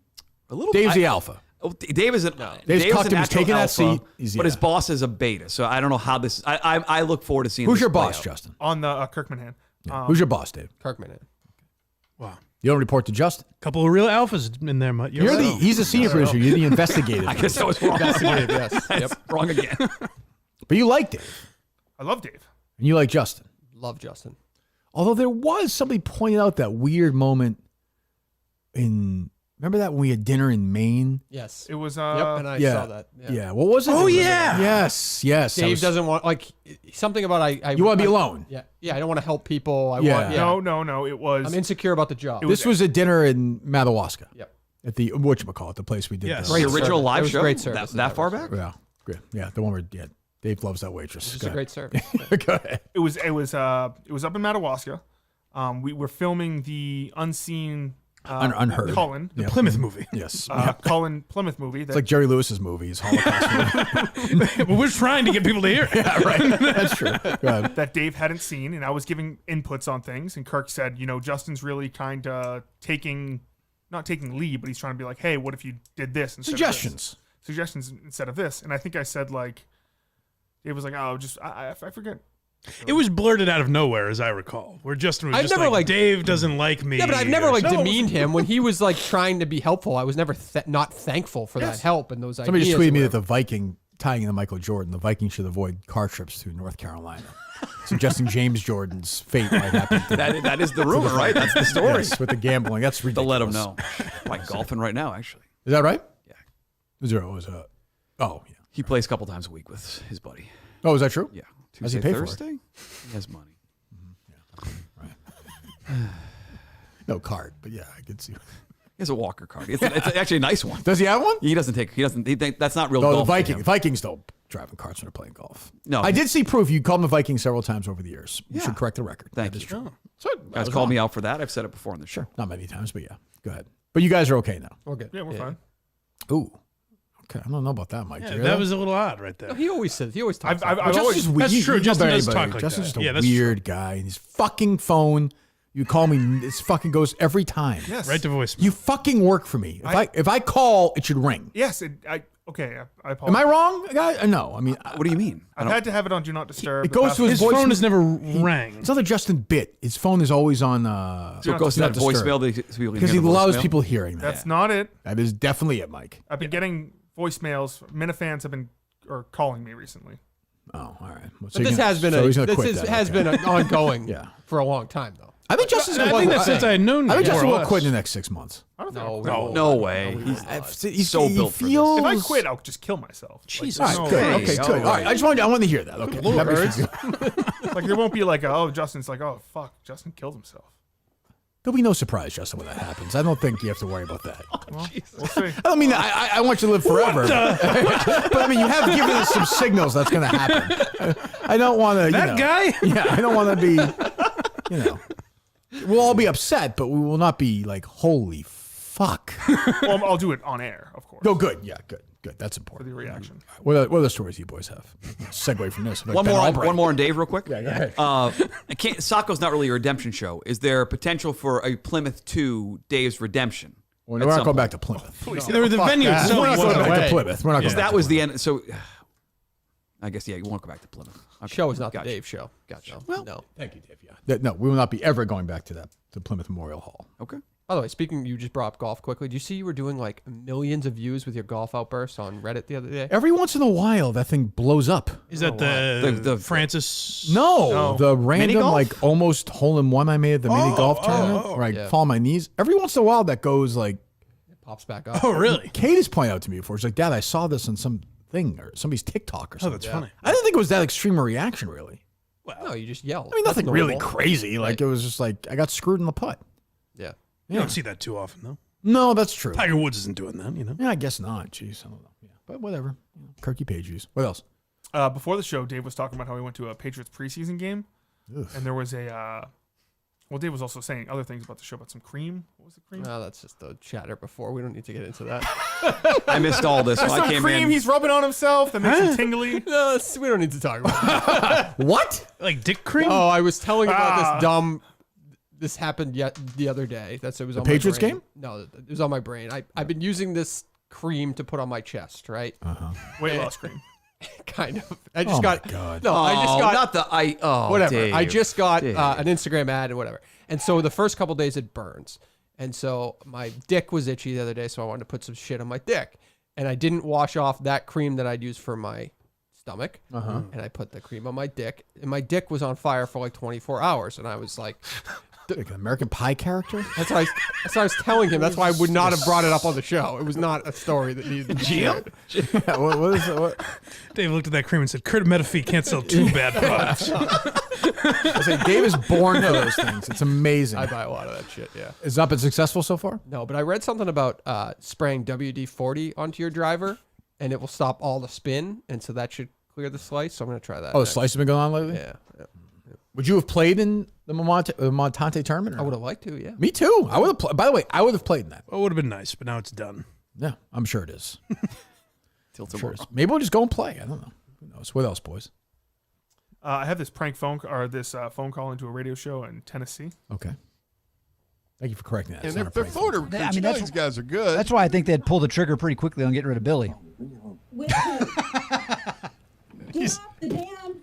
A little. Dave's the alpha. Oh, Dave is a Dave's Dave's cucked an him, he's actual taking that alpha, seat. but his boss is a beta. So I don't know how this. I look forward to seeing. Who's this your play boss, out. Justin? On the Kirkman hand. Who's your boss, Dave? Kirkman. Wow. You don't report to Justin. Couple of real alphas in there, Mutt. He's the senior producer. You're the investigative. I guess I was wrong. Investigative, yes. Yep. Wrong again. But you like Dave, I love Dave. and you like Justin. Love Justin. Although there was somebody pointed out that weird moment in. Remember that when we had dinner in Maine? Yes. It was. Yep, and I yeah. saw that. Yeah. What was it? Oh, yeah. Yes. That Dave was- doesn't want something about I. You want to be alone. Yeah. Yeah. I don't want to help people. I Yeah. want. Yeah. No. It was. I'm insecure about the job. This was a dinner in Madawaska. Yep. At the whatchamacallit, the place we did. Yes. the- Great The original service. live It was show. great service. That far back. Yeah. Great. Yeah. The one where Dave loves that waitress. It's Go a great service. ahead. Go ahead. It was up in Madawaska. We were filming the unseen Unheard. Cullen. Yeah. Plymouth movie. Yes. Cullen Plymouth movie. It's like Jerry Lewis's movie, his Holocaust movie. But we're trying to get people to hear it. Yeah, right. That's true. Go ahead. that Dave hadn't seen, and I was giving inputs on things, and Kirk said, Justin's really kind of not taking lead, but he's trying to be like, hey, what if you did this instead Suggestions. of this? Suggestions instead of this. And I think I said, like, Dave was like, oh, I forget. It was blurted out of nowhere, as I recall, where Justin was I've just never, like, Dave doesn't like me. Yeah, but I've never or like something. demeaned him when he was like trying to be helpful. I was never not thankful for that help and those Somebody ideas. just tweeted or me that whatever. the Viking, tying into Michael Jordan, the Vikings should avoid car trips to North Carolina. Suggesting James Jordan's fate might happen. To That is the rumor, right? That's the story. Yes, with the gambling. That's To ridiculous. let him know. Like golfing right now, actually. Is that right? Yeah. Was there? Oh, yeah. He plays a couple times a week with his buddy. Oh, is that true? Yeah. Does he Tuesday, pay for it? Thursday? He has money. No card, but yeah, I could see. He has a Walker card. It's actually a nice one. Does he have one? He doesn't. He think that's not real No, golf. the to him. Vikings don't drive in carts when they're playing golf. No. I did see proof. You called him a Viking several times over the years. You Yeah. should correct the record. Thank That is you. true. So, guys called me out for that. I've said it before on the show. Not many times, but yeah. Go ahead. But you guys are okay now. We're good. Yeah, we're fine. Ooh. Okay. I don't know about that, Mike. Yeah, Did you hear that was a little odd right there. No, he always says. He always talks. I've like that. Justin's always. just weird. That's true. You know Justin better does than talk anybody. like Justin's that. just a Yeah, that's weird guy. And his fucking phone. You call me. This fucking goes every time. Yes. Right to voicemail. You fucking work for me. If I call, it should ring. Yes. I apologize. Am I wrong, guy? No. I mean, What do you mean? I've had to have it on Do Not Disturb. it goes to his His voice. phone has never rang. It's another Justin bit. His phone is always on. So it goes to that voicemail because he loves people hearing that. That's not it. That is definitely it, Mike. I've been getting voicemails. Minifans have been calling me recently. Oh, all right. Well, But this has been been ongoing Yeah. for a long time though. I think Justin's I gonna. think that since I had known I think you, Justin more or will quit in less. the next 6 months. I don't think No way. He's so built for this. If I quit, I'll just kill myself. Jesus. All right, Like, good. no- Okay, good. All right. I wanted to hear that. Okay. That makes me feel- Like there won't be like, Justin's like, oh fuck, Justin killed himself. There'll be no surprise, Justin, when that happens. I don't think you have to worry about that. Well, we'll see. I don't mean I want you to live forever. But I mean, you have given us some signals that's going to happen. I don't want to. That guy? Yeah, I don't want to be. We'll all be upset, but we will not be like, holy fuck. Well, I'll do it on air, of course. Oh, good. Yeah, good. That's For important. the reaction. What other stories do you boys have? Segue from this. Like One Ben more, Allbright. one more on Dave, real quick. Yeah, go ahead. Saco's not really a redemption show. Is there potential for a Plymouth 2 Dave's redemption? We're not going back to Plymouth. There were the venue We're itself. not going wasn't back it? to Plymouth. We're not going Because back that to was the Plymouth. end. So, I guess, you won't go back to Plymouth. Okay. Show is not Gotcha. the Dave show. Gotcha. Well, no. Thank you, Dave. Yeah. No, we will not be ever going back to Plymouth Memorial Hall. Okay. By the way, speaking, you just brought up golf quickly. Do you see you were doing like millions of views with your golf outbursts on Reddit the other day? Every once in a while, that thing blows up. Is that the Francis? No, the random golf? like almost hole-in-one I made at the mini golf tournament where I Yeah. fall on my knees. Every once in a while, that goes like. It pops back up. Oh, really? Kate has pointed out to me before. She's like, Dad, I saw this on some thing or somebody's TikTok or Oh, something. that's funny. I didn't think it was that extreme a reaction, really. No, you just yell. I mean, nothing That's really normal. crazy. Like, it was just like, I got screwed in the putt. Yeah. You don't see that too often, though. No, that's true. Tiger Woods isn't doing that, you know. Yeah, I guess not. Jeez, I don't know. Yeah, but whatever. Kirky page views. What else? Before the show, Dave was talking about how he went to a Patriots preseason game, and there was a. Well, Dave was also saying other things about the show, about some cream. What was the cream? No, that's just the chatter before. We don't need to get into that. I missed all this. There's When I some came cream in. he's rubbing on himself that makes him tingly. No, we don't need to talk about that. What? Like dick cream? Oh, I was telling about this dumb. This happened yet the other day. It was on Patriots my brain. game? No, it was on my brain. I've been using this cream to put on my chest, right? Weight loss cream. Kind of. I just Oh got. my God. No, I just got. Not the whatever. Dave, I just got Dave. an Instagram ad and whatever. And so the first couple days it burns. And so my dick was itchy the other day, so I wanted to put some shit on my dick. And I didn't wash off that cream that I'd use for my stomach. And I put the cream on my dick. And my dick was on fire for like 24 hours. And I was like, Like an American Pie character? that's what I was telling him. That's why I would not have brought it up on the show. It was not a story that needed to be shared. Yeah, what is it? What? Dave looked at that cream and said, Kurt Metafee can't sell two bad products. I say Dave is born for those things. It's amazing. I buy a lot of that shit, yeah. Has that been successful so far? No, but I read something about spraying WD-40 onto your driver, and it will stop all the spin, and so that should clear the slice. So I'm going to try that. Oh, the next. slice has been going on lately? Yeah. Would you have played in the Montante tournament? I would have liked to, yeah. Me too. I would have. By the way, I would have played in that. Well, it would have been nice, but now it's done. Yeah, I'm sure it is. Till Sure tomorrow. it is. Maybe we'll just go and play. I don't know. Who knows? What else, boys? I have this phone call into a radio show in Tennessee. Okay. Thank you for correcting that. And It's they're not a prank phone. photo recruits. You know these guys are good. That's why I think they'd pull the trigger pretty quickly on getting rid of Billy. Get off the damn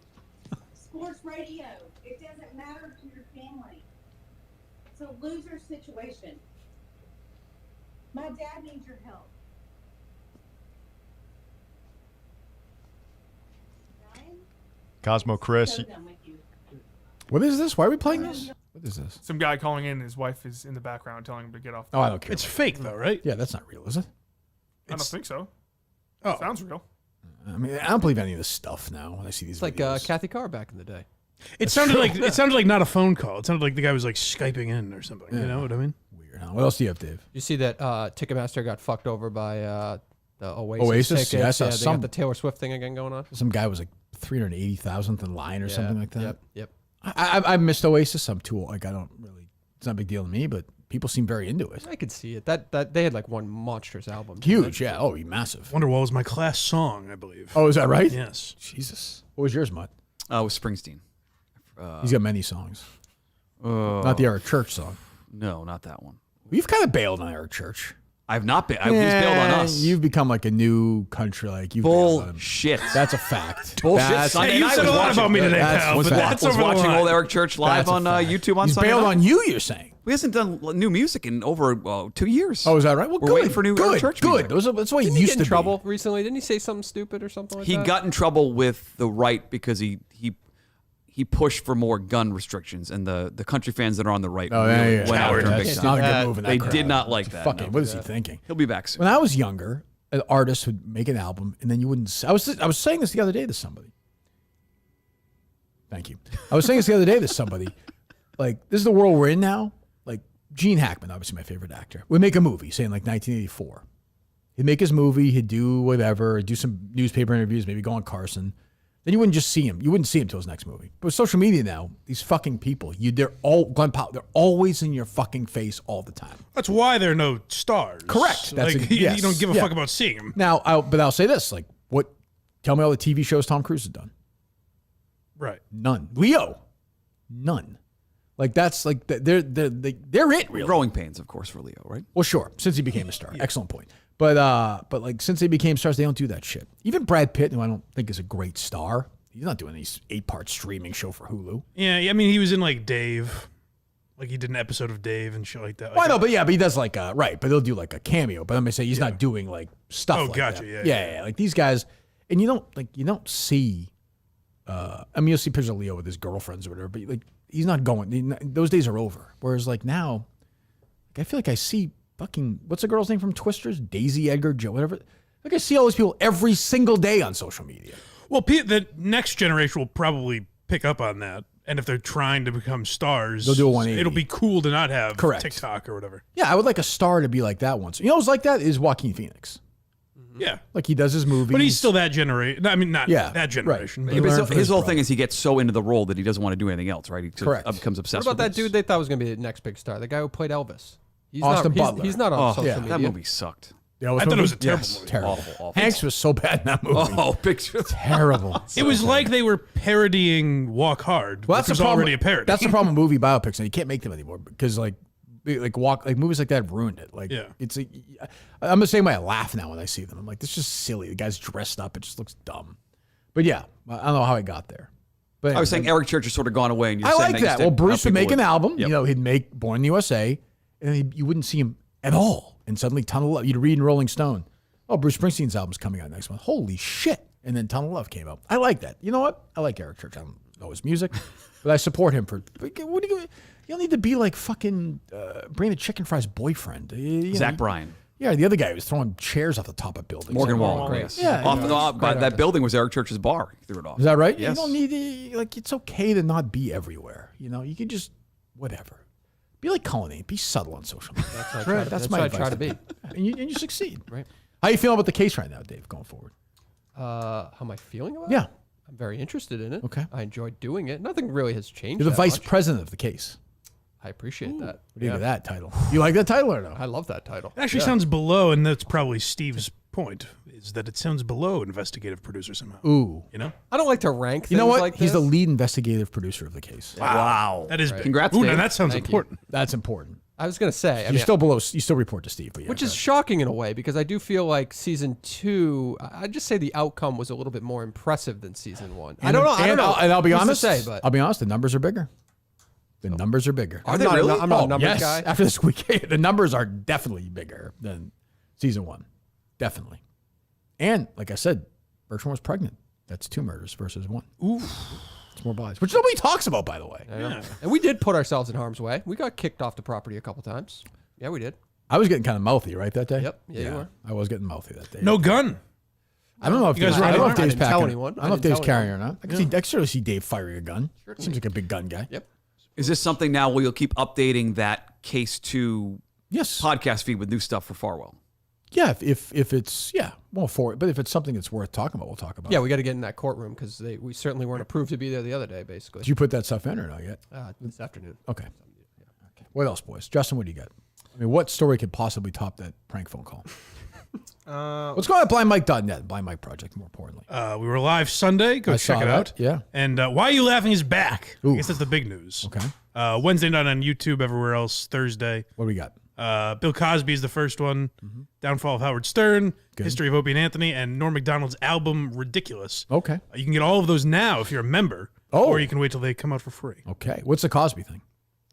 sports radio. It doesn't matter to your family. It's a loser situation. My dad needs your help. Ryan? Cosmo Chris. So done with you. What is this? Why are we playing this? What is this? Some guy calling in, his wife is in the background telling him to get off. Oh, I don't care. It's fake, though, right? Yeah, that's not real, is it? I don't think so. Oh. Sounds real. I mean, I don't believe any of this stuff now when I see these It's like videos. Kathy Carr back in the day. It sounded like not a phone call. It sounded like the guy was like Skyping in or something. You know what I mean? Weird. Huh? What else do you have, Dave? You see that Ticketmaster got fucked over by the Oasis Oasis? Yeah, I tickets. saw They some- got the Taylor Swift thing again going on. Some guy was like 380,000th in line or something like that. Yep. I missed Oasis. I'm too old. Like, I don't really, it's not a big deal to me, but people seem very into it. I could see it. That they had like one monstrous album. Huge, yeah. Oh, massive. Wonderwall was my class song, I believe. Oh, is that right? Yes. Jesus. What was yours, Mutt? It was Springsteen. He's got many songs. Not the Eric Church song. No, not that one. You've kind of bailed on Eric Church. I've not been. He's bailed on us. You've become like a new country. Like you've bailed on him. Bullshit. That's a fact. Bullshit. That's, Sunday you night said was a lot watching- about me today, pal, was but fact. that's was over the watching line. old Eric Church live That's a on fact. YouTube on He's Sunday bailed night. on you. You're saying. We hasn't done new music in over 2 years. Oh, is that right? Well, We're good. waiting for new good. Eric Church Good. music. That's what he Didn't he used get to in trouble recently? Didn't he say something stupid or something like He that? got in trouble with the right because he pushed for more gun restrictions, and the country fans that are on the right Oh, really yeah. went after him That's big not time. a good move in that They crowd. did not like It's that. Fucking, no. what is he thinking? He'll be back soon. When I was younger, an artist would make an album, and then you wouldn't. I was saying this the other day to somebody. Thank you. I was saying this the other day to somebody. Like, this is the world we're in now. Like, Gene Hackman, obviously my favorite actor, would make a movie, say in like 1984. He'd make his movie, he'd do whatever, do some newspaper interviews, maybe go on Carson. Then you wouldn't just see him. You wouldn't see him till his next movie. But with social media now, these fucking people, they're always in your fucking face all the time. That's why there are no stars. Correct. That's Like, yes. you don't give a Yeah. fuck about seeing them. Now, I'll say this: like, what? Tell me all the TV shows Tom Cruise has done. Right. None. Leo, none. Like they're it really. Growing pains, of course, for Leo, right? Well, sure. Since he became a star, excellent point. But like since they became stars, they don't do that shit. Even Brad Pitt, who I don't think is a great star, he's not doing these 8-part streaming show for Hulu. Yeah, I mean, he was in like Dave. Like he did an episode of Dave and shit like that. Well, I know, but he does like right, but he'll do like a cameo. But I'm gonna say he's not doing like stuff. Oh, like gotcha. that. Yeah. Like these guys, and you don't see. I mean, you'll see pictures of Leo with his girlfriends or whatever, but like he's not going. Those days are over. Whereas like now, like, I feel like I see fucking what's the girl's name from Twisters? Daisy Edgar Joe, whatever. Like I see all these people every single day on social media. Well, the next generation will probably pick up on that. And if they're trying to become stars, They'll do a 180. It'll be cool to not have Correct. TikTok or whatever. Yeah, I would like a star to be like that once. You know who's like that is Joaquin Phoenix. Yeah. Like he does his movies. But he's still that generation. I mean, not Yeah, that generation. right. but- He His, learned from his his whole brother. thing is he gets so into the role that he doesn't want to do anything else, right? He Correct. becomes obsessed What about with that dude they thought was going to be the next big star? The guy who played Elvis. He's Austin not, Butler. He's not on social yeah. media. That movie sucked. Yeah, I thought it was a terrible Yes, movie. terrible. Awful. Hanks was so bad in that movie. Oh, picture. Terrible. It was like they were parodying Walk Hard, Well, which that's was the problem. already a parody. That's the problem with movie biopics, and you can't make them anymore because like movies like that have ruined it. Like, Yeah. it's like, I'm the same way. I laugh now when I see them. I'm like, this is just silly. The guy's dressed up. It just looks dumb. But yeah, I don't know how I got there. But I was saying Eric Church has sort of gone away, and you're I saying like that. Well, Bruce would make an album. Yep. You know, he'd make Born in the USA, and then you wouldn't see him at all. And suddenly, Ton of Love. You'd read in Rolling Stone, oh, Bruce Springsteen's album's coming out next month. Holy shit! And then Ton of Love came out. I like that. You know what? I like Eric Church. I don't know his music, but I support him for. What do you don't need to be like fucking Brandon Chicken Fry's boyfriend. Zach Bryan. Yeah, the other guy who was throwing chairs off the top of buildings. Morgan Wallen. Yes. Yeah, But that building was Eric Church's bar. He threw it off. Is that right? Yes. You don't need to, like, it's okay to not be everywhere. You know, you could just, whatever. Be like Cullinane. Be subtle on social media. That's my what I advice. try to be. And you succeed. Right. How you feeling about the case right now, Dave, going forward? How am I feeling about it? Yeah. I'm very interested in it. Okay. I enjoy doing it. Nothing really has changed. You're the that vice much. president of the case. I appreciate that. What do you think of that title? You like that title or no? I love that title. It actually sounds below, and that's probably Steve's point, is that it sounds below investigative producer somehow. Ooh. You know? I don't like to rank things You know what? like He's this. the lead investigative producer of the case. Wow. That is Congrats, Ooh, now Dave. that sounds Thank you. important. That's important. I was going to say. I You mean, still report to Steve. But yeah, which go is ahead. shocking in a way because I do feel like season 2. I'd just say the outcome was a little bit more impressive than season 1. I don't know. I don't know. And I'll be Who's to honest. say, but I'll be honest. The numbers are bigger. The numbers are bigger. I'm not a numbers yes. guy. After this week, the numbers are definitely bigger than season 1. Definitely. And like I said, Bertram was pregnant. That's 2 murders versus 1. Ooh. It's more bodies, which nobody talks about, by the way. Yeah. And we did put ourselves in harm's way. We got kicked off the property a couple times. Yeah, we did. I was getting kind of mouthy, right, that day? Yep. Yeah, you were. I was getting mouthy that day. No gun. I don't know if You guys Dave's, were I don't know on if the Dave's I didn't tell packing. anyone. I don't know if I didn't Dave's tell carrying or not. I can certainly see Dave firing a gun. Seems like a big gun guy. Yep. Is this something now where you'll keep updating that Case 2 Yes. podcast feed with new stuff for Farwell? Yeah, if it's but if it's something that's worth talking about, we'll talk about. Yeah, it. we got to get in that courtroom because we certainly weren't approved to be there the other day, basically. Did you put that stuff in or not yet? This afternoon. Okay. What else, boys? Justin, what do you got? I mean, what story could possibly top that prank phone call? Let's go at blindmike.net, Blind Mike Project, more importantly. We were live Sunday. Go I check saw it that, out. yeah. And Why Are You Laughing is back. Ooh. I guess that's the big news. Okay. Wednesday night on YouTube, everywhere else, Thursday. What do we got? Bill Cosby is the first one. Downfall of Howard Stern. Good. History of Opie and Anthony. And Norm Macdonald's album, Ridiculous. Okay. You can get all of those now if you're a member. Oh. Or you can wait till they come out for free. Okay. What's the Cosby thing?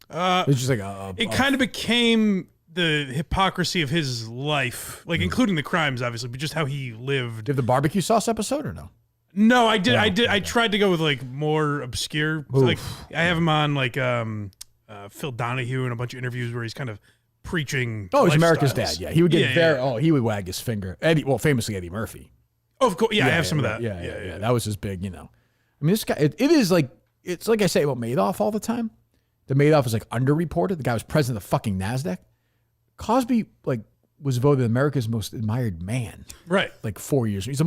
It's just like It kind of became the hypocrisy of his life, like including the crimes, obviously, but just how he lived. Do you have the barbecue sauce episode or no? No, I did. I tried to go with like more obscure. Like I have him on like Phil Donahue and a bunch of interviews where he's kind of preaching. Oh, he's America's lifestyles. dad. Yeah, he would get he would wag his finger. Famously Eddie Murphy. Oh, of course. Yeah, I have some of that. Yeah. That was his big. I mean, this guy. It is like it's like I say about Madoff all the time. The Madoff is like underreported. The guy was president of fucking NASDAQ. Cosby was voted America's most admired man. Right. Like 4 years. He's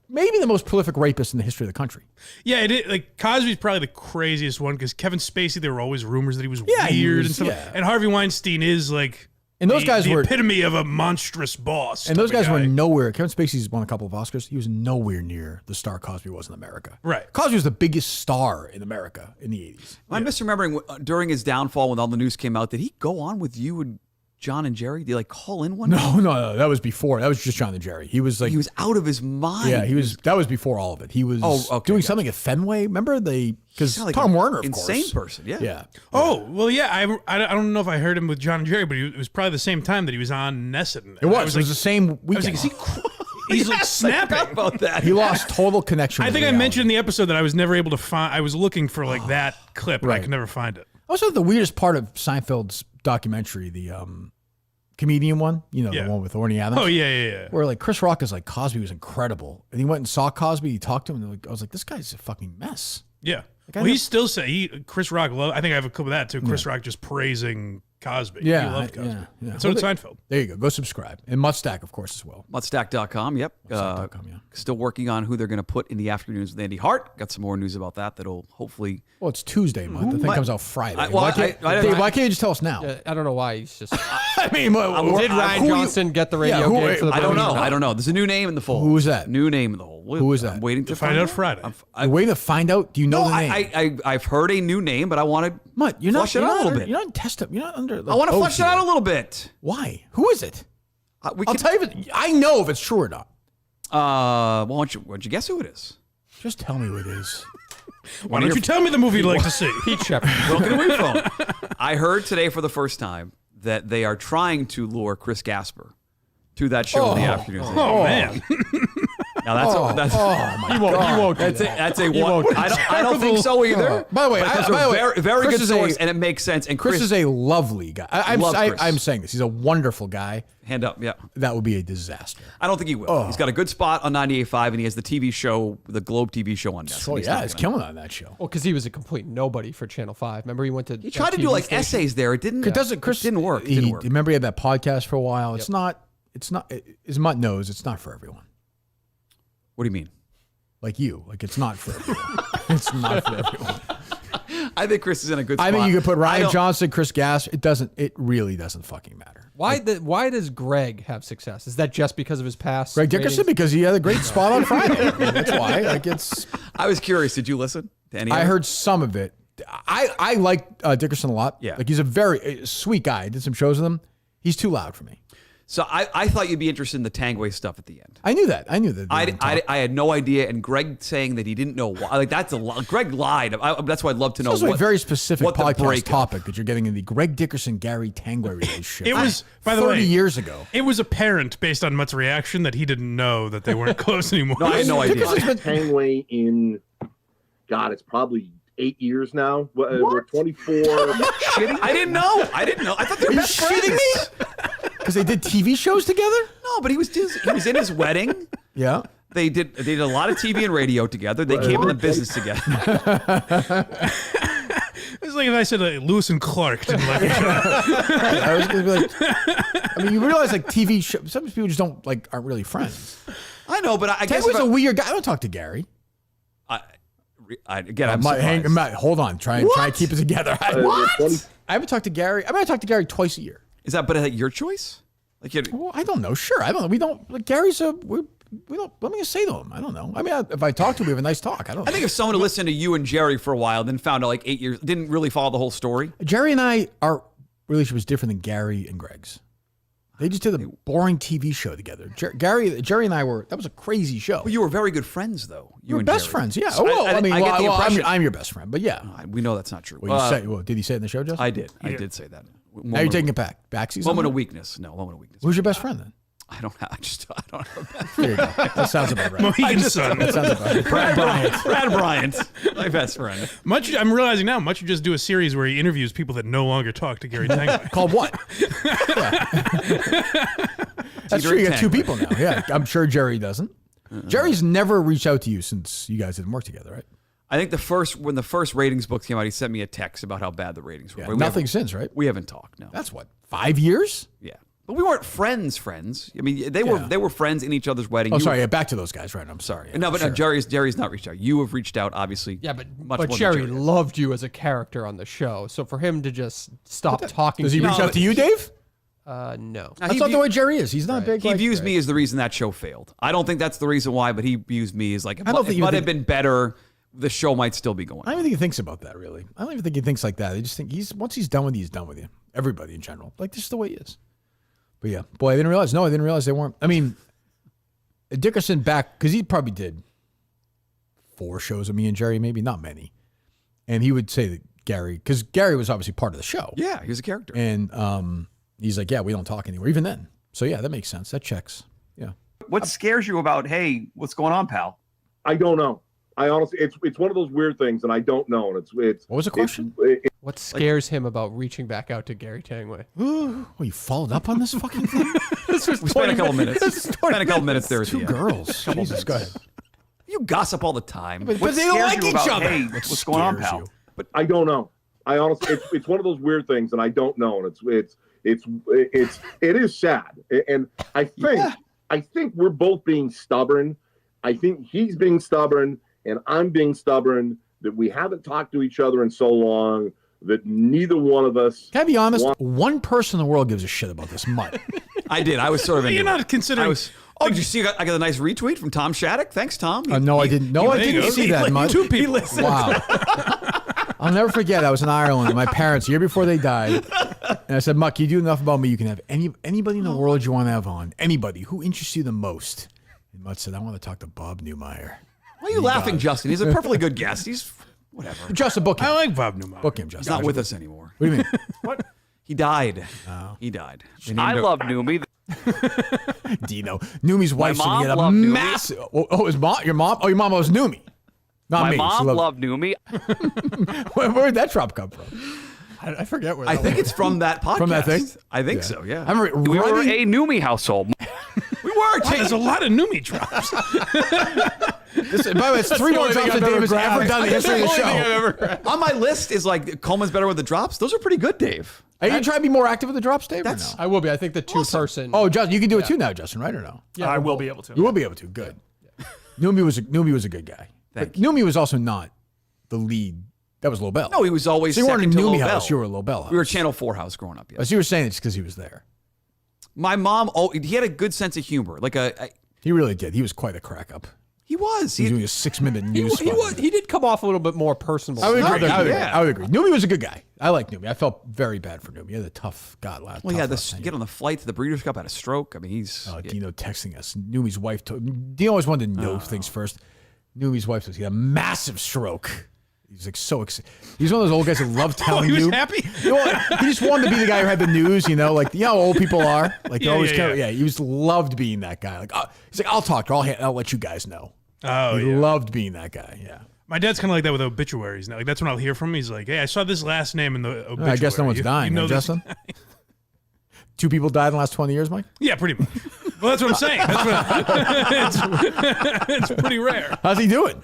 maybe the most prolific rapist in the history of the country. Yeah, like Cosby's probably the craziest one because Kevin Spacey, there were always rumors that he was Yeah, he weird was- and stuff. yeah. And Harvey Weinstein is like And those guys the were epitome of a monstrous boss. And those type of guys were guy. nowhere. Kevin Spacey's won a couple of Oscars. He was nowhere near the star Cosby was in America. Right. Cosby was the biggest star in America in the 80s. I'm misremembering during his downfall when all the news came out. Did he go on with you and John and Jerry? Did he call in one? No. That was before. That was just John and Jerry. He was like he was out of his mind. Yeah, he was. That was before all of it. He was doing something at Fenway. Remember because Like Tom an Werner, of insane course, person. Yeah. Yeah. Oh, well, yeah. I don't know if I heard him with John and Jerry, but it was probably the same time that he was on Nesson. It was. It was the same I was weekend. like, he's like snapping about that. He lost total connection. I with think I reality. mentioned in the episode that I was never able to find. I was looking for like that clip, and I Right. could never find it. Also, the weirdest part of Seinfeld's documentary, the comedian one, the one with Orny Adams. Oh yeah. Where like Chris Rock is like Cosby was incredible, and he went and saw Cosby. He talked to him, and I was like, this guy's a fucking mess. Yeah. Like, I Well, he know- still say Chris Rock. I think I have a clip of that too. Chris Rock just praising Cosby. Yeah, he loved Cosby. yeah. And so Well, did Seinfeld. There you go. Go subscribe. And Mutstack, of course, as well. Mutstack.com, yep. Mutstack.com, yeah. Still working on who they're going to put in the afternoons with Andy Hart. Got some more news about that that'll hopefully. Well, it's Tuesday, Mut. The thing comes out Friday. Why can't you just tell us now? I don't know why he's just. I mean, did Ryan Johnson get the radio gig for the I don't know. Billions? I don't know. There's a new name in the fold. Who is that? New name in the fold. Who is that? I'm waiting to Find out Friday. You're waiting to find out? Do you know the name? I've heard a new name, but I want to Mut, you're flush not, it you're out a not little under, bit. You're not in test up. You're not under. I want to flush it out a little bit. Why? Who is it? I'll tell you. I know if it's true or not. Well, why don't you guess who it is? Just tell me who it is. Why don't you tell me the movie you'd like to see? Pete Shepard. Welcome to Wing Phone. I heard today for the first time that they are trying to lure Chris Gasper to that show in the afternoon. Oh man. Now that's my God. You won't. That's a one. I don't think so either. By the way, But that's a very Chris good is source, and it makes sense. And Chris is a lovely guy. Love Chris. I'm saying this. He's a wonderful guy. Hand up, yeah. That would be a disaster. I don't think he will. He's got a good spot on 98.5, and he has the TV show, the Globe TV show on Netflix. Oh yeah, he's killing on that show. Well, because he was a complete nobody for Channel 5. Remember, he went to. He tried to do like essays there. It didn't. Chris didn't work. It didn't work. Remember he had that podcast for a while. It's not. As Mutt knows, it's not for everyone. What do you mean? Like you. Like it's not for everyone. It's not for everyone. I think Chris is in a good spot. I think you could put Ryan Johnson, Chris Gass. It really doesn't fucking matter. Why does Greg have success? Is that just because of his past? Greg Dickerson, ratings? because he had a great spot on Friday. I mean, that's why. Like it's. I was curious. Did you listen to any? I of it? heard some of it. I like Dickerson a lot. Yeah. Like he's a very sweet guy. I did some shows with him. He's too loud for me. So I thought you'd be interested in the Tangway stuff at the end. I knew that. I had no idea, and Greg saying that he didn't know why. Like that's a lot. Greg lied. That's why I'd love to know. It's also a very specific what the podcast breakup- topic that you're getting in the Greg Dickerson Gary Tangway relationship. It was, by the 30 way, years ago. It was apparent based on Mutt's reaction that he didn't know that they weren't close anymore. No, I had no idea. Tangway in, God, it's probably 8 years now. We're 24. Shitting? I didn't know. I thought they were best friends. Shitting me? Because they did TV shows together? No, but he was in his wedding. Yeah. They did a lot of TV and radio together. They came in the business together. It's like if I said Lewis and Clark didn't like each other. I was gonna be like, I mean, you realize like TV shows, some people just don't aren't really friends. I know, but I guess Gary was a weird guy. I don't talk to Gary. I'm Matt, hold on. Try and keep it together. What? I haven't talked to Gary. I talk to Gary twice a year. Is that your choice? Well, I don't know. Sure, I don't know. We don't. Like Gary's we don't. Let me just say to him. I don't know. I mean, if I talk to him, we have a nice talk. I don't. I think if someone had listened to you and Jerry for a while, then found out like 8 years, didn't really follow the whole story. Jerry and I, our relationship was different than Gary and Greg's. They just did a boring TV show together. Jerry and I that was a crazy show. Well, you were very good friends, though. You were best friends, yeah. So I'm your best friend, but yeah. We know that's not true. Did he say it in the show, Justin? I did. I did say that. Now you're taking it back. Backsies. Moment of weakness. No, moment of weakness. Who's your best friend then? I don't have a best friend. There you go. That sounds about right. Mohegan Sun. That sounds about right. Brad Bryant. My best friend. I'm realizing now, Much just do a series where he interviews people that no longer talk to Gary Tanguay. Called what? That's true. You got two people now. Yeah, I'm sure Jerry doesn't. Jerry's never reached out to you since you guys didn't work together, right? I think when the first ratings book came out, he sent me a text about how bad the ratings were. Yeah, nothing since, right? We haven't talked. No. That's what 5 years. Yeah. But we weren't friends. I mean, they were friends in each other's wedding. Oh, sorry. Back to those guys, right? I'm sorry. No, but Jerry's not reached out. You have reached out, obviously. Yeah, but Jerry loved you as a character on the show. So for him to just stop talking, does he reach out to you, Dave? No. That's not the way Jerry is. He's not big. He views me as the reason that show failed. I don't think that's the reason why, but he views me as like, if Mut had been better, the show might still be going. I don't even think he thinks about that, really. I don't even think he thinks like that. I just think once he's done with you, he's done with you. Everybody in general. Like, this is the way he is. But yeah, boy, I didn't realize. No, I didn't realize they weren't. I mean, Dickerson back, because he probably did 4 shows of me and Jerry, maybe not many. And he would say that Gary, because Gary was obviously part of the show. Yeah, he was a character. And he's like, yeah, we don't talk anymore, even then. So yeah, that makes sense. That checks. Yeah. What scares you about, hey, what's going on, pal? I don't know. I honestly, it's one of those weird things, and I don't know. And it's what was the question? What scares him about reaching back out to Gary Tanguay? Oh, you followed up on this fucking thing? We spent a couple minutes there. Two girls. Jesus, go ahead. You gossip all the time. But they don't like each other. Hey, what's going on, pal? But I don't know. I honestly, it's one of those weird things, and I don't know. And it is sad. And I think we're both being stubborn. I think he's being stubborn, and I'm being stubborn. That we haven't talked to each other in so long. That neither one of us. Can I be honest? One person in the world gives a shit about this Mut. I did. I was sort of. You're not considering. Did you see? I got a nice retweet from Tom Shattuck. Thanks, Tom. No, I didn't. No, I didn't see that, Mut. 2 people. Wow. I'll never forget. I was in Ireland. My parents, a year before they died, and I said, "Muck, you do enough about me. You can have anybody in the world you want to have on. Anybody who interests you the most." And Mut said, "I want to talk to Bob Newmeyer." Why are you laughing, Justin? He's a perfectly good guest. He's whatever. Justin, book him. I like Bob Newmeyer. Book him, Justin. He's not with us anymore. What do you mean? What? He died. Oh. He died. I love Newmy. Dino. Newmy's wife's mom gonna get a loved Newmy. massive. Oh, his mom? Your mom? Oh, your mom loves Newmy. Not My me. mom loved Newmy. Where'd that drop come from? I forget where. I think it's from that podcast. From that thing? I think so. Yeah. I remember We were a Newmy household. We were. There's a lot of Newmy drops. By the way, it's 3 more drops than Dave has ever done in the history of the show. On my list is like Coleman's better with the drops. Those are pretty good, Dave. Are you trying to be more active with the drops, Dave? Or no? I will be. I think the 2-person. Oh, Justin, you can do it too now, Justin, right or no? Yeah, I will be able to. You will be able to. Good. Newmy was a good guy. But Newmy was also not the lead. That was Lobel. No, he was always. So you weren't in second to Newmy Lobel. house. You were a Lobel house. We were Channel 4 house growing up. So you were saying it's because he was there. My mom. Oh, he had a good sense of humor. He really did. He was quite a crack up. He was. He was doing a 6-minute news spot. He did come off a little bit more personal. I would agree. Newmy was a good guy. I like Newmy. I felt very bad for Newmy. He had a tough Well, yeah, get on the flight to the Breeders' Cup, had a stroke. I mean, he's. Dino texting us. Newmy's wife. Dino always wanted to know things first. Newmy's wife says he had a massive stroke. He's like so excited. He's one of those old guys that love telling you. He was happy. You know, he just wanted to be the guy who had the news. You know, like how old people are. Like they always care. Yeah, he just loved being that guy. Like he's like, I'll talk to her. I'll let you guys know. Oh, he loved being that guy. Yeah. My dad's kind of like that with obituaries now. Like that's when I'll hear from him. He's like, "Hey, I saw this last name in the obituary." I guess no one's dying. You know Justin? 2 people died in the last 20 years, Mike? Yeah, pretty much. Well, that's what I'm saying. It's pretty rare. How's he doing?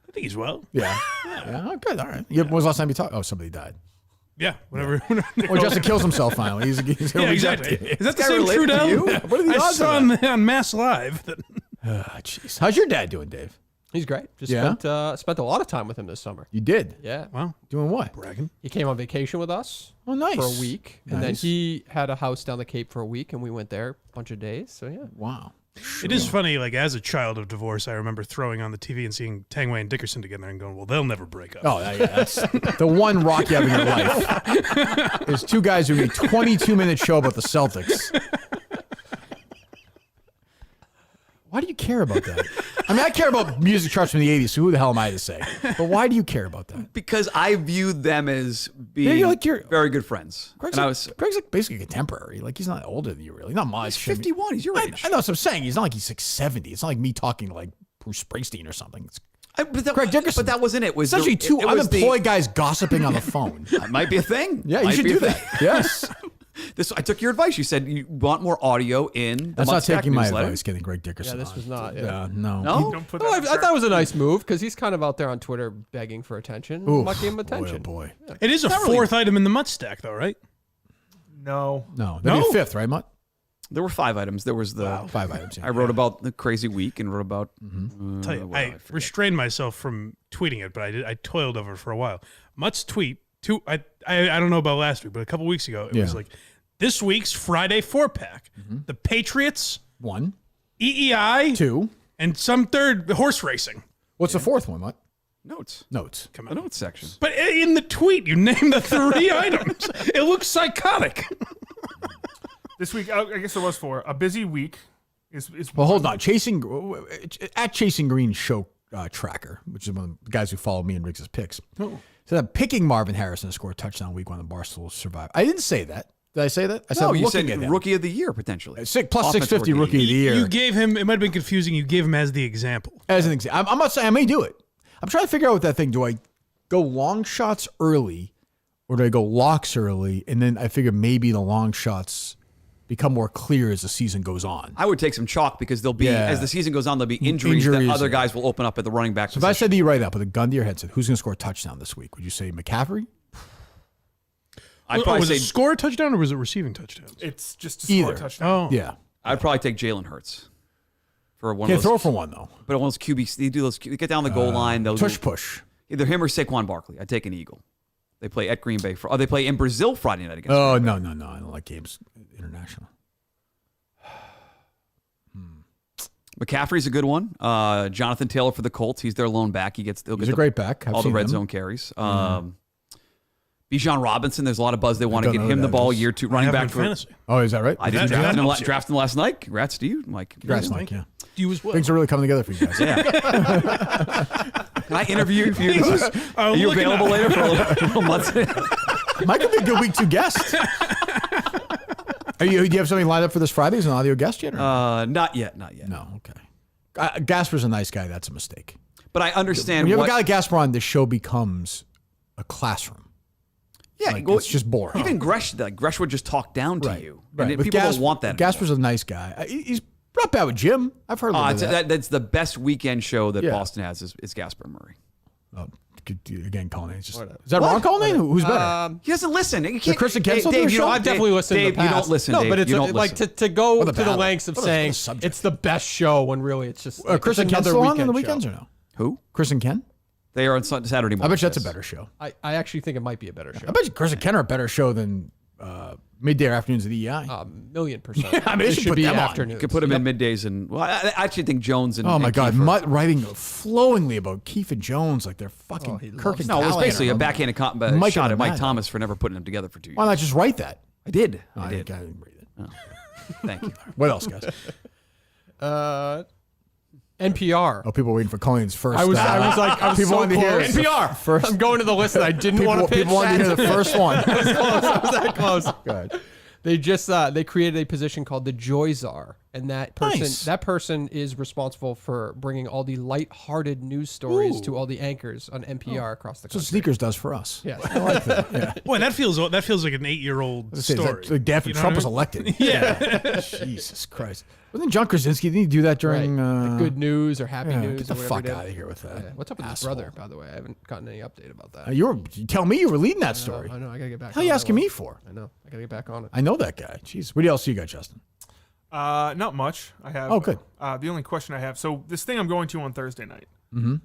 I think he's well. Yeah. Oh, good. All right. When was the last time you talked? Oh, somebody died. Yeah, whatever. Or Justin kills himself finally. He's yeah, exactly. Is that the same related to you? Trudell? What are the I odds saw of him on Mass Live. Jeez. How's your dad doing, Dave? He's great. Just Yeah? spent a lot of time with him this summer. You did? Yeah. Wow. Doing what? Bragging. He came on vacation with us. Oh, nice. For a week. And then Nice. he had a house down the Cape for a week, and we went there a bunch of days. So, yeah. Wow. It is funny, like as a child of divorce, I remember throwing on the TV and seeing Tangway and Dickerson together and going, well, they'll never break up. Oh, yeah, that's the one rock you have in your life. There's two guys who made a 22-minute show about the Celtics. Why do you care about that? I mean, I care about music charts from the 80s, so who the hell am I to say? But why do you care about that? Because I viewed them as being very good friends. Greg's, And I like, was Greg's like basically contemporary. Like, he's not older than you, really. Not much. He's 51. He's your age. I know what I'm saying. He's not like he's 70. It's not like me talking to like Bruce Springsteen or something. It's Craig Dickerson. But that wasn't it. It was essentially two it was unemployed guys gossiping on the phone. That might be a thing. Yeah, you Might should be a do that. thing. Yes. I took your advice. You said you want more audio in the That's not Mutstack taking my newsletter. advice, getting Greg Dickerson. Yeah, this on. was not. No. No? Don't put Oh, that I thought it was a nice move because he's kind of out there on Twitter begging for attention. Oof, Muck him attention. boy. Yeah. It is a fourth item in the Mutstack, though, right? No. No. That'd be a fifth, right, Mutt? There were 5 items. There was the 5 items. Yeah. I wrote about the crazy week and wrote about. Tell you, what I restrained myself from tweeting it, but I toiled over it for a while. Mutt's tweet, I don't know about last week, but a couple weeks ago, it was like, this week's Friday 4-pack. The Patriots. 1. EEI. 2. And some third, horse racing. What's the fourth one, Mutt? Notes. Come on. The notes section. But in the tweet, you named the 3 items. It looks psychotic. This week, I guess there was 4. A busy week is Well, hold on. Chasing Green show tracker, which is one of the guys who follow me and Riggs' picks. Oh. So I'm picking Marvin Harrison to score a touchdown week 1 on Barstool Survive. I didn't say that. Did I say that? I said No, you looking said at him. rookie of the year potentially. Plus Offensive 650 rookie of the year. You gave him, it might have been confusing, you gave him as the example. As an example. I'm not saying I may do it. I'm trying to figure out what that thing. Do I go long shots early or do I go locks early? And then I figure maybe the long shots become more clear as the season goes on. I would take some chalk because there'll be, as the season goes on, there'll be injuries that other guys will open up at the running back So if I said to you right now, put a gun to your head, said, who's going to score a touchdown this week? Would you say McCaffrey? I'd probably was say it score a touchdown or was it receiving touchdowns? It's just to score a touchdown. Oh. Yeah. I'd probably take Jalen Hurts for one Can't of those. throw for one, though. But one of those QBs, they do those. They get down the goal line. Those Push. Either him or Saquon Barkley. I'd take an Eagle. They play at Green Bay. They play in Brazil Friday night against. Oh, Green no. Bay. I don't like games international. McCaffrey's a good one. Jonathan Taylor for the Colts. He's their lone back. He's a great back. I've all the seen red him. zone carries. Bijan Robinson. There's a lot of buzz. They want to get him the ball year 2 running back for fantasy. Oh, is that right? I did draft him last night. Congrats to you, Mike. Congrats, Mike. Yeah. You as well. Things are really coming together for you guys. Yeah. Can I interview you? Are you available later for a little month? Mike could be a good week 2 guest. Do you have something lined up for this Friday as an audio guest yet? Or? Not yet. No, okay. Gasper's a nice guy. That's a mistake. But I understand. When you have a guy like Gasper on, the show becomes a classroom. Yeah, it's just boring. Even Gresh would just talk down to you. Right. And With people don't want that. Gasper's a nice guy. He's not bad with Jim. I've heard of that. That's the best weekend show that Boston has is Gasper Murray. Again, Cullinane. Is that wrong, Cullinane? Who's better? He doesn't listen. You can't, Chris and Ken still do Dave, a you show? know, I've definitely listened Dave, in the past. you don't listen, No, Dave. but it's You don't like listen. to go What a to the battle. lengths of What a saying subject. it's the best show when really it's just Chris it's and Ken another still on weekend the weekends show. or no? Who? Chris and Ken? They are on Saturday morning. I bet you that's a better show. I actually think it might be a better show. I bet you Chris and Ken are a better show than midday or afternoons of the EI. 1,000,000%. I mean, they should put be them on. afternoons. You could put them in middays and I actually think Jones and Oh my and God, Kiefer- Mutt writing flowingly about Keefe and Jones like they're fucking Kirk and No, it was Callahan basically or a backhanded Mike shot and at Mike Matt. Thomas for never putting them together for 2 years. Why not just write that? I did. I I did. didn't read it. Oh. Thank you. What else, guys? NPR. Oh, people were waiting for Colleen's first. I was people so wanted to hear close. NPR first. I'm going to the list that I didn't want to pitch. People wanted to hear the first one. I was that close. Go ahead. They just they created a position called the Joy Czar, And that person, Nice. that person is responsible for bringing all the light-hearted news stories to all the anchors on NPR across the That's what country. Sneakers does for us. Yes. I like that. Yeah. Boy, that feels like an 8-year-old story. Like Dad, You know Trump what was I mean? elected. Yeah. Jesus Christ. Wasn't John Krasinski, didn't he do that during Like good news or happy news? Get the or whatever fuck he did. out of here with that. Yeah. What's up with asshole. his brother, by the way? I haven't gotten any update about that. You tell me you were leading that story. I know. I gotta get back. How are you on that asking one. me for? I know. I gotta get back on it. I know that guy. Jeez. What else you got, Justin? Not much. I have. Oh, good. The only question I have. So this thing I'm going to on Thursday night. Mm-hmm.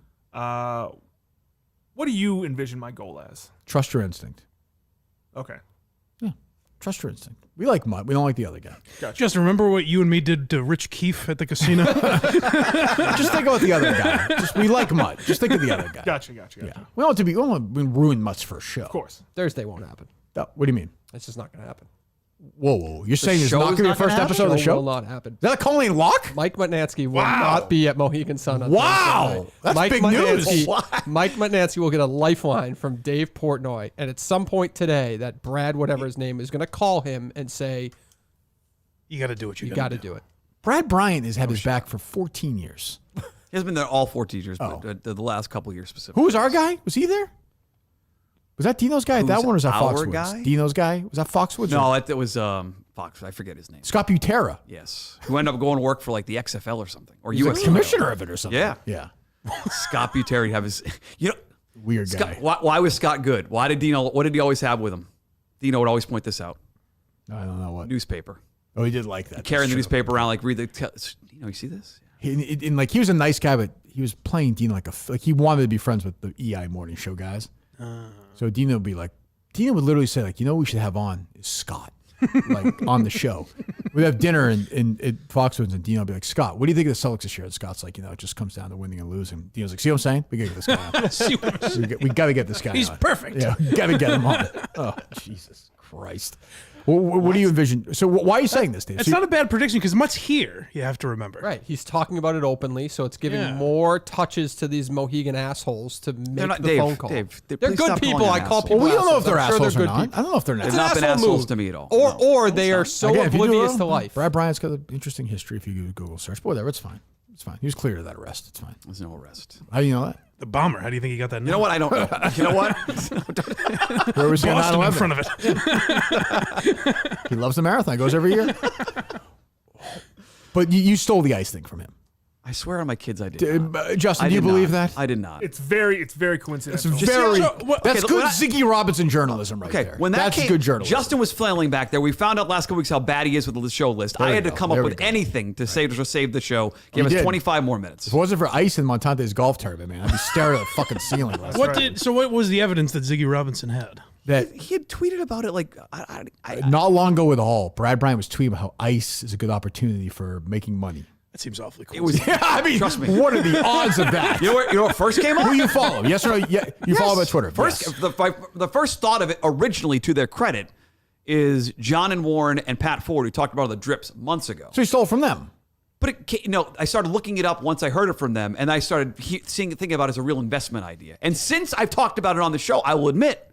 What do you envision my goal as? Trust your instinct. Okay. Yeah. Trust your instinct. We like Mutt. We don't like the other guy. Gotcha. Just remember what you and me did to Rich Keefe at the casino. Just think about the other guy. We like Mutt. Just think of the other guy. Gotcha. Yeah. We don't want to ruin Mutt's first show. Of course. Thursday won't happen. What do you mean? It's just not gonna happen. Whoa. You're saying there's not going to be a first episode of the show? Will not happen. Is that a Cullinane lock? Mike Mutnansky will not be at Mohegan Sun on Wow. Thursday night. That's Mike big news. Mutnansky, Mike Mutnansky will get a lifeline from Dave Portnoy, and at some point today, that Brad, whatever his name, is going to call him and say, "You got to do what you got to do it." Brad Bryant has had his back for 14 years. He has been there all 14 years, but the last couple of years specifically. Who was our guy? Was he there? Was that Dino's guy at that Who's one, or was that our Foxwoods? guy? Dino's guy? Was that Foxwoods? No, or it was Fox. I forget his name. Scott Butera. Yes, who ended up going to work for like the XFL or something, or He's US a commissioner of it or something. Yeah, Yeah. Scott Butera have his. Weird guy. Scott, why was Scott good? Why did Dino? What did he always have with him? Dino would always point this out. I don't know what. Newspaper. Oh, he did like that. Carrying the That's newspaper around, like read the. You see this? And like he was a nice guy, but he was playing Dino like he wanted to be friends with the EI morning show guys. So Dino would be like, Dino would literally say like, you know what we should have on is Scott, like on the show. We'd have dinner in at Foxwoods, and Dino would be like, Scott, what do you think of the Celtics this year? And Scott's like, it just comes down to winning and losing. Dino's like, see what I'm saying? We gotta get this guy on. We gotta get this guy He's on. perfect. Yeah, we gotta get him on. Oh, Jesus Christ. What do you envision? So why are you saying this, Dave? It's not a bad prediction because Mutt's here. You have to remember. Right. He's talking about it openly, so it's giving more touches to these Mohegan assholes to make not- the Dave, phone call. Dave, they're please good stop calling people. them I call assholes. people Well, we don't know if they're assholes. I'm sure assholes or good not. people. I don't know if they're not. They've not been asshole assholes move. to me at all. Or they are so Again, if you do oblivious it, to life. Brad Bryant's got an interesting history if you do a Google search. But whatever, it's fine. It's fine. He was cleared of that arrest. It's fine. There's no arrest. How do you know that? The bomber. How do you think he got that? You know what? I don't know. You know what? Where was he on Boston in 9/11? front of it. He loves the marathon. Goes every year. But you stole the ice thing from him. I swear on my kids, I did. Justin, I do you did believe not. that? I did not. It's very coincidental. It's very. That's good when I- Ziggy Robinson journalism right Okay, there. when That's came, good journalism. Justin was flailing back there. We found out last couple weeks how bad he is with the show list. There I we had to go. come There up we with go. anything to save the show. Give us did. 25 more minutes. If it wasn't for ice in Montante's golf tournament, man, I'd be staring at the fucking ceiling. last night. What was the evidence that Ziggy Robinson had? That He had tweeted about it like not long ago with Hall, Brad Bryant was tweeting about how ice is a good opportunity for making money. That seems awfully cool. It was. Yeah, I mean, trust me. what are the odds of that? You know what first came up? Who you follow? Yes or no? Yeah, you follow him on Twitter. First, Yes. the first thought of it originally, to their credit, is John and Warren and Pat Ford, who talked about the drips months ago. So he stole from them. But I started looking it up once I heard it from them, and I started thinking about it as a real investment idea. And since I've talked about it on the show, I will admit,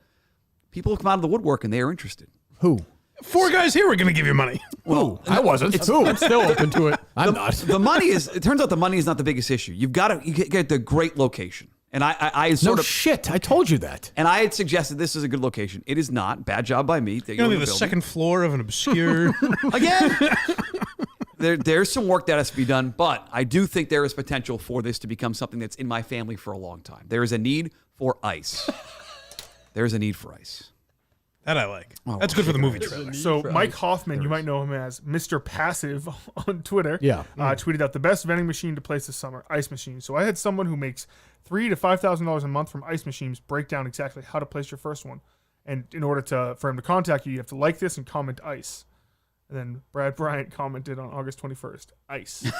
people have come out of the woodwork and they are interested. Who? 4 guys here were going to give you money. Who? I wasn't. Who? I'm still open to it. I'm not. The money is. It turns out the money is not the biggest issue. You get the great location, and I No sort of shit. I told you that. and I had suggested this is a good location. It is not. Bad job by me. You're going to be the second floor of an obscure. Again. There's some work that has to be done, but I do think there is potential for this to become something that's in my family for a long time. There is a need for ice. There is a need for ice. That I like. Oh, That's good for the movie trailer. So Mike Hoffman, you might know him as Mr. Passive on Twitter. Yeah. Tweeted out the best vending machine to place this summer, ice machine. So I had someone who makes $3,000 to $5,000 a month from ice machines break down exactly how to place your first one. And in order for him to contact you, you have to like this and comment ice. And then Brad Bryant commented on August 21st, ice.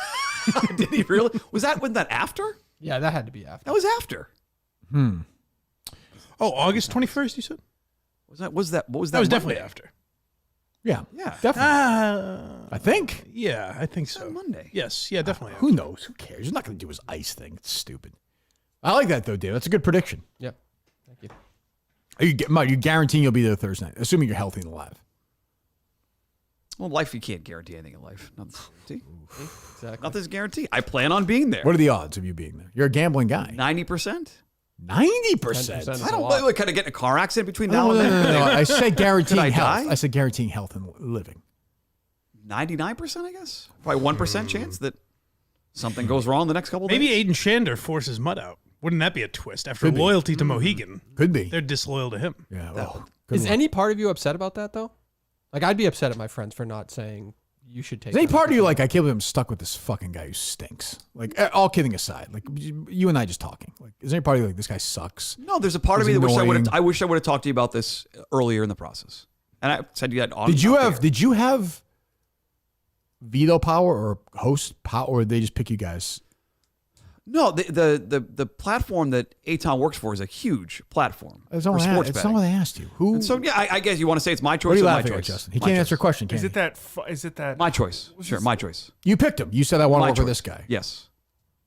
Did he really? Was that after? Yeah, that had to be after. That was after. Oh, August 21st, you said? What was that? That was Monday? definitely after. Yeah. Yeah. Definitely. I think. Yeah, I think so. Monday. Yes. Yeah, definitely. Who knows? Who cares? He's not going to do his ice thing. It's stupid. I like that, though, Dave. That's a good prediction. Yep. Thank you. Are you guaranteeing you'll be there Thursday night, assuming you're healthy and alive? Well, life, you can't guarantee anything in life. Nothing's guaranteed. Exactly. Nothing's guaranteed. I plan on being there. What are the odds of you being there? You're a gambling guy. 90%. 90%. I don't like kind of get in a car accident between now No, and then. no. I said guaranteeing Could I health. die? I said guaranteeing health and living. 99%, I guess. Probably 1% chance that something goes wrong the next couple of days. Maybe Aiden Shander forces Mut out. Wouldn't that be a twist? After Could be. loyalty to Mohegan. Could be. They're disloyal to him. Yeah. Is any part of you upset about that though? Like I'd be upset at my friends for not saying you should take. Is any part of you like, I can't believe I'm stuck with this fucking guy who stinks? Like, all kidding aside, like you and I just talking. Like, is there any part of you like, this guy sucks? No, there's a part of me that I wish I would have talked to you about this earlier in the process. And I said you had on. Did you have veto power or host power, or did they just pick you guys? No, the platform that Aton works for is a huge platform for sports betting. That's not what I asked you. Who? And so yeah, I guess you want to say it's my choice. What are you or laughing my at, choice? Justin? He My can't choice. answer a question. Can Is he? it that? Is it that? My choice? Sure, my choice. You picked him. You said I want to My work for choice. this guy. Yes.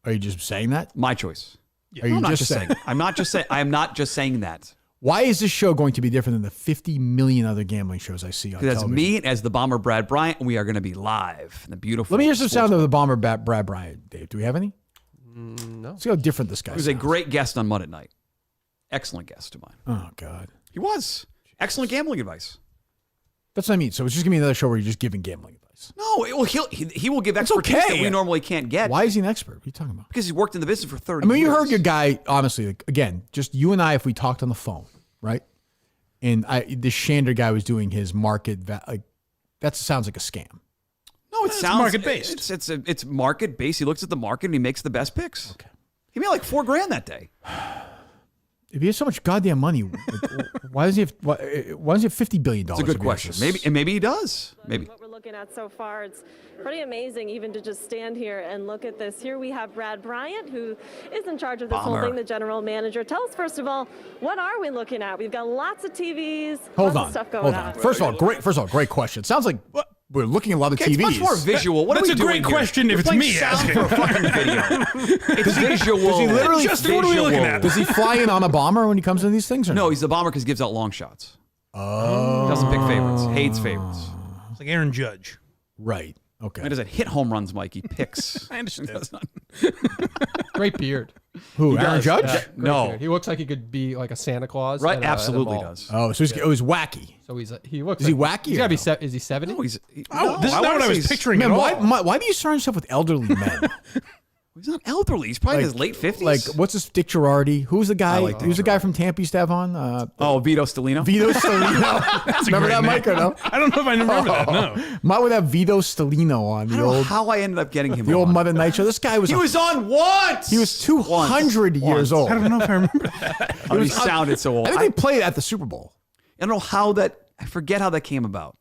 Are you just saying that? My choice. Are you I'm not just saying? I'm not just saying. I am not just saying that. Why is this show going to be different than the 50 million other gambling shows I see on Because television? me as the bomber Brad Bryant, and we are going to be live in the beautiful. Let me hear some sports sound of the bomber Brad Bryant, Dave. Do we have any? No. See how different this guy He was is. a great guest on Mud at Night. Excellent guest of mine. Oh, God. He was. Excellent gambling advice. That's what I mean. So it's just going to be another show where you're just giving gambling advice. No, he will give It's expertise okay. that we normally can't get. Why is he an expert? What are you talking about? Because he's worked in the business for 30 I mean, years. you heard your guy, honestly, like, again, just you and I, if we talked on the phone, right? And this Shander guy was doing his market, like, that sounds like a scam. No, it It's sounds market-based. It's market based. He looks at the market and he makes the best picks. Okay. He made like $4,000 that day. If he has so much goddamn money, like, why does he have $50 billion? It's a good question. Maybe he does. Maybe. What we're looking at so far, it's pretty amazing even to just stand here and look at this. Here we have Brad Bryant, who is in charge of this whole thing, the general manager. Tell us, first of all, what are we looking at? We've got lots of TVs, Hold lots on. of stuff going on. First of all, great question. It sounds like we're looking at a lot of Okay, TVs. it's much more visual. What That's are we a great doing here? question if We're it's playing me sound asking. for a fucking video. It's visual. Does he literally? Justin, what are we looking at? Does he fly in on a bomber when he comes in these things? Or No, he's the bomber because he gives out long shots. Oh. Doesn't pick favorites. Hates favorites. It's like Aaron Judge. Right. Okay. He doesn't hit home runs, Mike. He picks. I understand. Great beard. Who? He Aaron does. Judge? Yeah, great No. beard. He looks like he could be like a Santa Claus. Right, at a absolutely mall. does. Oh, so it was wacky. So he looks. Is he like, wacky He's or gotta be. no? Is he 70? No, this is not what I wouldn't was say he's- picturing Man, at all. why do you surround yourself with elderly men? He's not elderly. He's probably in his late 50s. Like, what's this Dick Girardi? Who's the guy? like Dick Who's the guy from Tampa used to have on? Vito Stellino. Vito Stellino. That's a Remember great that, name. Mike, or no? I don't know if I remember that. No. Mine would have Vito Stellino on I the don't know old how I ended up getting him the old on. Mud and Night show. This guy was He was on once. he was 200 years old. I don't know if I remember that. He sounded so old. I think they played it at the Super Bowl. I don't know how that. I forget how that came about.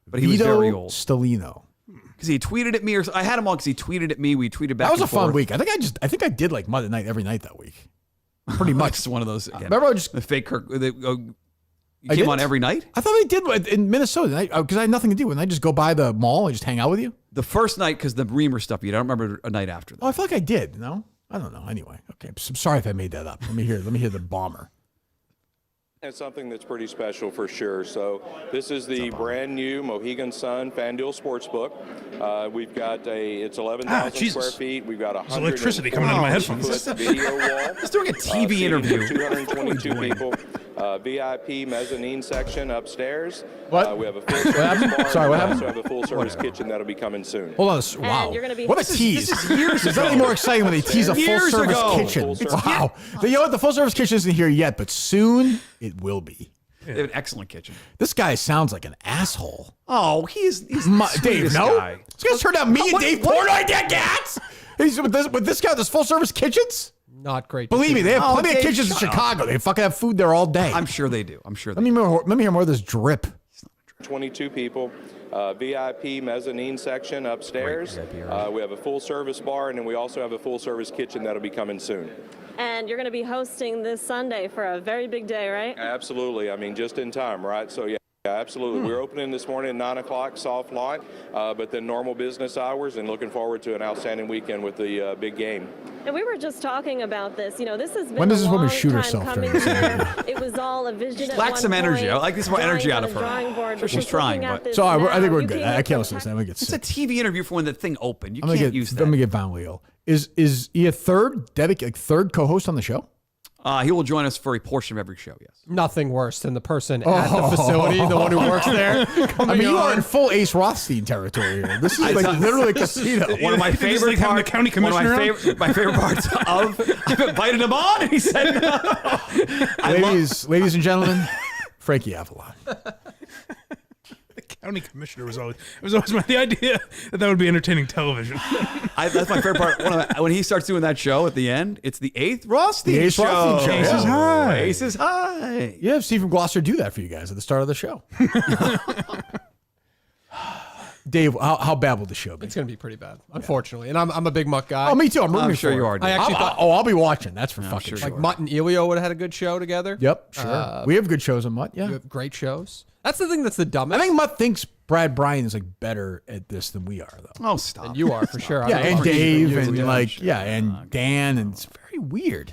But he Vito was very old. Stellino. Because he tweeted at me, or I had him on because he tweeted at me. We tweeted back. That was a and fun forth. week. I think I did like Mud and Night every night that week. Pretty much. It's one of those. Again, Remember, I just the fake Kirk. You I came did? on every night. I thought they did in Minnesota because I had nothing to do. And I just go by the mall and just hang out with you. The first night because the Reamer stuff. You don't remember a night after that. Oh, I feel like I did. No, I don't know. Anyway, okay. I'm sorry if I made that up. Let me hear the bomber. It's something that's pretty special for sure. So this is the brand new Mohegan Sun FanDuel Sportsbook. We've got it's 11,000 square feet. We've got There's electricity coming out of my headphones. video wall. He's doing a TV interview. 222 people. VIP mezzanine section upstairs. What? We have a full service bar. Sorry, what We happened? also have a full service kitchen that'll be coming soon. Hold on. Wow. you're gonna be- What a This is- tease. this is years There's nothing ago. more exciting when they tease a full Years service ago. kitchen. Full service. Wow. You know what? The full service kitchen isn't here yet, but soon it will be. They have an excellent kitchen. This guy sounds like an asshole. Oh, he's Dave, sweetest no? guy. This guy's turned out me and What- Dave what- Portnoy dead cats. He's with this guy with this full service kitchens. Not great. Believe me, they have Oh, plenty of Dave, kitchens in shut up. Chicago. They fucking have food there all day. I'm sure they do. I'm sure they Let me hear more of this drip. 22 people. VIP mezzanine section upstairs. We have a full service bar, and then we also have a full service kitchen that'll be coming soon. And you're going to be hosting this Sunday for a very big day, right? Absolutely. I mean, just in time, right? So yeah. Yeah, absolutely. We're opening this morning at 9 o'clock, soft launch, but then normal business hours, and looking forward to an outstanding weekend with the big game. And we were just talking about this. This has been When does a this woman long shoot time herself coming during this here. It was all a vision at Lack one some energy. point, I like this more energy out of her. drawing board, Sure, she's just trying, looking at but this So I think now, we're you good. came I up can't with listen to this. I'm gonna get It's a sick. TV interview for when the thing opened. You I'm gonna can't get. use I'm that. gonna get violently ill. Is he a third co-host on the show? He will join us for a portion of every show, yes. Nothing worse than the person at the facility, the one who works there. I mean, you are in full Ace Rothstein territory here. This is like literally a casino. One of my favorite having the county commissioner on? my favorite parts of I've invited him on, and he said no. Ladies and gentlemen, Frankie Avalon. County commissioner was always the idea that would be entertaining television. That's my favorite part. When he starts doing that show at the end, it's the eighth Rothstein The Ace show. Rothstein show. Ace is high. Ace is high. You have Stephen Gloucester do that for you guys at the start of the show. Dave, how bad will the show be? It's going to be pretty bad, unfortunately. And I'm a big Mutt guy. Oh, me too. I'm rooting I'm for sure it. you are, Dave. I actually thought, I'll be watching. That's for I'm fucking sure sure. you like Mutt and Elio would have had a good show together. Yep, sure. We have good shows on Mutt. Yeah, You have great shows. That's the thing that's the dumbest. I think Mutt thinks Brad Bryan is like better at this than we are, though. Oh, stop. And you are for sure. Yeah, I mean, and Dave, you and do. like, and Dan, and it's very weird,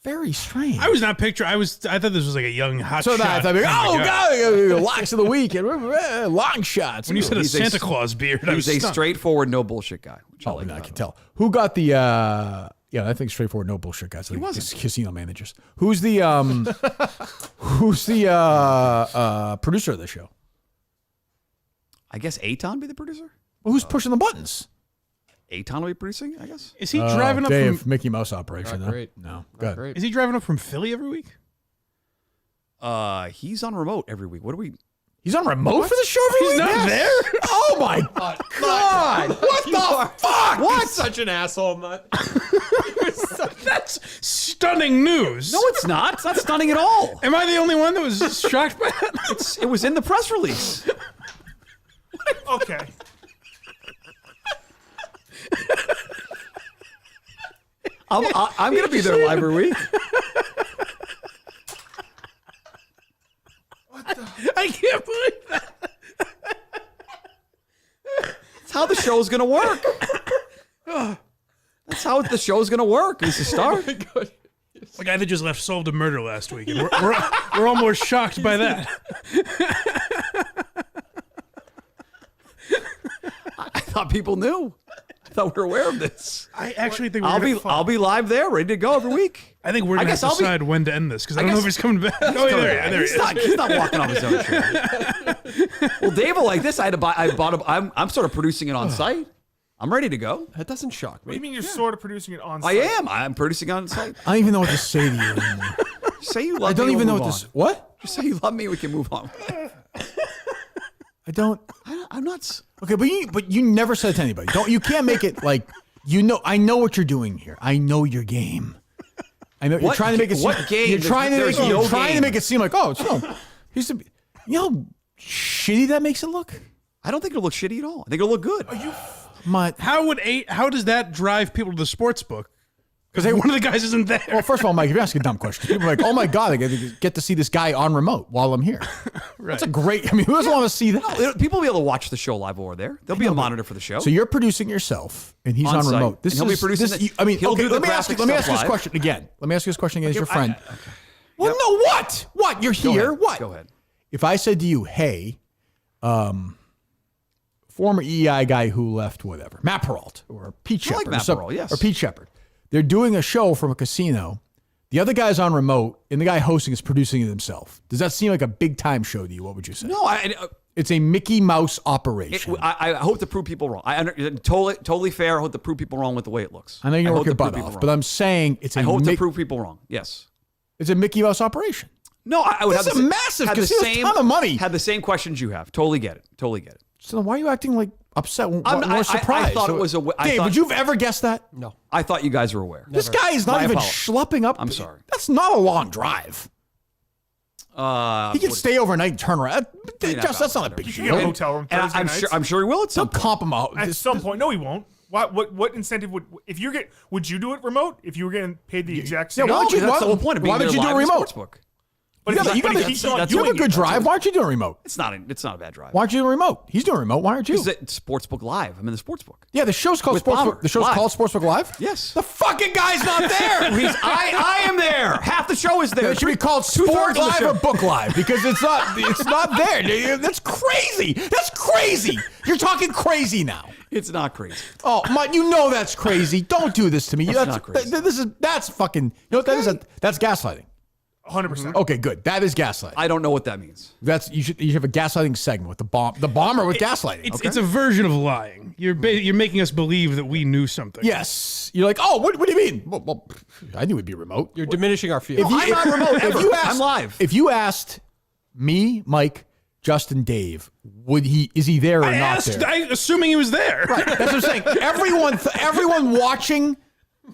very strange. I was not picturing. I thought this was like a young hot So shot. that I mean, kind of guy. God, locks of the week and long shots. When you said a He's Santa Claus beard, I was He's a stunned. straightforward, no bullshit guy. Which I Oh, like I about can him. tell. Who got the? Yeah, I think straightforward, no bullshit guys. He wasn't. Casino managers. Who's the? Producer of the show? I guess Eitan be the producer. Well, who's pushing the buttons? Eitan will be producing, I guess. Is he driving up Dave, from? Mickey Mouse operation. Not No, great. no, Not good. great. Is he driving up from Philly every week? He's on remote every week. What do we? He's on remote for the show every He's week? not there. Oh my God! What the fuck? What? Such an asshole, Mutt. That's stunning news. No, it's not. It's not stunning at all. Am I the only one that was shocked by that? It was in the press release. Okay. I'm going to be there live every week. I can't believe that. That's how the show's going to work. That's how the show's going to work. It's a start. The guy that just left solved a murder last week, and we're all more shocked by that. I thought people knew. I thought we were aware of this. I actually think I'll be live there, ready to go every week. I think we're gonna have to decide when to end this because I don't know if he's coming back. Oh, yeah, there he is. He's not walking off his own show. Well, Dave will like this. I bought a. I'm sort of producing it on site. I'm ready to go. That doesn't shock What do me. you mean you're sort of producing it on I site? am. I'm producing on site. I don't even know what to say to you anymore. Say you love I don't me. even know we'll what move this. on. What? Just say you love me. We can move on. I don't. I'm not. Okay, but you never said it to anybody. You can't make it like I know what you're doing here. I know your game. I know you're trying to make it. What game? You're trying to There's make it. no You're trying to game. make it seem like you know how shitty that makes it look. I don't think it'll look shitty at all. I think it'll look good. How does that drive people to the sports book? Because one of the guys isn't there. Well, first of all, Mike, if you ask a dumb question, people are like, "Oh my god, I get to see this guy on remote while I'm here." Right. That's a great. I mean, who doesn't want to see that? No, people will be able to watch the show live over there. There'll be a monitor for the show. So you're producing yourself, and he's On on site. remote. And he'll be producing it. I mean, He'll okay, do the let me ask you graphic this stuff live. question again. Let me ask you this question again as your Okay, friend. Well, no, what? What? You're Go here. ahead. What? Go ahead. If I said to you, "Hey, former EI guy who left, whatever, Matt Peralt or Pete I like Shepard, Matt or some- Peralt, yes. or Pete Shepard, they're doing a show from a casino. The other guy's on remote, and the guy hosting is producing it himself. Does that seem like a big time show to you? What would you say? No, It's a Mickey Mouse operation. I hope to prove people wrong. Totally fair. I hope to prove people wrong with the way it looks. I know you're hope working to prove butt people off, wrong. but I'm saying it's a I hope to prove people wrong. Yes. It's a Mickey Mouse operation. No, I would This have is the a massive had the casino, same ton of money. Had the same questions you have. Totally get it. Totally get it. So then why are you acting like upset? I Surprised? thought it was a. I Dave, thought, would you have ever guessed that? No. I thought you guys were aware. This guy is not My even apologies. schlepping up. I'm sorry. That's not a long drive. He can stay overnight and turn around. That's not a big deal. Hotel room And Thursday nights. I'm sure he will at some Don't point. comp him out. At some point, no, he won't. What incentive would you do it remote if you were getting paid the exact same? why would you? That's the whole point of being Why would there you do live a in the remote? sportsbook. But you he have keeps on a doing good it. drive. Why aren't you doing remote? It's not a bad drive. Why aren't you doing remote? He's doing remote. Why aren't you? It's Sportsbook Live. I'm in the Sportsbook. Yeah, the show's called With Sportsbook. Bomber. The show's Live. called Sportsbook Live? Yes. The fucking guy's not there. I am there. Half the show is there. It should be called Sport Live or Book Live because it's not there. That's crazy. That's crazy. You're talking crazy now. It's not crazy. Oh, Mike, you know that's crazy. Don't do this to me. That's not crazy. That's fucking. You know what that is? That's gaslighting. 100%. Okay, good. That is gaslighting. I don't know what that means. You should have a gaslighting segment with the bomber with gaslighting. It's a version of lying. You're making us believe that we knew something. Yes. You're like, oh, what do you mean? Well, I knew it'd be remote. You're diminishing our field. I'm not remote ever. I'm live. If you asked me, Mike, Justin, Dave, is he there or not there? Assuming he was there. Right. That's what I'm saying. Everyone watching,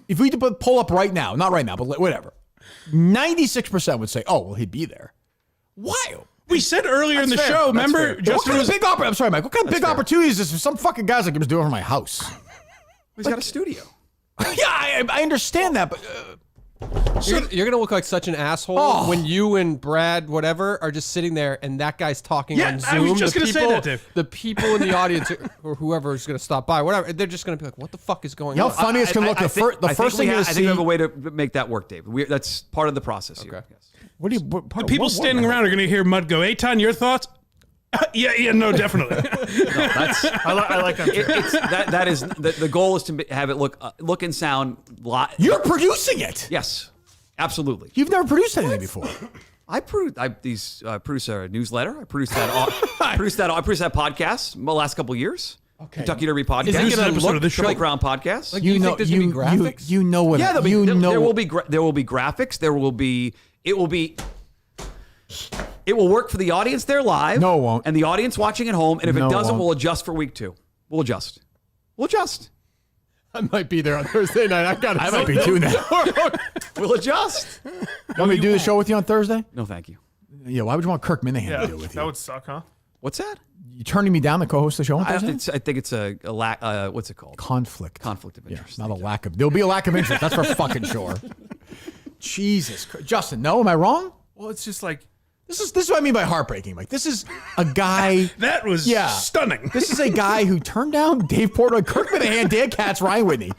if we pull up right now, not right now, but whatever, 96% would say, oh, well, he'd be there. Why? We said earlier in the show, remember? Justin was I'm sorry, Mike. What kind of big opportunities is this for some fucking guys like him was doing from my house? He's got a studio. Yeah, I understand that, but You're gonna look like such an asshole when you and Brad, whatever, are just sitting there and that guy's talking on Zoom. I was just gonna say that, Dave. The people in the audience or whoever is gonna stop by, whatever, they're just gonna be like, "What the fuck is going on?" How funny it's gonna look. The first thing I is think we have a way to make that work, Dave. That's part of the process here. Yes. What do you? The people standing around are going to hear Mud go, Eitan, your thoughts? Yeah, no, definitely. I like that. That is the goal is to have it look and sound. You're producing it. Yes, absolutely. You've never produced anything before. I produce a newsletter. I produced that. I produced that podcast the last couple of years. Okay. Kentucky Derby podcast. Is it an episode of the show? Triple Crown podcast. Like, you think there's gonna be graphics? You know what? Yeah, there will be graphics. It will work for the audience there live. No, it won't. And the audience watching at home. And if No, it it doesn't, won't. we'll adjust for week 2. We'll adjust. I might be there on Thursday night. I might be doing that. We'll adjust. You want me to do the show with you on Thursday? No, thank you. Yeah, why would you want Kirk Minahan to do it with you? That would suck, huh? What's that? You turning me down to co-host the show on Thursday? I think it's a lack. What's it called? Conflict. Conflict of interest. Not a lack of. There'll be a lack of interest. That's for fucking sure. Jesus Christ. Justin, no, am I wrong? Well, it's just like This is what I mean by heartbreaking. Like, this is a guy. That was stunning. This is a guy who turned down Dave Portnoy, Kirk Minahan, Dan Katz, Ryan Whitney.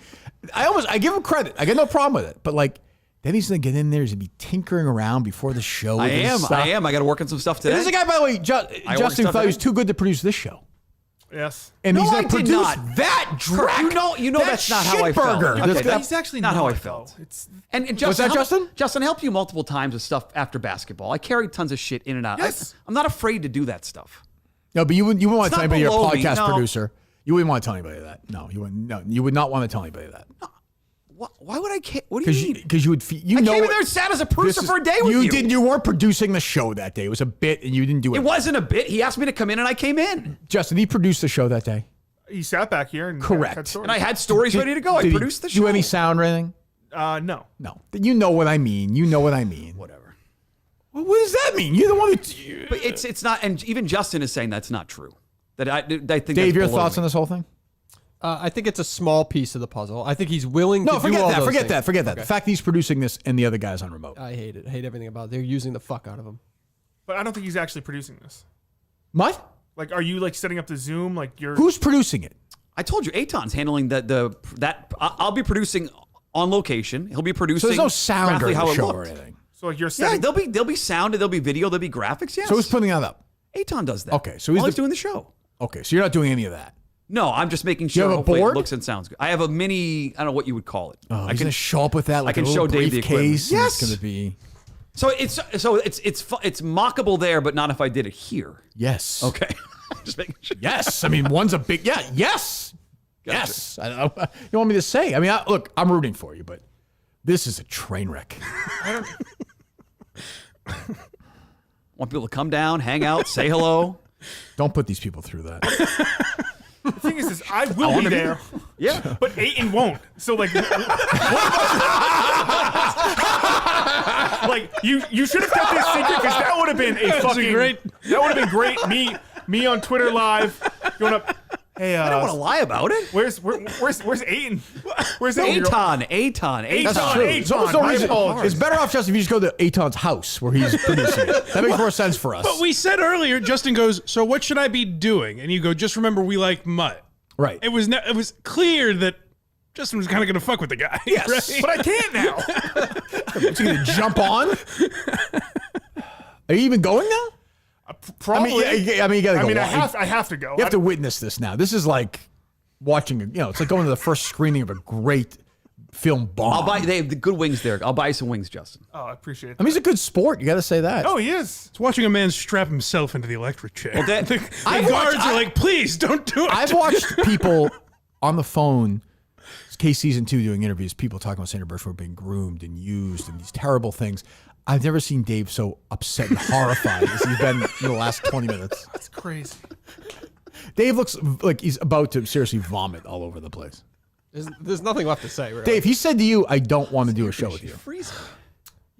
I give him credit. I got no problem with it. But like, then he's gonna get in there. He's gonna be tinkering around before the show. I am. I got to work on some stuff today. This is a guy, by the way, Justin thought he was too good to produce this show. Yes. And he's I gonna did produce not. that Kirk, dreck. you know that's not how I felt. Shitburger. he's actually not how I felt. And Justin, What's that, Justin? Justin, I helped you multiple times with stuff after basketball. I carried tons of shit in and out. Yes. I'm not afraid to do that stuff. No, but you wouldn't want to tell It's not anybody you're a below me, podcast no. producer. You wouldn't want to tell anybody that. No, you wouldn't. No, you would not want to tell anybody that. Why would I care? What do you mean? Because you would. I came in there and sat as a producer for a day with you. You weren't producing the show that day. It was a bit, and you didn't do it. It wasn't a bit. He asked me to come in, and I came in. Justin, he produced the show that day. He sat back here and Correct. had stories. And I had stories ready to go. I Did he produced the show. Do any sound or anything? No. No. You know what I mean. You know what I mean. Whatever. Well, what does that mean? You're the one who. But it's not, and even Justin is saying that's not true. That I think. Dave, that's your below thoughts me. on this whole thing? I think it's a small piece of the puzzle. I think he's willing to do all forget those that. things. Forget that. Okay. The fact that he's producing this and the other guy's on remote. I hate it. I hate everything about it. They're using the fuck out of him. But I don't think he's actually producing this. What? Like, are you like setting up the Zoom? Like, you're Who's producing it? I told you, Eitan's handling that. I'll be producing on location. He'll be producing. So there's no sound exactly during how the it show looked. or anything. So like you're Yeah, setting. there'll be sound, there'll be video, there'll be graphics. Yes. So who's putting that up? Eitan does that. Okay, so he's doing the show. Okay, so you're not doing any of that. No, I'm just making You sure have a hopefully board? it looks and sounds good. I have a mini. I don't know what you would call it. Oh, I he's can gonna show up with that like I can a little show Dave the equipment. briefcase. and Yes. It's gonna be. So it's mockable there, but not if I did it here. Yes. Okay. Just making sure. Yes. I mean, one's a big. Yeah. Yes. Gotcha. Yes. I don't know. You want me to say? I mean, look, I'm rooting for you, but this is a train wreck. Want people to come down, hang out, say hello. Don't put these people through that. The thing is I will be there. Yeah. But Aiton won't. So like, like you should have kept this secret because that would have been a fucking great. That would have been great. Me on Twitter live going up. Hey, I don't want to lie about it. Where's Aiton? Where's Aiton. That's true. There's almost no reason. It's better off just if you just go to Aiton's house where he's producing it. That makes more sense for us. But we said earlier, Justin goes, so what should I be doing? And you go, just remember we like Mut. Right. It was clear that Justin was kind of going to fuck with the guy. Yes, right? but I can't now. What's he going to jump on? Are you even going now? Probably. I mean, you gotta go. I have to go. You have to witness this now. This is like watching, it's like going to the first screening of a great film bomb. They have the good wings there. I'll buy you some wings, Justin. Oh, I appreciate it. I mean, he's a good sport. You got to say that. Oh, he is. It's watching a man strap himself into the electric chair. Well, the guards are like, please don't do it. I've watched people on the phone, Case Season 2 doing interviews, people talking about Sandra Birchwood being groomed and used and these terrible things. I've never seen Dave so upset and horrified as he's been in the last 20 minutes. That's crazy. Dave looks like he's about to seriously vomit all over the place. There's nothing left to say, really. Dave, he said to you, I don't want to do a show with you.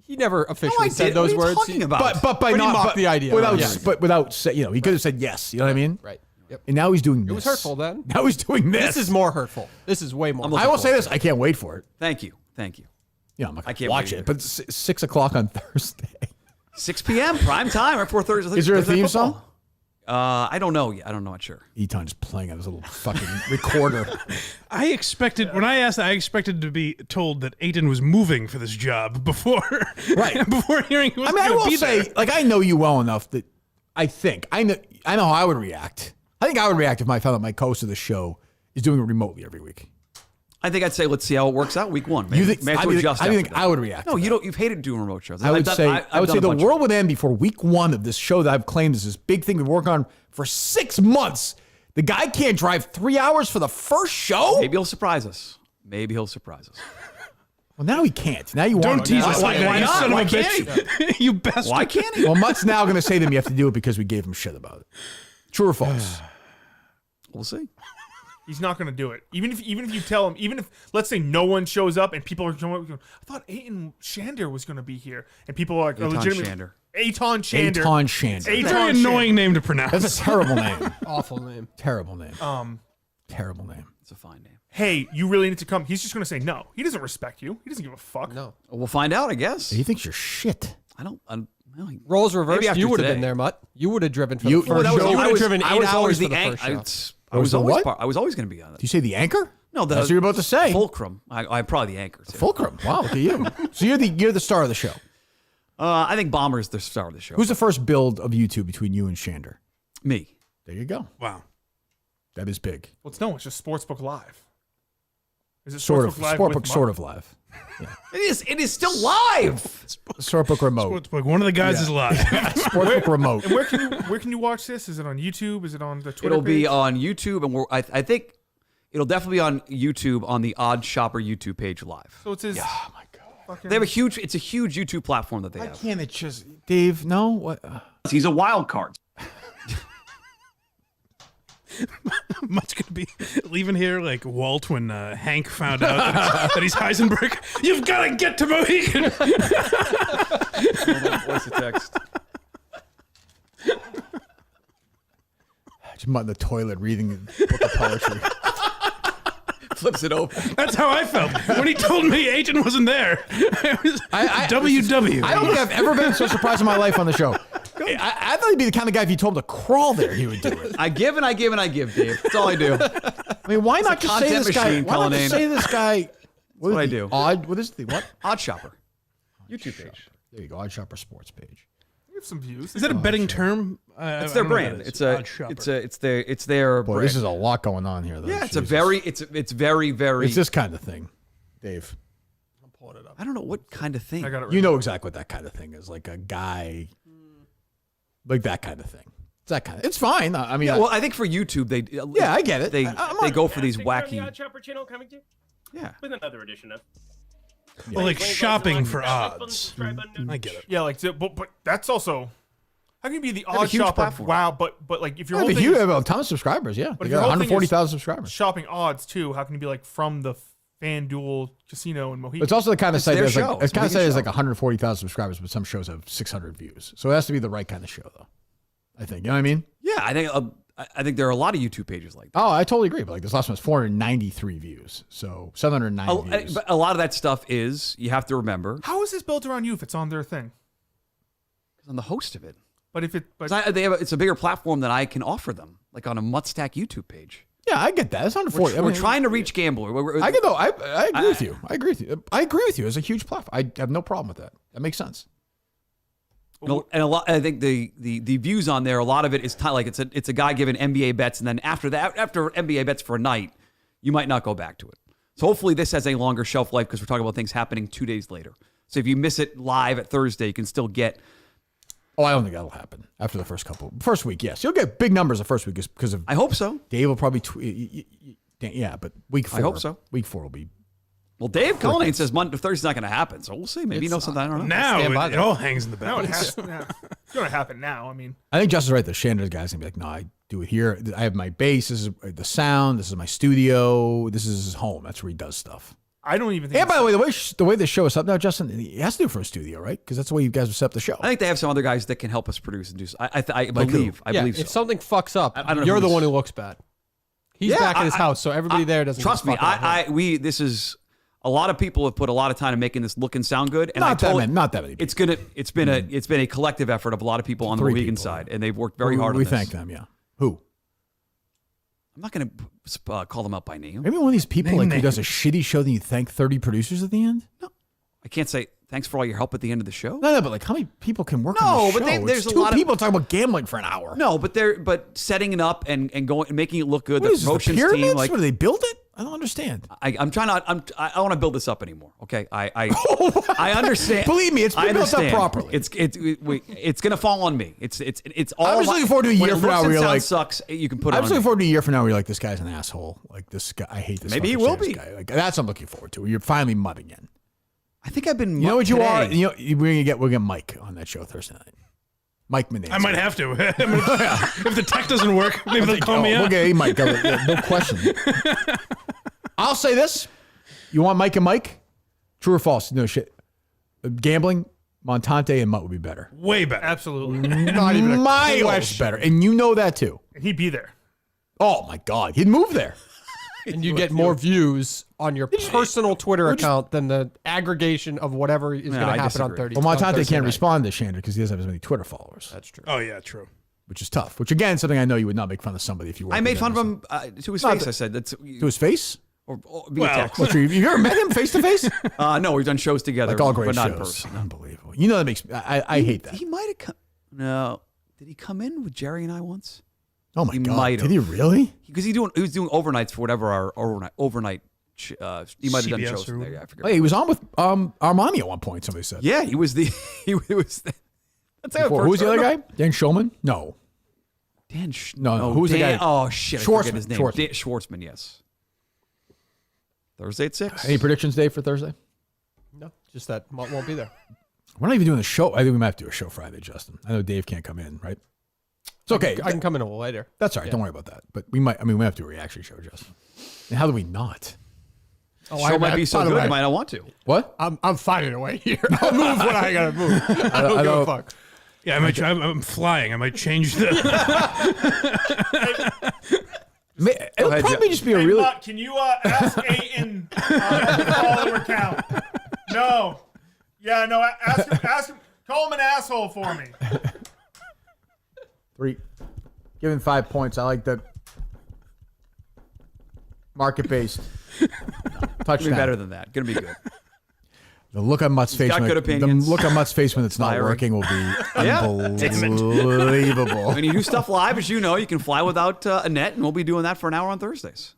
He never officially said those words. But by he not mocked the idea. Without, Yeah. but without say, he could have said yes. You know what I mean? Right. Yep. And now he's doing this. It was hurtful then. Now he's doing this. This is more hurtful. This is way more. I will say this. I can't wait for it. Thank you. Yeah, I'm not I going to can't watch wait it. But it's 6 o'clock on Thursday. 6 p.m. prime time right before Thursday. Is there a Thursday theme football. song? I don't know yet. I'm not sure. Eton's playing on his little fucking recorder. I expected, when I asked that, I expected to be told that Aiton was moving for this job before. Right. Before hearing he was I mean, I going to will be say, there. like, I know you well enough that I know how I would react. I think I would react if I found out my co-host of the show is doing it remotely every week. I think I'd say let's see how it works out week one. Maybe, You think- maybe I have I to think- adjust I after think that. I would react No, to you don't. You've hated doing remote shows. I would I've say done a the bunch world would end before week one of this show that I've claimed is this big thing we work on for 6 months. The guy can't drive 3 hours for the first show? Maybe he'll surprise us. Well, now he can't. Now you Don't want tease us like that, you son of Why a can't bitch. You bastard. Why can't he? Well, Mutt's now going to say to me you have to do it because we gave him shit about it. True or false? We'll see. He's not going to do it. Even if you tell him, even if let's say no one shows up and people are showing up, I thought Aiton Shander was going to be here, and people are like, Aiton legitimately Shander. Aiton Shander. Aiton Shander. Very annoying name to pronounce. That's a terrible name. Awful name. Terrible name. Terrible name. It's a fine name. Hey, you really need to come. He's just going to say no. He doesn't respect you. He doesn't give a fuck. No. We'll find out, I guess. He thinks you're shit. I don't. Roles reversed. Maybe after You would have today. been there, Mutt. You would have driven for You- the first that was- show. You would have driven 8 hours for the anchor. first show. I was the always what? I was always going to be on it. Do you say the anchor? No, That's what you're about to say. Fulcrum. I'm probably the anchor. Too. Fulcrum. Wow, look at you. So you're the star of the show. I think Bomber's the star of the show. Who's the first build of YouTube between you and Shander? Me. There you go. Wow. That is big. Well, it's just Sportsbook Live. Is it Sort of. Sportsbook Live with Sportbook Mutt? sort of live. It is still live. Sportbook remote. Sportsbook. One of the guys is live. Sportbook remote. And where can you watch this? Is it on YouTube? Is it on the Twitter? It'll be page? on YouTube, and I think it'll definitely be on YouTube on the Odd Shopper YouTube page live. So it's his. Oh my god. They have it's a huge YouTube platform that they Why have. can't it just Dave? No. What? He's a wild card. Mutt's gonna be leaving here like Walt when Hank found out that he's Heisenberg. You've got to get to Mohegan. Voice of text. Just Mutt in the toilet reading a book of poetry. Flips it open. That's how I felt when he told me Aiton wasn't there. It was WW. I don't think I've ever been so surprised in my life on the show. I thought he'd be the kind of guy if you told him to crawl there, he would do it. I give and I give and I give, Dave. That's all I do. I mean, why not a just say content this guy? machine, Why not just Cullinane. say this guy? What I is do. Odd. What is the what? Odd Shopper. YouTube page. There you go. Odd Shopper Sports page. We have some views. Is that a betting term? It's their brand. It's their Boy, brand. this is a lot going on here, though. Yeah, it's Jesus. very It's this kind of thing, Dave. I don't know what kind of thing. I got it. You know exactly what that kind of thing is, like a guy, like that kind of thing. It's that kind of. It's fine. I mean, Well, I think for YouTube, they yeah, I get it. They I'm they not- go for these From the wacky. Odd Shopper channel coming to Yeah. with another edition of. Well, like Thanks, shopping guys. for Like, odds. subscribe button. I get it. Yeah, like, but that's also. How can you be the have a odd huge shopper? platform. Wow, but like if you're Yeah, whole but thing you is- have a ton of subscribers. Yeah, But they if your got whole thing is 140,000 subscribers. shopping odds too, how can you be like from the FanDuel casino in Mohegan? It's also the kind of It's site their that's show. like It's it's kind of Mohegan site is show. like 140,000 subscribers, but some shows have 600 views. So it has to be the right kind of show, though. I think. You know what I mean? Yeah, I think I think there are a lot of YouTube pages like that. Oh, I totally agree. But like this last one has 493 views, so 709 views. But a lot of that stuff is, you have to remember, How is this built around you if it's on their thing? I'm the host of it. But if it, but It's a bigger platform that I can offer them, like on a Mutstack YouTube page. Yeah, I get that. It's not We're trying to reach gambler. I get though. I agree with you. I agree with you. I agree with you. It's a huge platform. I have no problem with that. That makes sense. And a lot. I think the views on there, a lot of it is like it's a guy giving NBA bets, and then after NBA bets for a night, you might not go back to it. So hopefully this has a longer shelf life because we're talking about things happening 2 days later. So if you miss it live at Thursday, you can still get. Oh, I don't think that'll happen after the first week. Yes, you'll get big numbers the first week just because of. I hope so. Dave will probably tweet. Yeah, but week 4. I hope so. Week 4 will be. Well, Dave Cullinane says Thursday's not going to happen, so we'll see. Maybe you know something. I don't know. Now it all hangs in the now balance. it's going to happen now. I mean, I think Justin's right. The Shanders guy's gonna be like, no, I do it here. I have my base. This is the sound. This is my studio. This is his home. That's where he does stuff. I don't even think. And by the way the show is up now, Justin, he has to do it for a studio, right? Because that's the way you guys have set up the show. I think they have some other guys that can help us produce and do. I Like believe. who? I believe so. If something fucks up, I don't know you're the who's- one who looks bad. He's back at his house, so everybody there doesn't. Trust me. This is a lot of people have put a lot of time in making this look and sound good. And Not that many. It's been a collective effort of a lot of people on the 3 Mohegan people. side, and they've worked very hard on We this. thank them. Yeah. Who? I'm not going to call them out by name. Maybe one of these people who does a shitty show, then you thank 30 producers at the end. I can't say thanks for all your help at the end of the show. No, but like how many people can work on the show? There's It's a 2 lot people of talking about gambling for an hour. No, but setting it up and going and making it look good. What The is this, the promotions pyramids? team, like What, do they build it? I don't understand. I'm trying not. I don't want to build this up anymore. Okay, I understand. Believe me, it's been I built up understand. properly. It's going to fall on me. It's all. I'm just looking forward to a year when from now where you're like, sucks. You can put. I'm it just on looking me. forward to a year from now where you're like, this guy's an asshole. Like this guy, I hate this. Maybe he fucking will Sanders be. guy. Like that's what I'm looking forward to. You're finally Mut again. I think I've been. You know what you today. are. You know we'll get Mike on that show Thursday night. Mike Mutnansky. I might have to. If the tech doesn't work, maybe they'll call me We'll out. get Mike. No question. I'll say this. You want Mike and Mike? True or false? No shit. Gambling, Montante and Mut would be better. Way better. absolutely. Not even a Miles question. better. And you know that too. He'd be there. Oh my God. He'd move there. And you get more views on your personal Twitter account than the aggregation of whatever is going to happen on 30. Well, Montante on Thursday can't night. respond to Shander because he doesn't have as many Twitter followers. That's true. Oh yeah, true. Which is tough. Which again, something I know you would not make fun of somebody if you were. I made fun of him to his face. I said that's to his face. or via text. What, you ever met him face to face? No, we've done shows together, Like all great but not in shows. person. Unbelievable. You know that makes I hate that. He might have come. No, did he come in with Jerry and I once? Oh my He God! might Did he really? Because he was doing overnights for whatever our overnight. He might have done CBS shows or in there. Yeah, I forget. Hey, he was on with Armani at one point. Somebody said. Yeah, he was the. He was. That's how it Before, who was first the other guy? started. Dan Schulman? No. Dan. No. Who was the Dan, guy? Oh shit! I forget Schwartzman. his name. Schwartzman. Schwartzman. Yes. Thursday at 6. Any predictions, Dave, for Thursday? No, just that Mut won't be there. We're not even doing a show. I think we might have to do a show Friday, Justin. I know Dave can't come in, right? It's okay. I can come in a little later. That's all right. Yeah. Don't worry about that. But we might. I mean, we might have to do a reaction show, Justin. And how do we not? Show might be so good, you might not want to. What? I'm finding a way here. I'll move when I gotta move. I don't give a fuck. Yeah, I'm flying. I might change the. It'll probably just be a Hey, really. Mut, can you ask Aiton the follower count? No. Yeah, no. Ask him. Call him an asshole for me. 3. Give him 5 points. I like that. Market based. Gonna be better than that. Gonna be good. The look on Mutt's face. got When good opinions. The look on Mutt's face when it's not Inspiring. working will be Yeah. unbelievable. When you do stuff live, as you know, you can fly without a net, and we'll be doing that for an hour on Thursdays.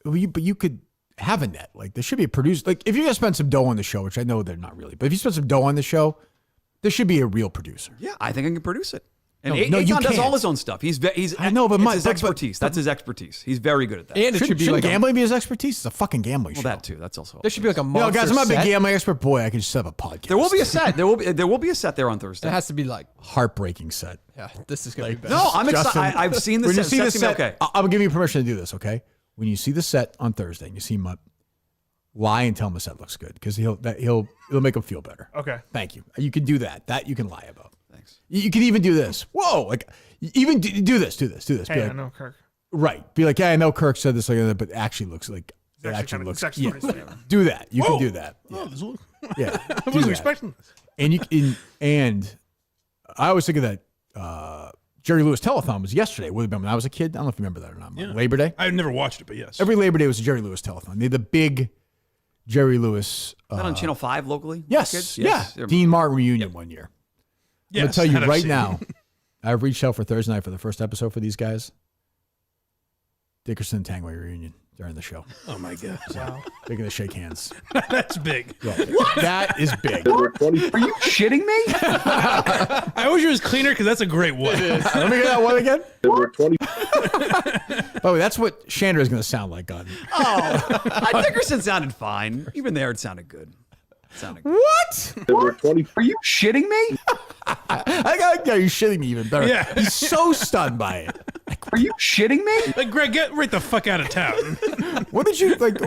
But you could have a net. Like there should be a producer. Like if you're gonna spend some dough on the show, which I know they're not really, but if you spend some dough on the show, there should be a real producer. Yeah, I think I can produce it. And No, you Aiton does all can't. his own stuff. He's I know, but it's Mike- his but- expertise. That's his expertise. He's very good at that. And it should be like gambling be his expertise. It's a fucking gambling Well, show. that too. That's also. there should be like a You know, monster guys, I'm not a big set. gambling expert. Boy, I could just set up a podcast. There will be a set. There will be a set there on Thursday. It has to be like, heartbreaking set. yeah, this is gonna be bad. No, I'm excited. Justin, I've seen the when set. you see the Set's gonna set, be okay. I'll give you permission to do this. Okay, when you see the set on Thursday and you see Mutt, lie and tell him the set looks good because it'll make him feel better. Okay. Thank you. You can do that. That you can lie about. Thanks. You can even do this. Whoa, like even do this. Be Hey, I like, know Kirk. right. Be like, yeah, I know Kirk said this like that, but it actually looks like It's actually looks. kinda- it's actually Yeah. pretty Do that. You Whoa. can do that. Oh, this look- Yeah, I do wasn't that. expecting this. And I always think of that Jerry Lewis telethon was yesterday. Would have been when I was a kid. I don't know if you remember that or not. Yeah. Labor Day. I've never watched it, but yes. Every Labor Day was a Jerry Lewis telethon. They had the big Jerry Lewis. Is that on Channel 5 locally? Yes. Kids? Yeah. Dean Martin reunion one year. I'm going Yes, to tell you that I've right seen. now, I've reached out for Thursday night for the first episode for these guys. Dickerson and Tangway reunion during the show. Oh, my God. Wow. They're going to shake hands. That's big. Yeah. That is big. Are you shitting me? I wish it was cleaner because that's a great one. Let me hear that one again. There were 20. By the way, that's what Chandra is going to sound like on. Oh, Dickerson sounded fine. Even there, it sounded good. What? There were 20. Are you shitting me? I got you shitting me even better. Yeah. He's so stunned by it. Are you shitting me? Like, Greg, get right the fuck out of town. What did you like?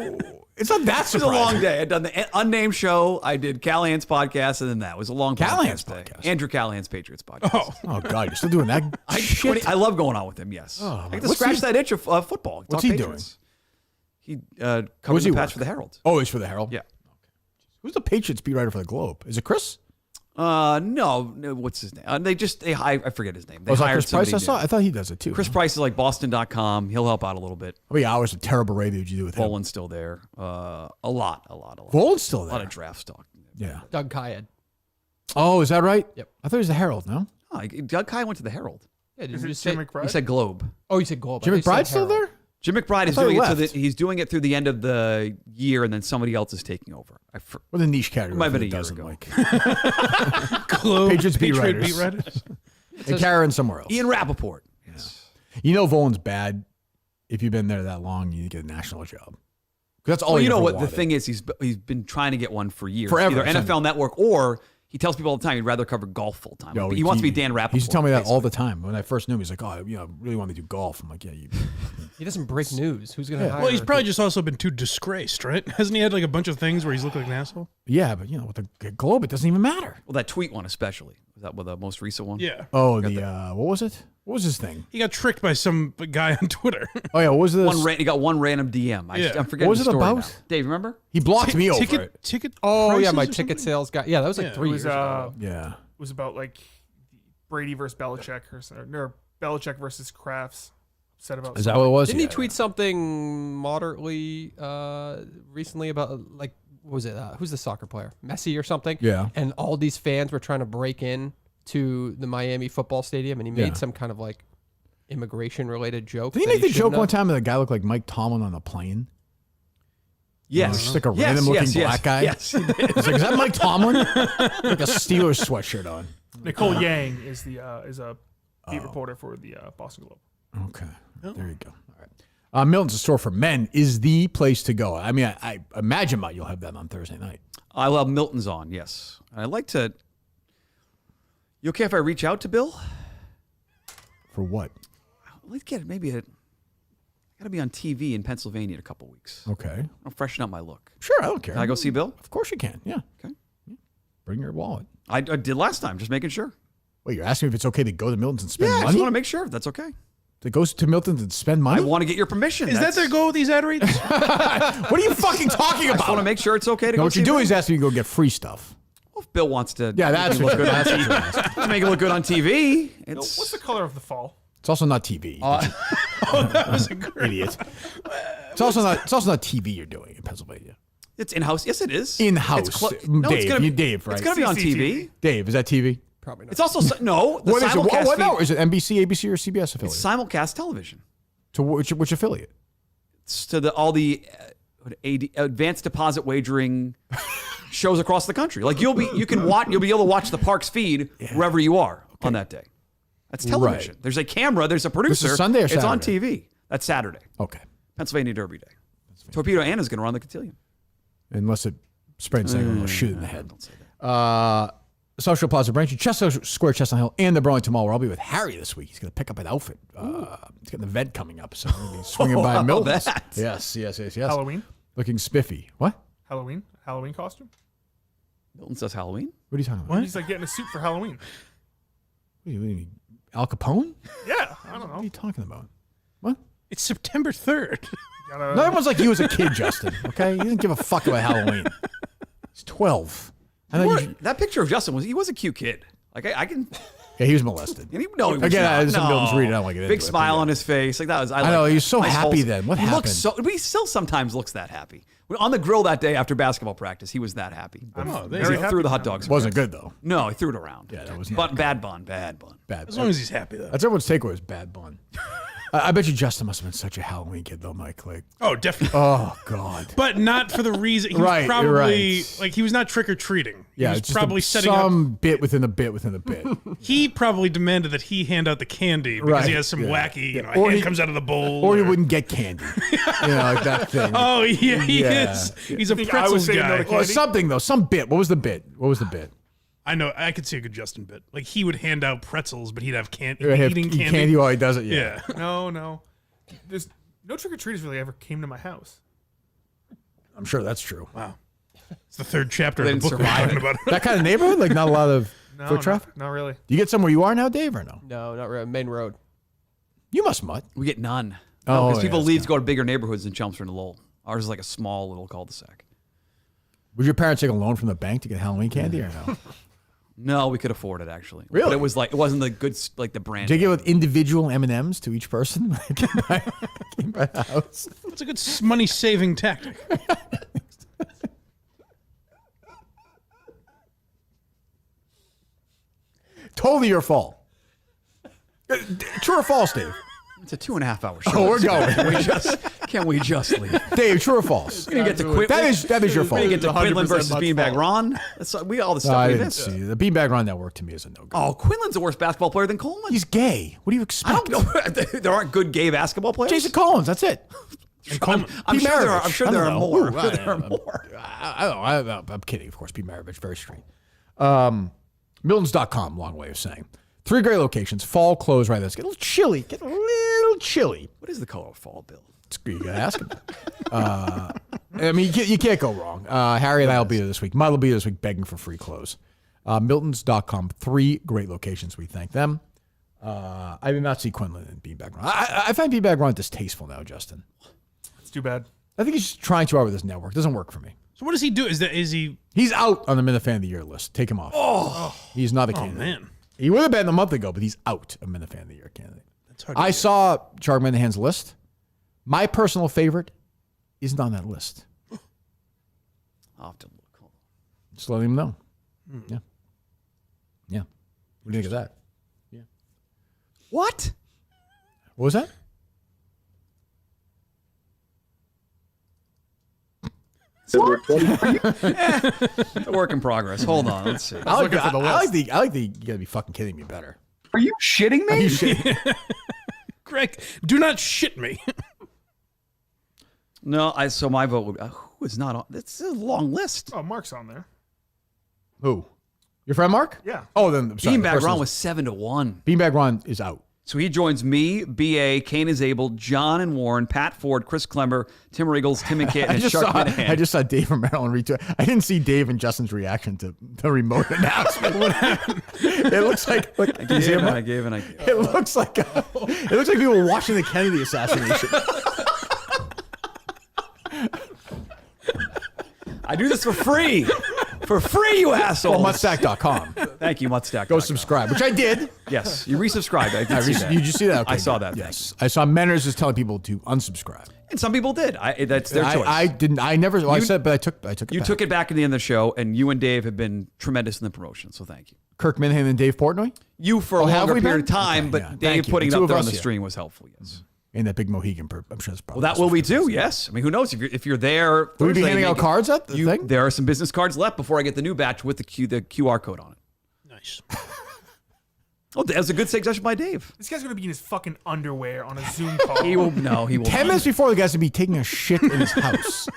It's not that It was a surprising. long day. I'd done the Unnamed Show. I did Callahan's podcast, and then that was a long Callahan's podcast. Andrew Callahan's Patriots podcast. Oh God, you're still doing that? I love going on with him. Yes, Oh, I get to what's scratch he- that itch of football. What's Talk he Patriots. He Where's covers he the patch work? for the Herald. Oh, he's for the Herald. Yeah. Who's the Patriots beat writer for the Globe? Is it Chris? No. What's his name? I forget his name. They Was that hired Chris Price? I somebody saw. I thought he does it too. Chris Price is like Boston.com. He'll help out a little bit. How many hours of terrible radio did you do with him? Volan's still there. A lot. Volan's still A there. lot of draft stock. Yeah. Doug Kyed. Oh, is that right? Yep. I thought he was the Herald. No. Oh, Doug Kai went to the Herald. Yeah, did Is you it just say? Jim McBride? He said Globe. Oh, you said Gold. Jim McBride's still there? Jim McBride is thought he doing it left. he's doing it through the end of the year, and then somebody else is taking over. What a niche category. Might have been for a the year dozen, ago. Mike. Globe, Patriots beat Patriot writers. beat writers. And Karen somewhere else. Ian Rappaport. You know Volan's bad. If you've been there that long, you need to get a national job. 'Cause that's all Well, he you know ever what? The wanted. thing is, he's been trying to get one for years. Forever. Either NFL Network or he tells people all the time he'd rather cover golf full time. No, he wants to be Dan Rappaport. He used to tell me that all the time. When I first knew him, he's like, "Oh, I really want to do golf." I'm like, "Yeah, you." He doesn't break news. Who's gonna hire? Well, he's probably just also been too disgraced, right? Hasn't he had like a bunch of things where he's looked like an asshole? Yeah, but with the Globe, it doesn't even matter. Well, that tweet one especially. Was that the most recent one? Yeah. Oh, what was it? What was his thing? He got tricked by some guy on Twitter. Oh yeah, what was this? He got one random DM. I'm forgetting What was the it story about? now. Dave, remember? He blocked me over ticket, it. Ticket. Oh yeah, prices my or ticket something? sales guy. Yeah, that was like Yeah. 3 It was years ago. Yeah. It was about like Brady versus Belichick or Belichick versus Crafts. Said about Is that what it was? Didn't he Yeah. tweet something moderately recently about like what was it? Who's the soccer player? Messi or something? Yeah. And all these fans were trying to break in to the Miami football stadium, and he made Yeah. some kind of like immigration related joke. Did he that make the joke shouldn't one have. time that the guy looked like Mike Tomlin on a plane? Yes. Just like a Yes, random looking yes, yes. black guy. Yes. He's like, is that Mike Tomlin? Like a Steelers sweatshirt on. Nicole Yang is a beat reporter for the Boston Globe. Okay. There you go. All right. Milton's a store for men is the place to go. I mean, I imagine, Matt, you'll have that on Thursday night. I love Milton's on. Yes. I'd like to. You okay if I reach out to Bill? For what? Let's get maybe I got to be on TV in Pennsylvania in a couple weeks. Okay. I'll freshen up my look. Sure, I don't care. Can I go see Bill? Of course you can. Yeah. Okay. Bring your wallet. I did last time, just making sure. Wait, you're asking me if it's okay to go to Milton's and spend Yeah, I money? just want to make sure if that's okay. To go to Milton's and spend I money? want to get your permission. Is that their goal with these ad reads? What are you fucking talking I about? just want to make sure it's okay to No, go what see you're doing Bill. is asking me to go get free stuff. Well, if Bill wants to Yeah, that's look what good you're on asking. TV. To make it look good on TV. It's What's the color of the fall? It's also not TV. That was a great Idiot. It's also not TV you're doing in Pennsylvania. It's in-house. Yes, it is. In-house. It's Dave, it's gonna be, Dave, right? It's going to be on TV. Dave, is that TV? Probably not. It's also no. The What is it? simulcast What feed- now? Is it NBC, ABC, or CBS affiliate? It's simulcast television. To which affiliate? It's to all the advanced deposit wagering shows across the country. Like you'll be able to watch the Parks feed wherever you are on that day. That's television. Right. There's a camera. There's a producer. This is Sunday or It's on Saturday? TV. That's Saturday. Okay. Pennsylvania Derby Day. Torpedo Anna's going to run the cotillion. Unless it sprains ankle, we'll shoot it in the head. Social Plaza Branch, Chestnut Square, Chestnut Hill, and the Burlington Mall, where I'll be with Harry this week. He's going to pick up an outfit. He's got an event coming up, so I'm going to be swinging by Milton's. that. Yes. Halloween? Looking spiffy. What? Halloween costume? Milton says Halloween. What are you talking about? He's like getting a suit for Halloween. What do you mean? Al Capone? Yeah, I don't know. What are you talking about? What? It's September 3rd. No, everyone's like you as a kid, Justin. Okay, you didn't give a fuck about Halloween. He's 12. That picture of Justin was a cute kid. Like I can. Yeah, he was molested. And he was Again, not. some Milton's reading. I don't like it. Big smile on his face. Like that was. I know, he was so happy then. What he looks happened? He still sometimes looks that happy. On the grill that day after basketball practice, he was that happy. Oh, He threw the hot dogs. Wasn't good though. No, he threw it around. Yeah, that was but bad bun. Bad. As long as he's happy though. That's everyone's takeaway is bad bun. I bet you Justin must have been such a Halloween kid though, Mike. Like, Oh, definitely. oh God. But not for the reason he was Right, probably right. like he was not trick or treating. Yeah, he was it's just probably setting some bit within a bit within a bit. He probably demanded that he hand out the candy because he Right, has some yeah. wacky, Yeah. a hand comes out of the bowl. Or he wouldn't get candy. Like that thing. Oh, yeah, he Yeah. is. He's a think I pretzels was saying no guy. to Well, something though, some bit. What was the bit? I know. I could see a good Justin bit. Like he would hand out pretzels, but he'd have candy. He'd have Eating candy while he does it, yeah. No. There's no trick-or-treaters really ever came to my house. I'm sure that's true. Wow. It's the third chapter They of the didn't book we're survive talking it. about. That kind of neighborhood? Like not a lot of No, foot traffic? not really. Do you get somewhere you are now, Dave, or no? No, not really. Main road. You must mutt. We get none. Oh, Because people yeah, leave to go to bigger neighborhoods in Chelmsford and Lowell. Ours is like a small little cul-de-sac. Would your parents take a loan from the bank to get Halloween candy or no? No, we could afford it actually. Really? But it was like it wasn't the good like the brand. Did you get with individual M&Ms to each person? Came by the house. It's a good money saving tactic. Totally your fault. True or false, Dave? It's a 2.5 hour show. Oh, we're going. Can we just leave? Dave, true or false? We're gonna get to Quin- that is your fault. We're gonna get to Quinlan 100% versus Mutt's Beanbag fault. Ron. That's we all the No, stuff I we didn't missed. see. The Beanbag Ron Network to me is a no-go. Oh, Quinlan's a worse basketball player than Coleman. He's gay. What do you I expect? don't know. There aren't good gay basketball players. Jason Collins, that's it. I'm sure there are. I'm sure there are more. I'm sure there are more. I'm kidding, of course. Pete Maravich, very straight. Miltons.com, long way of saying. 3 great locations. Fall clothes right there. It's getting a little chilly. What is the color of fall, Bill? You gotta ask him. I mean, you can't go wrong. Harry and I will be there this week. Mud will be there this week begging for free clothes. Miltons.com, 3 great locations. We thank them. I did not see Quinlan and Beanbag Ron. I find Beanbag Ron distasteful now, Justin. It's too bad. I think he's just trying too hard with his network. Doesn't work for me. So what does he do? Is he? He's out on the Minifan of the Year list. Take him off. Oh, He's not a candidate. man. He would have been a month ago, but he's out of Minifan of the Year candidate. That's hard to I do. saw Charlie Minahan's list. My personal favorite isn't on that list. I'll have to look. Hold on. Just letting him know. Yeah. Yeah. What do you think of that? Yeah. What? What was that? A work in progress. Hold on. Let's see. I like the. You gotta be fucking kidding me better. Are you shitting me? Are you shitting? Greg, do not shit me. No, so my vote would. Who is not on? It's a long list. Oh, Mark's on there. Who? Your friend Mark? Yeah. Oh, then I'm sorry, the Beanbag person Ron is- was 7-1. Beanbag Ron is out. So he joins me, BA, Kane is Able, John and Warren, Pat Ford, Chris Klemmer, Tim Riggles, Tim and Kit, and Shark Minahan. I just saw Dave from Maryland retweet. I didn't see Dave and Justin's reaction to the remote announcement. What happened? It looks like I gave and I gave and I gave. It looks like people were watching the Kennedy assassination. I do this for free. For free, you assholes. Well, Mutstack.com. Thank you, Mutstack. Go subscribe, which I did. Yes, you resubscribed. I did see that. Did you see that? Okay, I saw good. that. Yes, I saw Menners is telling people to unsubscribe. And some people did. That's their choice. I didn't. I never. Well, I said, but I took it. You back. took it back at the end of the show, and you and Dave have been tremendous in the promotion. So thank you. Kirk Minahan and Dave Portnoy. You for a have longer we period been? of time, Okay, but yeah. Dave Thank you. putting it The two up there of on us, the yeah. stream was helpful. Yes. And that big Mohegan. I'm sure that's Well, probably. that will be too. Yes. I mean, who knows if you're there? Will we be Thursday, handing out maybe- cards at the thing? There are some business cards left before I get the new batch with the QR code on it. Nice. Oh, that was a good suggestion by Dave. This guy's gonna be in his fucking underwear on a Zoom call. He will. No, he will. 10 minutes before the guy's gonna be taking a shit in his house.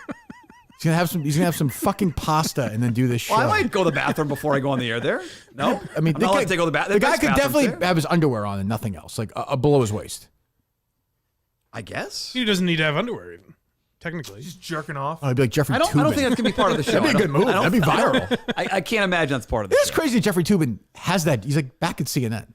He's gonna have some fucking pasta and then do this show. Well, I might go to the bathroom before I go on the air. There. No. I mean, I'm not allowed to go to the bathroom. The guy could definitely have his underwear on and nothing else, like below his waist. I guess He doesn't need to have underwear even. Technically, Just jerking off. Oh, he'd be like Jeffrey I don't Toobin. think that's gonna be part of the show. That'd be a good move. That'd be viral. I can't imagine that's part of the It's show. crazy that Jeffrey Toobin has that. He's like back at CNN.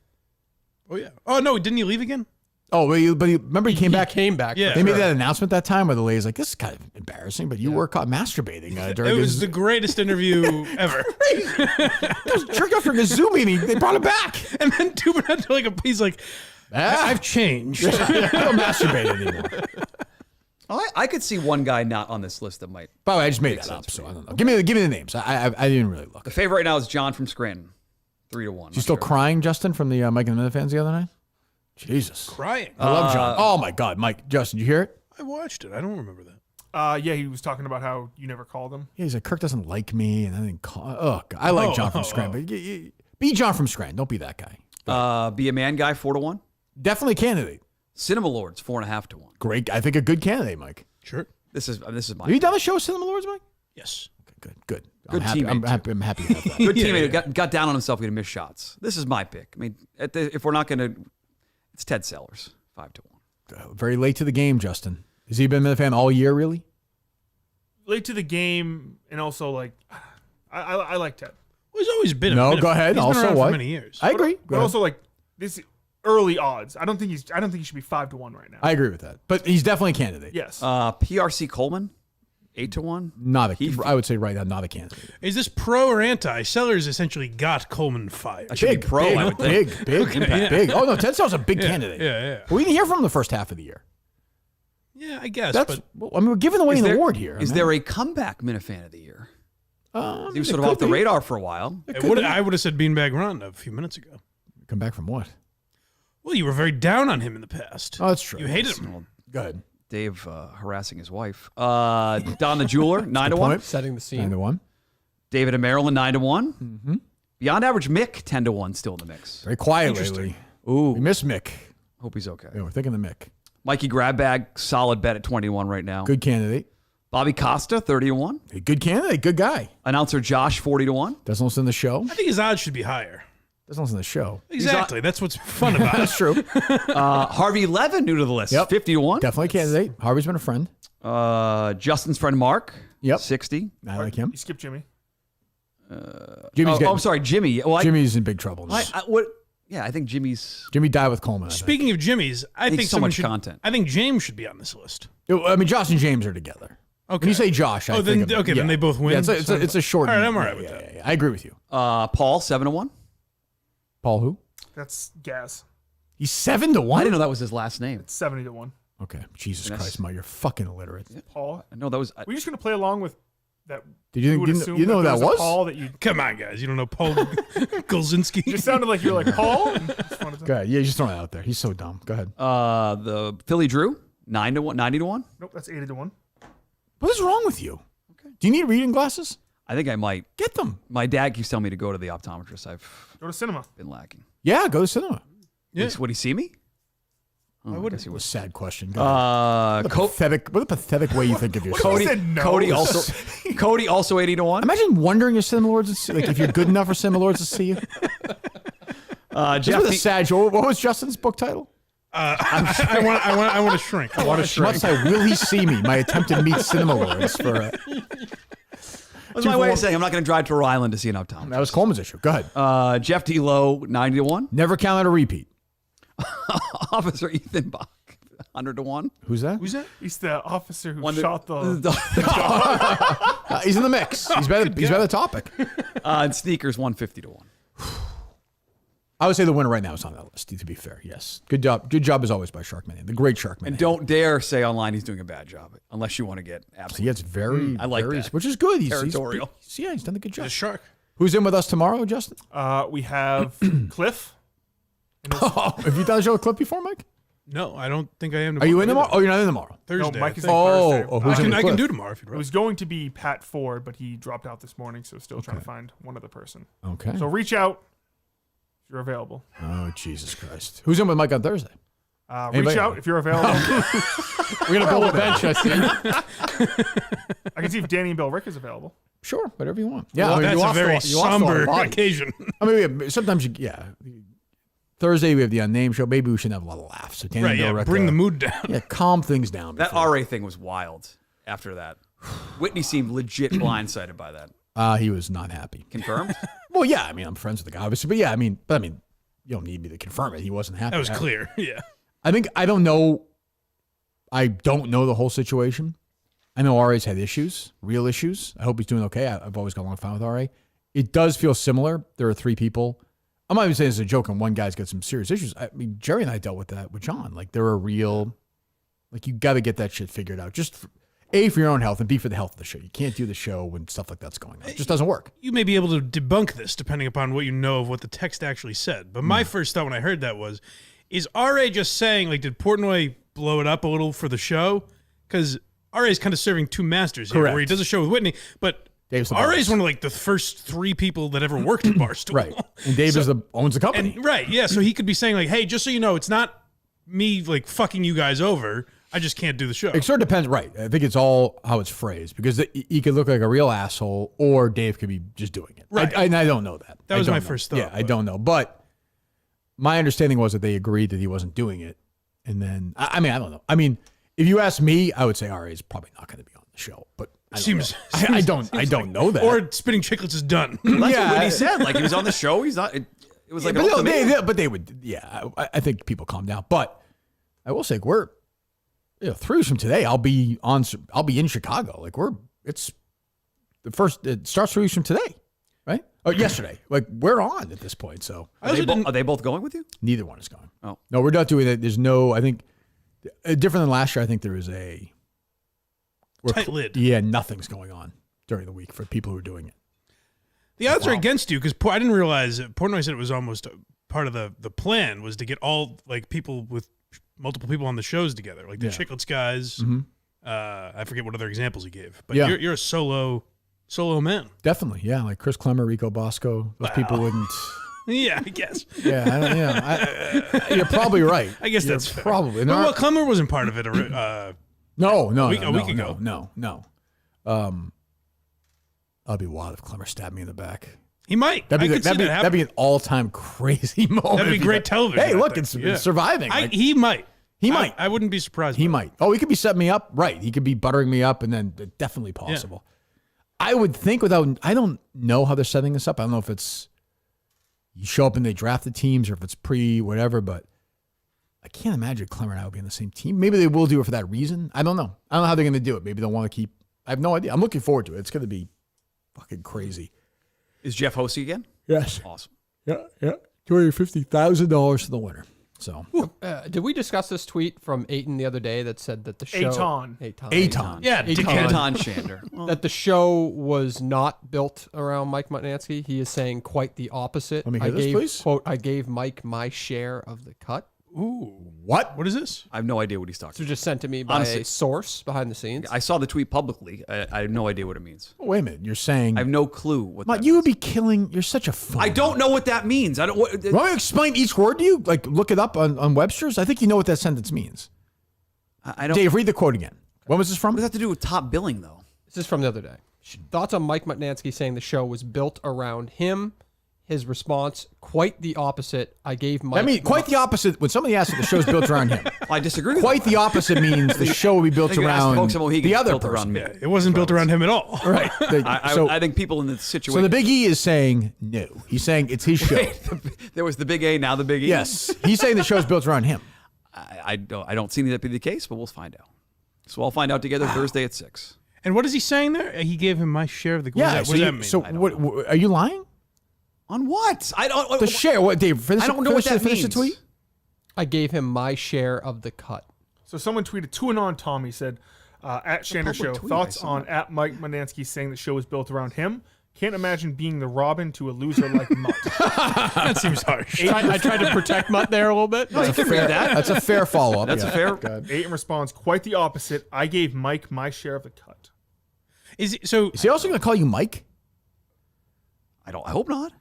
Oh yeah. Oh no, didn't he leave again? Oh, but remember he came back. Came back. Yeah. They made that announcement that time where the lady's like, "This is kind of embarrassing, but you were caught masturbating during." It was the greatest interview ever. Jerked off during a Zoom meeting. They brought it back, and then 2 minutes later, he's like, "I've changed. I don't masturbate anymore." I could see one guy not on this list that might. By the way, I just made that up, so I don't know. Give me the names. I didn't really look. The favorite right now is John from Scranton, 3-1. You still crying, Justin, from the Mike and Mutnansky the other night? Jesus, Crying. I love John. Oh my God, Mike, Justin, did you hear it? I watched it. I don't remember that. Yeah, he was talking about how you never called him. Yeah, he's like, Kirk doesn't like me, and I didn't call. Oh, God. I like John from Scranton, but be John from Scranton. Don't be that guy. Be a man guy, 4-1. Definitely a candidate. Cinema Lords, 4.5 to 1. Great. I think a good candidate, Mike. Sure. This is my. Have you done the show with Cinema Lords, Mike? Yes. Okay, good. Good teammate. I'm happy to have that. Good teammate. Got down on himself. He missed shots. This is my pick. I mean, if we're not going to, it's Ted Sellers, 5 to 1. Very late to the game, Justin. Has he been a fan all year, really? Late to the game, and also like, I like Ted. Well, he's always been. No, go ahead. He's been Also, around what? for many years. I agree. But also like this early odds. I don't think he should be 5 to 1 right now. I agree with that, but he's definitely a candidate. Yes. PRC Coleman, 8 to 1. Not a. I would say right now, not a candidate. Is this pro or anti? Sellers essentially got Coleman fired. That should be pro. I would think. Big impact. Big. Oh no, Ted Sellers is a big candidate. Yeah. But we didn't hear from him the first half of the year. Yeah, I guess. That's. But Well, I mean, we're giving away an award here. Is there a comeback Minifan of the year? He was sort of could off the be. radar for a while. I would have said Beanbag Ron a few minutes ago. Come back from what? Well, you were very down on him in the past. Oh, that's true. You hated him. Go ahead. Dave harassing his wife. Don the Jeweler, 9 to 1. Setting the scene. 9 to 1. David and Maryland, 9 to 1. Mm-hmm. Beyond Average Mick, 10 to 1, still in the mix. Very quiet Interesting. lately. Ooh. We miss Mick. Hope he's okay. Yeah, we're thinking the Mick. Mikey Grabbag, solid bet at 21 right now. Good candidate. Bobby Costa, 30 to 1. A good candidate. Good guy. Announcer Josh, 40 to 1. Doesn't listen to the show. I think his odds should be higher. Doesn't listen to the show. Exactly. That's what's fun about it. That's true. Harvey Levin, new to the list, Yep. 50 to 1. Definitely a candidate. Harvey's been a friend. Justin's friend Mark, Yep. 60. I like him. You skip Jimmy. Jimmy's I'm sorry, Jimmy. Well, Jimmy's in big trouble. Now. I think Jimmy's. Jimmy died with Coleman. I think. Speaking of Jimmy's, I think so someone much should, content. I think James should be on this list. I mean, Josh and James are together. Okay. When you say Josh, I think then they both win. Yeah, it's a short. All right, I'm all right with that. Yeah, I agree with you. Paul, 7 to 1. Paul, who? That's gas. He's 7 to 1. I didn't know that was his last name. It's 70 to 1. Okay, Jesus Yes. Christ, Mike, you're fucking illiterate. Paul. I know that was. We're just gonna play along with that. Did you would think assume you know who there that a was? Paul that you Come on, guys. You don't know Paul Golzinski? It just sounded like you were like Paul. And just wanted to- Go ahead. Yeah, you're just throwing it out there. He's so dumb. Go ahead. The Philly Drew, 9 to 1, 90 to 1. Nope, that's 80 to 1. What is wrong with you? Okay. Do you need reading glasses? I think I might get them. My dad keeps telling me to go to the optometrist. I've Go to cinema. been lacking. Yeah, go to cinema. Yeah. Would he see me? I guess he was would. a sad question. Go ahead. What a pathetic way you think of yourself. Cody also 80 to 1. Imagine wondering if Cinema Lords would see, like if you're good enough for Cinema Lords to see you. Just with a sad joke. What was Justin's book title? I want to shrink. I want to shrink. Must I will he see me? My attempt to meet Cinema Lords for. That's my way of saying I'm not going to drive to Rhode Island to see an optometrist. That was Coleman's issue. Go ahead. Jeff D. Lowe, 90 to 1. Never counted a repeat. Officer Ethan Bach, 100 to 1. Who's that? Who's that? He's the officer who One that- shot the. He's in the mix. He's by the topic. And Sneakers, 150 to 1. I would say the winner right now is on that list, to be fair. Yes. Good job. Good job as always by Sharkman. The great Sharkman. And don't dare say online he's doing a bad job, unless you want to get absolutely. Yeah, it's very, I like very, that. which is good. He's Territorial. He's done a good job. The shark. Who's in with us tomorrow, Justin? We have Cliff. Have you done a show with Clip before, Mike? No, I don't think I am. Are you in tomorrow? Oh, you're not in tomorrow. Thursday. No, Mike is I in think. Thursday. who's in with I can Cliff? do tomorrow if you'd It rather. was going to be Pat Ford, but he dropped out this morning, so still trying to find one other person. Okay. So reach out if you're available. Oh, Jesus Christ. Who's in with Mike on Thursday? Reach Anybody? out if you're available. We're gonna build a bench. I see. I can see if Danny and Bill Rick is available. Sure, whatever you want. Yeah, Well, I mean, that's you a lost very you lost lot of somber bodies. occasion. I mean, sometimes Thursday we have the Unnamed Show. Maybe we should have a lot of laughs. So Danny Right, and Bill yeah, Rick, bring the mood down. Yeah, calm things down. That before. RA thing was wild after that. Whitney seemed legit blindsided by that. He was not happy. Confirmed? Well, yeah. I mean, I'm friends with the guy, obviously, but yeah. I mean, you don't need me to confirm it. He wasn't happy. That was clear. Yeah. I don't know the whole situation. I know RA's had issues, real issues. I hope he's doing okay. I've always got along fine with RA. It does feel similar. There are 3 people. I'm not even saying this as a joke, and one guy's got some serious issues. I mean, Jerry and I dealt with that with John. Like, there are real, like, you got to get that shit figured out. Just A, for your own health, and B, for the health of the show. You can't do the show when stuff like that's going on. It just doesn't work. You may be able to debunk this depending upon what you know of what the text actually said. But my first thought when I heard that was, is RA just saying, like, did Portnoy blow it up a little for the show? Because RA is kind of serving 2 masters here, where he does a show with Whitney, but RA is one of, like, the first 3 people that ever worked at Barstool. Right. And Dave owns the company. And, right, yeah. So he could be saying, like, hey, just so you know, it's not me, like, fucking you guys over. I just can't do the show. It sort of depends, right? I think it's all how it's phrased, because he could look like a real asshole, or Dave could be just doing it. Right. And I don't know that. That was my know. first thought. Yeah, I don't know. But my understanding was that they agreed that he wasn't doing it. And then, I mean, I don't know. I mean, if you ask me, I would say RA is probably not going to be on the show. But I don't know that. Or Spitting Chicklets is done. That's what he said. Like, he was on the show. He's not. It was like an ultimatum. But they would. Yeah, I think people calm down. But I will say, 3 weeks from today, I'll be in Chicago. Like, it starts 3 weeks from today, right? Oh, yesterday. Like, we're on at this point. So are they both going with you? Neither one is going. Oh no, we're not doing it. There's no. I think different than last year. I think there is a tight lid. Yeah, nothing's going on during the week for people who are doing it. The odds are against you, because I didn't realize Portnoy said it was almost part of the plan was to get all, like, people with multiple people on the shows together, like the Chicklets guys. Mm-hmm. I forget what other examples he gave, but Yeah. you're a solo man. Definitely, yeah. Like Chris Klemmer, Rico Bosco. Those people wouldn't. Yeah, I guess. Yeah, you're probably right. I guess You're that's fair. probably. But, well, Klemmer wasn't part of it. No, a week ago. No. I'd be wild if Klemmer stabbed me in the back. He might. That'd be an all-time crazy moment. That'd be great television. Hey, look, it's surviving. He might. He might. I wouldn't be surprised. He might. Oh, he could be setting me up. Right. He could be buttering me up, and then definitely possible. I would think I don't know how they're setting this up. I don't know if it's you show up and they draft the teams, or if it's whatever, but I can't imagine Klemmer and I would be on the same team. Maybe they will do it for that reason. I don't know. I don't know how they're going to do it. Maybe they'll want to keep. I have no idea. I'm looking forward to it. It's going to be fucking crazy. Is Jeff hosting again? Yes. Awesome. Yeah. $250,000 to the winner. So, did we discuss this tweet from Aiton the other day that said that the show Aiton. Yeah, Aiton Shander. That the show was not built around Mike Mutnansky. He is saying quite the opposite. Let me hear this, please. Quote, I gave Mike my share of the cut. Ooh. What? What is this? I have no idea what he's talking So just sent to me by a source behind the scenes. I saw the tweet publicly. I have no idea what it means. Wait a minute. You're saying I have no clue what that you would be killing. You're such a fool. I don't know what that means. I don't. Want me to explain each word to you? Like, look it up on Webster's? I think you know what that sentence means. I don't. Dave, read the quote again. When was this from? What does that have to do with top billing, though? This is from the other day. Thoughts on Mike Mutnansky saying the show was built around him. His response, quite the opposite. I gave Mike. I mean, quite the opposite. When somebody asks if the show's built around him, I disagree. Quite the opposite means the show will be built around the other person. Around me. Yeah, it wasn't built around him at all. Right. I think people in the situation. So the Big E is saying no. He's saying it's his show. There was the Big A, now the Big E. Yes. He's saying the show's built around him. I don't see that be the case, but we'll find out. So I'll find out together Thursday at 6. And what is he saying there? He gave him my share of the. Yeah. What does that mean? So what? Are you lying? On what? I don't. The share. What, Dave? I don't know what that finish means. the tweet. I gave him my share of the cut. So someone tweeted to and on Tommy said at Shander Show tweet, thoughts on at Mike Mutnansky saying the show is built around him. Can't imagine being the Robin to a loser like Mut. That seems harsh. I tried to protect Mut there a little bit. That's a fair follow up. That's a fair. Aiton responds, quite the opposite. I gave Mike my share of the cut. Is he also going to call you Mike? I hope not.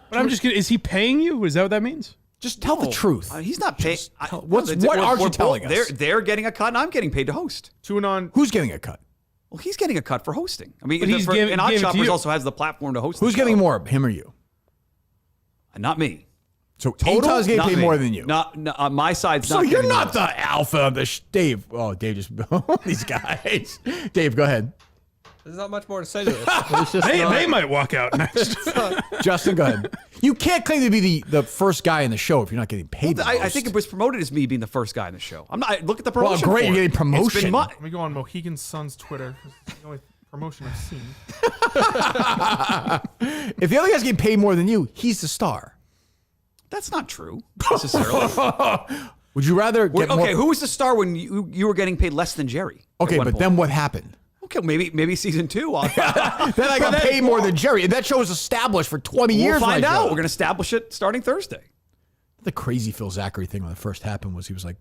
But I'm just kidding. Is he paying you? Is that what that means? Just tell the truth. He's not paying. What aren't you telling us? They're getting a cut, and I'm getting paid to host. To and on. Who's getting a cut? Well, he's getting a cut for hosting. I mean, But he's and giving Odd it to Shoppers you. also has the platform to host. Who's the getting show. more, him or you? Not me. So Aiton's getting Not paid me. more than you. Not my side's So not. you're getting not more. the alpha of the Dave. Oh, Dave just these guys. Dave, go ahead. There's not much more to say to this. They might walk out next. Justin, go ahead. You can't claim to be the first guy in the show if you're not getting paid. I think it was promoted as me being the first guy in the show. I'm not. Look at the promotion. Well, great, for you're it. getting promotion. It's been Let me go on Mohegan Sun's Twitter. It's the only promotion I've seen. If the other guy's getting paid more than you, he's the star. That's not true necessarily. Would you rather get more? Who was the star when you were getting paid less than Jerry? Okay, but then what happened? Okay, maybe season 2. Then I got paid more than Jerry. And that show was established for 20 years. We'll find out. We're going to establish it starting Thursday. The crazy Phil Zachary thing when it first happened was he's like,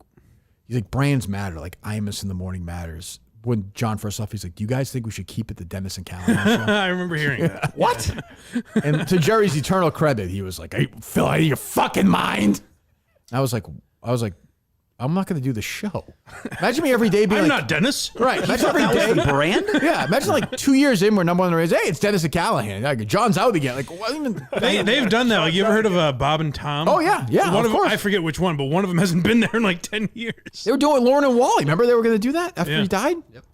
brands matter. Like Imus in the morning matters. When John first off, he's like, do you guys think we should keep it the Dennis and Callahan show? I remember hearing that. What? And to Jerry's eternal credit, he was like, hey, Phil, out of your fucking mind. I was like, I'm not going to do the show. Imagine me every day being I'm like, not Dennis. Right. Imagine every day. The brand? Yeah. Imagine like 2 years in, we're number one in the race. Hey, it's Dennis and Callahan. Like, John's out again. Like, what even? They've done that. Like, you ever heard of Bob and Tom? Oh, yeah. Yeah. One of them, course. I forget which one, but one of them hasn't been there in like 10 years. They were doing Lauren and Wally. Remember they were going to do that after Yeah. he died? Yep.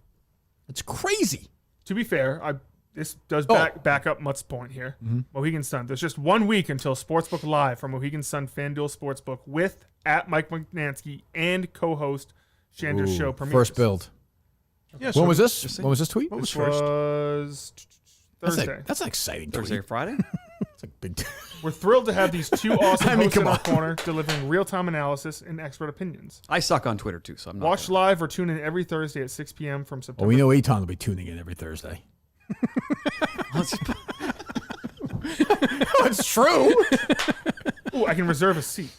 It's crazy. To be fair, this does back up Mutt's point here. Mohegan Sun. There's just 1 week until Sportsbook Live from Mohegan Sun FanDuel Sportsbook with @Mike Mutnansky and co-host Shander's show premieres. First build. Yeah, When was this? When was this tweet? What was This first? was Thursday. That's an exciting tweet. Thursday or Friday? It's like big. We're thrilled to have these two awesome I mean, hosts in come our on. corner delivering real-time analysis and expert opinions. I suck on Twitter too, so I'm not. Watch live or tune in every Thursday at 6 p.m. from September. Well, we know Eton will be tuning in every Thursday. It's true. Ooh, I can reserve a seat.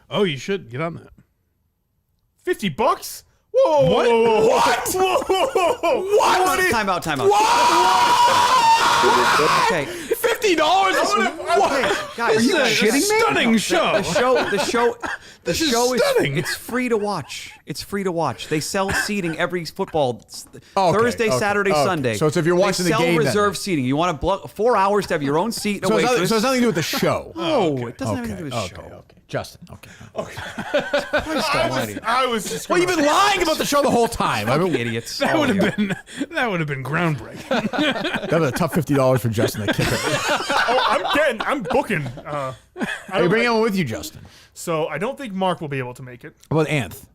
Oh, you should get on that. $50? Whoa! What? What? What? Time out. What? Okay. $50? Guys, This is a shitting me? stunning show. The This is show is stunning. it's free to watch. It's free to watch. They sell seating every football Okay, Thursday, okay, Saturday, okay. Sunday. So it's if you're watching the they game, sell then. reserve seating. You want to 4 hours to have your own seat and So a it's waitress. nothing to do with the show. No, it doesn't have anything to do with the show. Okay. Justin. Okay. I was just. Well, you've been lying about the show the whole time. I mean, Idiots. That would have been groundbreaking. that was a tough $50 for Justin to kick it. I'm booking. Are you bringing one with you, Justin? So I don't think Mark will be able to make it. How about Anth?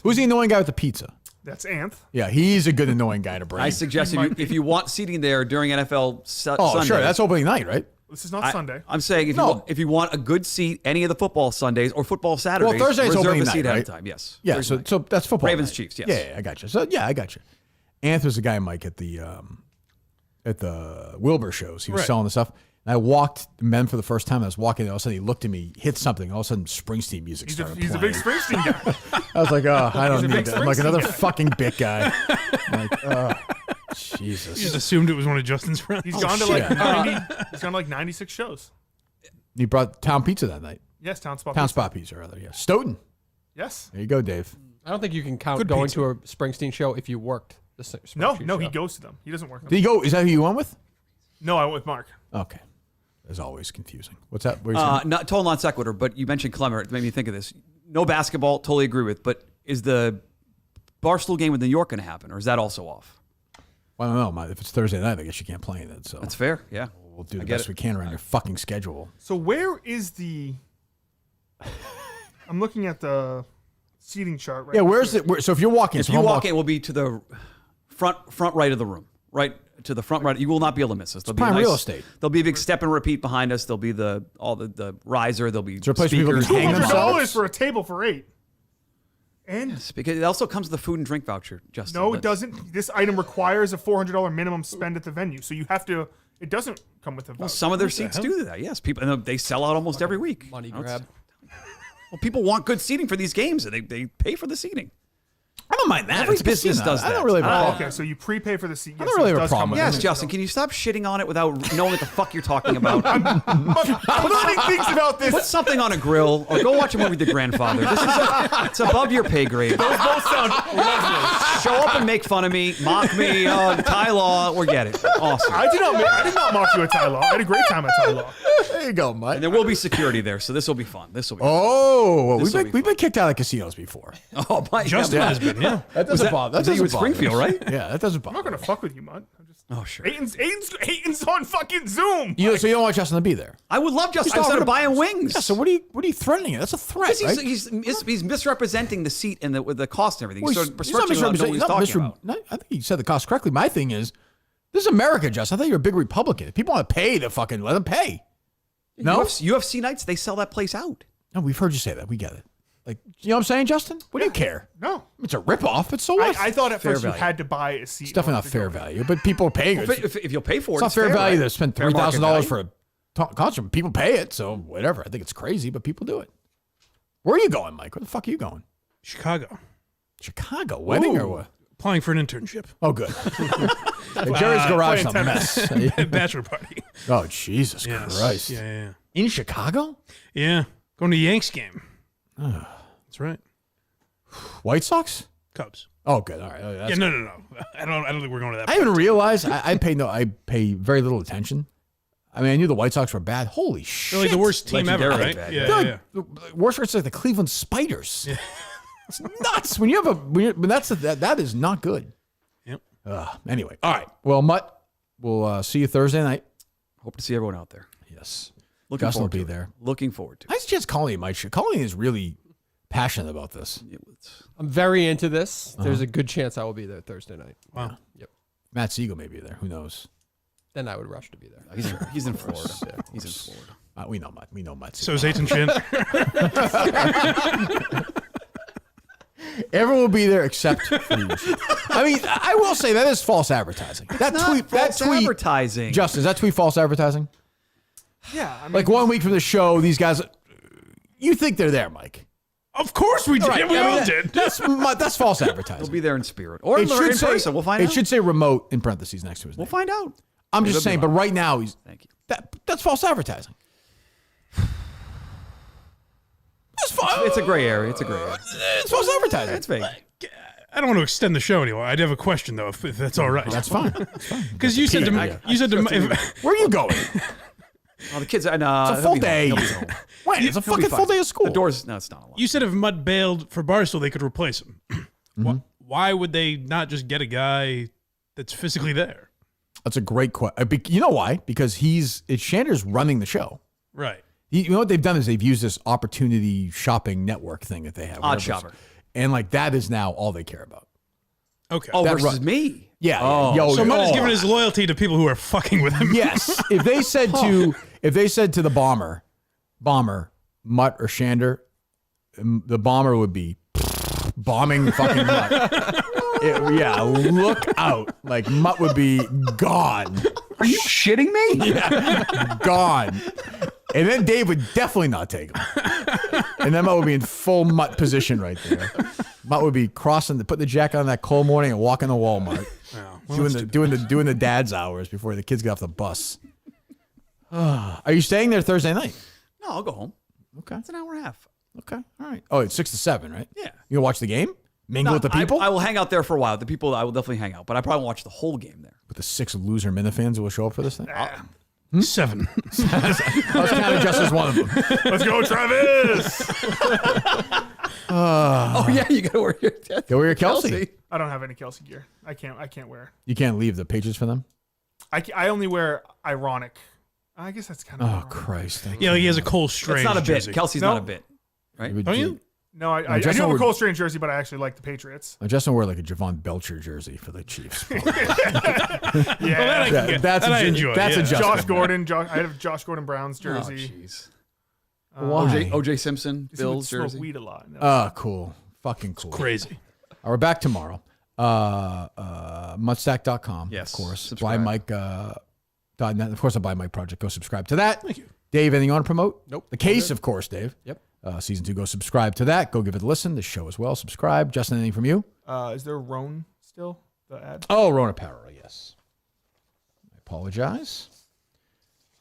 Who's the annoying guy with the pizza? That's Anth. Yeah, he's a good annoying guy to bring. I suggest if you want seating there during NFL Sunday. Oh, sure. That's opening night, right? This is not Sunday. I'm saying if you want a good seat any of the football Sundays or football Saturdays, Well, Thursday's reserve opening a seat night, ahead right? of time. Yes. Yeah, Thursday so night. that's football. Ravens night. Chiefs. Yes. Yeah, I got you. So yeah, I got you. Anth was the guy, Mike, at the Wilbur shows. He was Right. selling the stuff. And I walked men for the first time. I was walking, and all of a sudden he looked at me, hit something. And all of a sudden, Springsteen music started He's a playing. big Springsteen guy. I was like, oh, I don't He's a need big that. I'm like Springsteen another guy. fucking bit guy. I'm like, oh, Jesus. You just assumed it was one of Justin's friends. He's gone to shit. like 90. He's gone to like 96 shows. He brought Town Pizza that night. Yes, Town Spot. Town Pizza. Spot Pizza, rather. Yeah, Stoughton. Yes. There you go, Dave. I don't think you can count Good going pizza. to a Springsteen show if you worked the Springsteen No, show. he goes to them. He doesn't work them. Did he go? Is that who you went with? No, I went with Mark. Okay. As always, confusing. What's that? What are you saying? Not total non sequitur, but you mentioned Klemmer. It made me think of this. No basketball, totally agree with. But is the Barstool game with New York going to happen, or is that also off? Well, I don't know. If it's Thursday night, I guess you can't play it. So That's fair. Yeah, we'll do I the get best it. we can around your fucking schedule. So where is the? I'm looking at the seating chart right Yeah, now. where's it? So if you're walking, If so you I'm walk walking- in, it will be to the front right of the room, right to the front right. You will not be able to miss us. There'll be prime a nice, real estate. There'll be a big step and repeat behind us. There'll be the riser. There'll be there a place where people speakers. can hang $200 for a table for 8. And Yes, because it also comes with a food and drink voucher, Justin. no, it That's- doesn't. This item requires a $400 minimum spend at the venue, so you have to. It doesn't come with a. Well, voucher. some of their seats do that. Yes, people and they sell out almost every week. Money You know, grab. Well, people want good seating for these games, and they pay for the seating. I don't mind that. Every It's a business casino. does I don't that. really have a problem. Okay, so you prepay for the seat. I don't really it have a does problem come with with Yes, it. Justin, can you stop shitting on it without knowing what the fuck you're talking about? Learning things about this. Put something on a grill or go watch a movie with The Grandfather. It's above your pay grade. Those both sound lovely. Show up and make fun of me, mock me, Ty Law, or get it. Awesome. I did not mock you at Ty Law. I had a great time at Ty Law. There you go, Mike. And there will be security there, so this will be fun. This will be Oh, This will be we've been kicked out of casinos before. fun. Oh, my Justin God. has been, yeah. That doesn't bother. That was that you doesn't in bother Springfield, us. right? Yeah, that doesn't I'm bother. not gonna fuck with you, Mud. Oh, sure. Aiden's on fucking Zoom. So you don't want Justin to be there? I would love Justin He's instead offered of buying wings. Yeah, so what are you threatening? That's a threat, Because right? he's misrepresenting the seat and the cost and everything. Well, He's he's sort of not misrepresenting what he's talking about. I think he said the cost correctly. My thing is, this is America, Justin. I thought you were a big Republican. If people want to pay, let them pay. No? UFC nights, they sell that place out. No, we've heard you say that. We get it. Like, you know what I'm saying, Justin? What do you care? No. It's a ripoff, but so what? I thought at Fair first value. you had to buy a seat. It's definitely not fair value, but people are paying it. Well, if you'll pay for It's it, not fair value right? to spend Fair market $3,000 value. for a concert. People pay it, so whatever. I think it's crazy, but people do it. Where are you going, Mike? Where the fuck are you going? Chicago. Chicago? Wedding or what? Applying for an internship. Oh, good. Jerry's garage is a mess. Bachelor party. Oh, Jesus Yes. Christ. Yeah. In Chicago? Yeah. Going to the Yanks game. That's right. White Sox? Cubs. Oh, good. All right. Oh, that's No. good. I don't think we're going to that. I even realized I pay very little attention. I mean, I knew the White Sox were bad. Holy shit. They're like the worst team ever, Legendary right? bad. Yeah, They're yeah. like the worst records like the Cleveland Spiders. It's nuts. When that is not good. Yep. Anyway, all right. Well, Mutt, we'll see you Thursday night. Hope to see everyone out there. Yes. Looking Justin will forward be to it. there. Looking forward to it. Nice chance Colleen might show. Colleen is really passionate about this. I'm very into this. There's a good chance I will be there Thursday night. Wow. Yep. Matt Siegel may be there. Who knows? Then I would rush to be there. He's in Florida. He's in Florida. We know Matt. We know Matt So Siegel. is Aiton Chin. Everyone will be there except for you. I mean, I will say that is false advertising. That tweet, advertising. Justin, is that tweet false advertising? Yeah. I mean, Like 1 week from the show, these guys, you think they're there, Mike? Of course we did. Right, We I mean, all did. That's false advertising. He'll be there in spirit. Or in person. We'll find out. It should say remote in parentheses next to his name. We'll find out. I'm Maybe just they'll saying, be but live. right now, Thank you. that's false advertising. It's a gray area. It's a gray area. It's false advertising. It's vague. I don't want to extend the show anymore. I do have a question though, if that's all right. That's fine. Because you said to me, Where are you going? Oh, the kids. It's a full day. Wait, it's a He'll be fucking full fine. day of school. The doors. No, it's not a lot. You said if Mutt bailed for Barstool, they could replace him. Mm-hmm. Why would they not just get a guy that's physically there? That's a great question. You know why? Because Shander's running the show. Right. You know what they've done is they've used this opportunity shopping network thing that they have. Odd whatever it's- Shopper. And like that is now all they care about. Okay. Oh, That versus run- me. Yeah. Oh. yeah. Yo, So Mutt is oh. giving his loyalty to people who are fucking with him. Yes. If they said to the bomber, Mutt or Shander, the bomber would be bombing fucking Mutt. Yeah, look out. Like Mutt would be gone. Are you shitting me? Yeah, gone. And then Dave would definitely not take him. And then Mutt would be in full Mutt position right there. Mutt would be putting the jacket on that cold morning and walking to Walmart. Doing the dad's hours before the kids get off the bus. Are you staying there Thursday night? No, I'll go home. Okay. It's an hour and a half. Okay. All right. Oh, it's 6 to 7, right? Yeah. You gonna watch the game? Mingle with the people? I will hang out there for a while. The people, I will definitely hang out, but I probably won't watch the whole game there. With the 6 loser Minifans who will show up for this thing? 7. I was counting just as one of them. Let's go, Travis. Oh yeah, you gotta wear your Go wear your Kelsey. I don't have any Kelsey gear. I can't wear. You can't leave the Patriots for them? I only wear ironic. I guess that's kind of. Oh, Christ. Yeah, he has a Cole Strange That's not a bit. jersey. Kelsey's No. not a bit, right? Would Don't you? No, I do Justin have a would- Cole Strange jersey, but I actually like the Patriots. Justin wear like a Javon Belcher jersey for the Chiefs. Yeah, that I can get. That's That a I enjoy. That's yeah. a Justin. Josh Gordon. I have Josh Gordon Brown's jersey. Oh, jeez. Why? OJ Simpson, He would Bills smoke jersey. weed a lot. No. Oh, cool. Fucking cool. Crazy. All right, we're back tomorrow. Mutstack.com, Yes, of course. subscribe. BuyMike.net. Of course, the Buy Mike Project. Go subscribe to that. Thank you. Dave, anything you want to promote? Nope. The Case, of course, Dave. Yep. Season 2, go subscribe to that. Go give it a listen. The show as well. Subscribe. Justin, anything from you? Is there Roan still? The ad? Oh, Rona Apparel, yes. I apologize.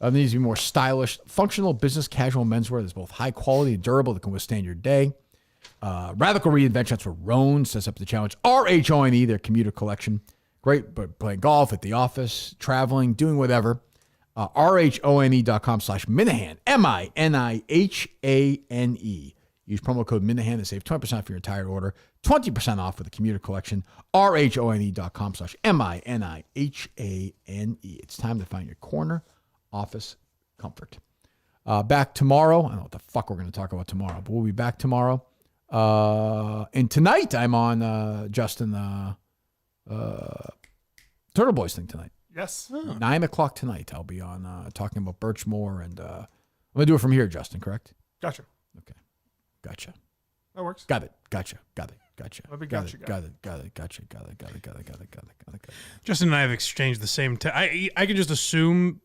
There needs to be more stylish, functional, business casual menswear that's both high quality and durable that can withstand your day. Radical reinvention. That's where Roan sets up the challenge. RHONE, their commuter collection. Great, but playing golf, at the office, traveling, doing whatever. RHONE.com/Minahan, MINIHANE. Use promo code Minahan to save 20% for your entire order, 20% off with the commuter collection, RHONE.com/MINIHANE. It's time to find your corner office comfort. Back tomorrow. I don't know what the fuck we're going to talk about tomorrow, but we'll be back tomorrow. And tonight I'm on Justin Turtle Boys thing tonight. Yes. 9 o'clock tonight. I'll be on talking about Birchmore, and I'm going to do it from here, Justin, correct? Gotcha. Okay. Gotcha. That works. Got it. Gotcha. Got it. Gotcha. Love it, Got gotcha, it. Got it. Got it. Gotcha. Got it. Got it. Got it. Got it. Got it. Got it. Justin and I have exchanged the same. I can just assume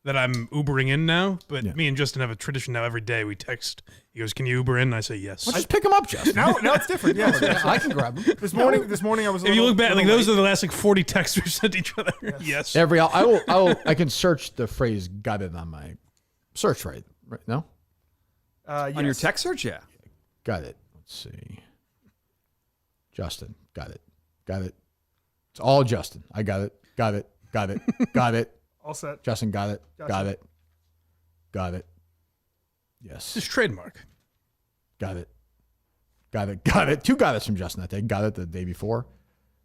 that I'm Ubering in now, but me and Justin have a tradition now. Every day we text. He goes, "Can you Uber in?" And I say yes. Well, just pick him up, Justin. Now it's different. Yes, yes. I can grab him. This morning I was. If you look back, like those are the last 40 texts we've sent each other. Yes. I can search the phrase "got it" on my search right no. On your text search, yeah. Got it. Let's see. Justin, got it. Got it. It's all Justin. I got it. Got it. Got it. Got it. All set. Justin, got it. Gotcha. Got it. Got it. Yes. It's trademark. Got it. Got it. Got it. 2 got it from Justin that day. Got it the day before.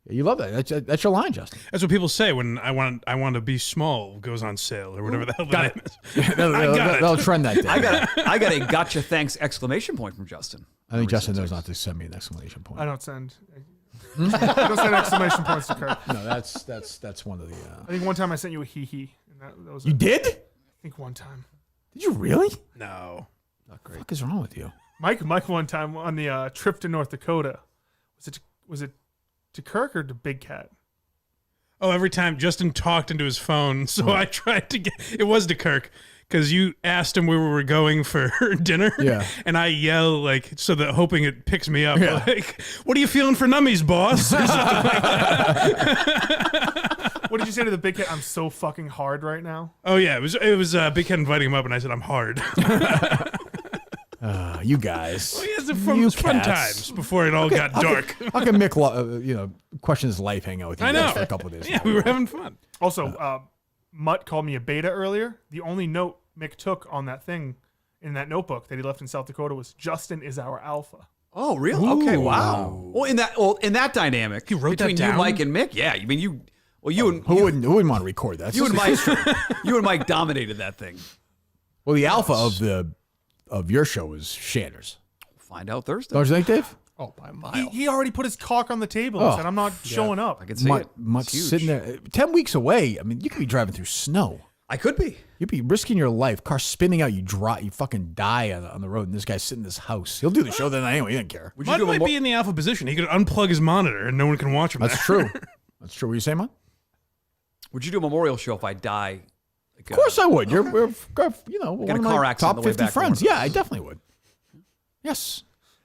Yeah, you love that. That's your line, Justin. That's what people say when I want to be small goes on sale or whatever the hell the Got name it. is. That'll trend that day. I got a gotcha thanks exclamation point from Justin. I think Justin knows not to send me an exclamation point. I don't send. I don't send exclamation points to Kirk. No, that's one of the. I think one time I sent you a hee. And that was You did? I think one time. Did you really? No. Not great. What the fuck is wrong with you? Mike one time on the trip to North Dakota. Was it to Kirk or to Big Cat? Oh, every time Justin talked into his phone, so I tried to get it was to Kirk because you asked him where we were going for dinner, and I yell like so that hoping it picks me up, like, "What are you feeling for nummies, boss?" Or something like that. What did you say to the Big Cat? I'm so fucking hard right now. Oh yeah, it was Big Cat inviting him up, and I said I'm hard. You guys. Well, it's fun times before it all got dark. How can Mick, question his life, hang out with you guys for a couple of days? Yeah, we were having fun. Also, Mutt called me a beta earlier. The only note Mick took on that thing in that notebook that he left in South Dakota was Justin is our alpha. Oh, really? Okay, wow. Well, in that dynamic between you, Mike, and Mick, yeah. I mean, you wouldn't want to record that? You and Mike dominated that thing. Well, the alpha of your show was Shanders. Find out Thursday. Don't you think, Dave? Oh, by a mile. He already put his cock on the table and said, I'm not showing up. I can see it. Mutt's sitting there 10 weeks away. I mean, you could be driving through snow. I could be. You'd be risking your life. Car spinning out. You fucking die on the road. And this guy's sitting in this house. He'll do the show then anyway. He doesn't care. Mutt might be in the alpha position. He could unplug his monitor and no one can watch him. That's true. That's true. What you saying, Mutt? Would you do a memorial show if I die? Of course I would. Okay. We're one Get a of car my accident top on the way 50 back from friends. one of Yeah, I definitely would. Yes.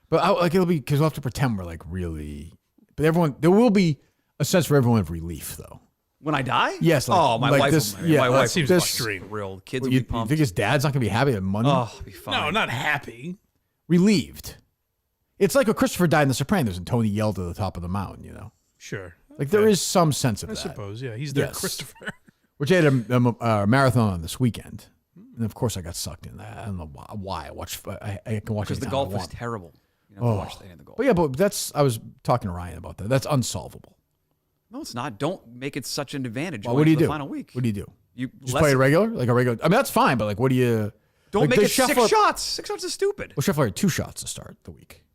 But it'll be because we'll have to pretend we're like really. But there will be a sense for everyone of relief though. When I die? Yes. My wife. My wife seems extreme. Real kids Well, will you be pumped. think his dad's not gonna be happy on Monday? Oh, be fine. No, not happy. Relieved. It's like when Christopher died in The Sopranos and Tony yelled at the top of the mountain. Sure. Like there is some sense of I that. suppose. Yeah, he's their Yes. Christopher. Which I had a marathon on this weekend, and of course I got sucked in that. I don't know why. I can watch Because the anytime golf I is want. terrible. You don't have to watch any of the golf. But yeah, I was talking to Ryan about that. That's unsolvable. No, it's not. Don't make it such an advantage. Well, going what do you into do? the final week. What do you do? You just play it regular, like a regular. I mean, that's fine, but like, what do you? Don't like, make it does 6 Scheffler- shots. 6 shots is stupid. Well, Scheffler had 2 shots to start the week.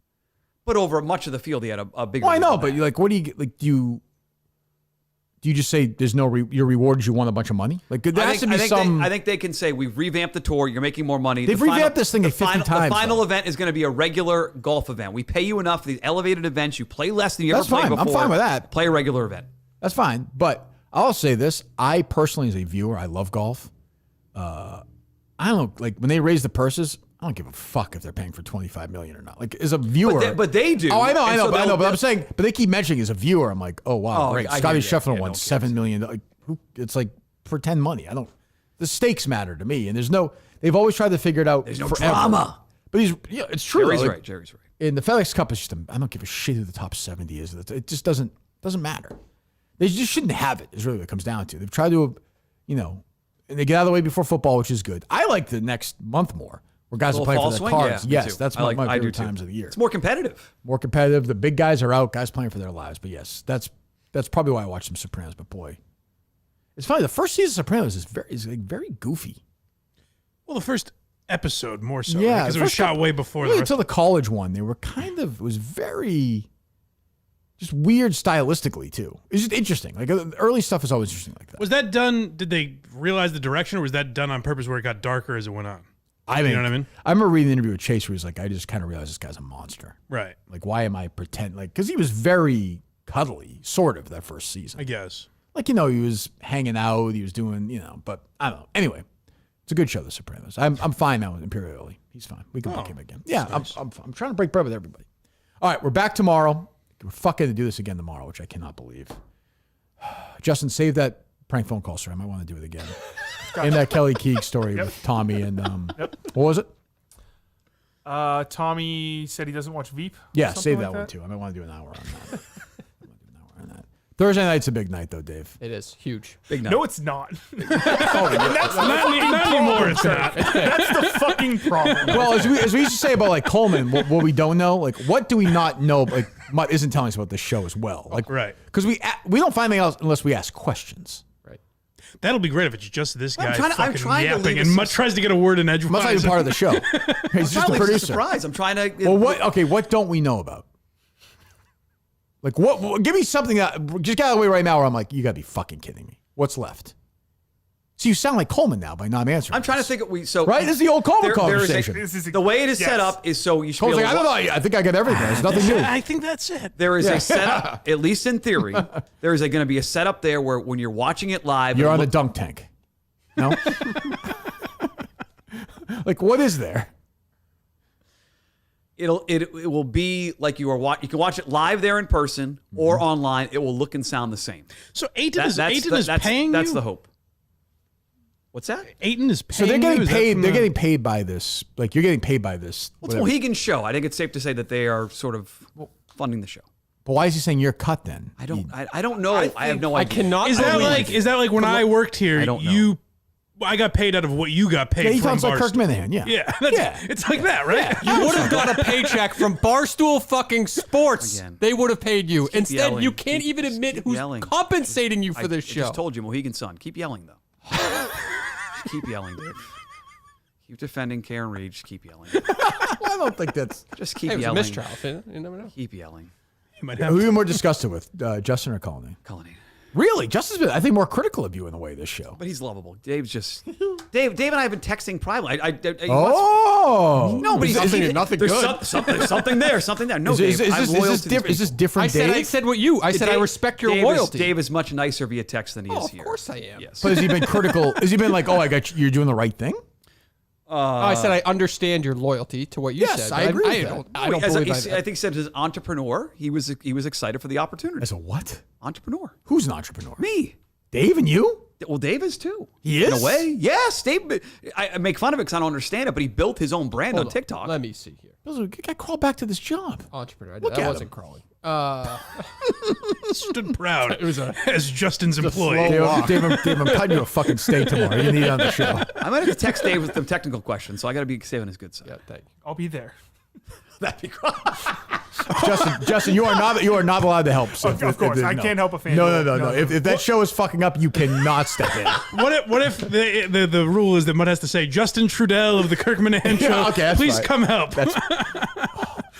But over much of the field, he had a bigger. Well, I know, lead but than like, what do you get? Like, do you just say there's no your reward is you won a bunch of money? Like, there has to be some. I think they can say we've revamped the tour. You're making more money. They've revamped this thing like 50 times. The final event is going to be a regular golf event. We pay you enough for these elevated events. You play less than you That's ever played fine. before. I'm fine with that. Play a regular event. That's fine, but I'll say this: I personally, as a viewer, I love golf. I don't like when they raise the purses. I don't give a fuck if they're paying for $25 million or not. Like as a viewer, But they do. Oh, I know, And so but I'm saying, but they keep mentioning as a viewer. I'm like, oh wow, great. I Scotty hear you. Scheffler won $7 million. Like, it's like pretend money. The stakes matter to me, and they've always tried to figure it out. There's no forever. drama. But it's true. Jerry's Like, right. Jerry's right. In the FedEx Cup, it's just I don't give a shit who the top 70 is. It just doesn't matter. They just shouldn't have it. Is really what it comes down to. They've tried to, and and they get out of the way before football, which is good. I like the next month more, where guys are Little playing fall for their swing? cards. Yeah, me Yes, too. that's I like- my I do favorite too. times of the year. It's more competitive. More competitive. The big guys are out. Guys playing for their lives. But yes, that's probably why I watch some Sopranos. But boy, it's funny. The first season of Sopranos is like very goofy. Well, the first episode more so. Yeah, because the it was first shot couple- way before really the rest. until the college one. They were it was very just weird stylistically too. It's just interesting. Like the early stuff is always interesting like that. Was that done? Did they realize the direction, or was that done on purpose where it got darker as it went on? I You think, know what I mean? I remember reading the interview with Chase where he's like, I just kind of realized this guy's a monster. Right. Like, why am I pretend like? Because he was very cuddly, sort of that first season. I guess. Like, he was hanging out, he was doing, but I don't know. Anyway, it's a good show, The Sopranos. I'm fine now with Imperial Early. He's fine. We can book him again. Yeah, nice. I'm trying to break bread with everybody. All right, we're back tomorrow. We're fucking to do this again tomorrow, which I cannot believe. Justin, save that prank phone call, sir. I might want to do it again. And that Kelly Keeg story with Tommy and what was it? Tommy said he doesn't watch Veep. Yeah, something save like that one too. I might want to do an hour on that. Thursday night's a big night though, Dave. It is huge. Big night. No, it's not. Oh, And that's the fucking anymore, problem, it's sir. not. That's the fucking problem. Well, as we used to say about like Coleman, what we don't know, like what do we not know? Like Mutt isn't telling us about this show as well, like Right. Because we don't find anything else unless we ask questions. Right. That'll be great if it's just this guy I'm fucking trying to yapping, leave and us- Mutt tries to get a word in edgewise. Mutt's not even part of the show. He's just a Probably producer. surprise. I'm trying to. Well, what? Okay, what don't we know about? Like what? Give me something that just get out of the way right now, where I'm like, you gotta be fucking kidding me. What's left? So you sound like Coleman now by not answering. I'm trying to think. So Right? This is the old Coleman there is conversation. the way it is set up is so you should Coleman's be like, able I to don't know. I think I got everything. There's nothing new. I think that's it. There is Yeah. a setup, at least in theory. There is going to be a setup there where when you're watching it live, You're and on a look- dunk tank. No? Like, what is there? it will be like you can watch it live there in person or online. It will look and sound the same. So Aiton is that's paying That's you? the hope. What's that? Aiton is So paying they're getting you? Is that paid. from They're the- getting paid by this. Like you're getting paid by this. Well, it's whatever. Mohegan's show. I think it's safe to say that they are sort of funding the show. But why is he saying you're cut then? I don't know. I have no idea. Is that like when I worked here? I don't know. I got paid out of what you got paid. Yeah, he from sounds like Kirk Barstool. Minahan. Yeah. Yeah, it's like that, right? You would have got a paycheck from Barstool fucking Sports. Again. They would have paid you. Keep Instead, yelling. you can't even admit who's yelling. compensating you for I this show. just told you, Mohegan Sun. Keep yelling though. Just keep yelling, Dave. Keep defending Karen Reed. Just keep yelling. I don't think that's. Just keep Hey, it was a yelling. mistrial. You never know. Keep yelling. You might Who have are you more disgusted with, Justin or Cullinane? Cullinane. Really, Justin's been, I think, more critical of you in a way this show. But he's lovable. Dave's just Dave and I have been texting privately. Oh, no, but he's nothing there's good. something there. Something there. No, Is Dave. this I'm loyal to these different? Is this people. different? I Dave? said what you. I said I respect your loyalty. Dave is much nicer via text than he is here. Of course I am. Yes. But has he been critical? Has he been like, "Oh, I got you, you're doing the right thing"? I said I understand your loyalty to what you Yes, said. I agree with I that. don't. I don't As a- believe I think he said as an entrepreneur, he was excited for the opportunity. As a what? Entrepreneur. Who's an entrepreneur? Me. Dave and you? Well, Dave is too. He In is? a way. Yes. Dave. I make fun of it because I don't understand it, but he built his own brand on TikTok. Let me see here. You got crawl back to this job. Entrepreneur. Look That at wasn't him. crawling. stood proud It was as Justin's employee. Dave, I'm cutting you a fucking steak tomorrow. You need it on the show. I'm going to text Dave with some technical questions, so I got to be saving his good side. Yeah, thank you. I'll be there. That'd be great. Justin, you are not allowed to help. So Of course, I can't help a fan. No. If that show is fucking up, you cannot step in. What if the rule is that Mutt has to say Justin Trudell of the Kirk and Mut Show? Yeah, okay, that's please fine. come help.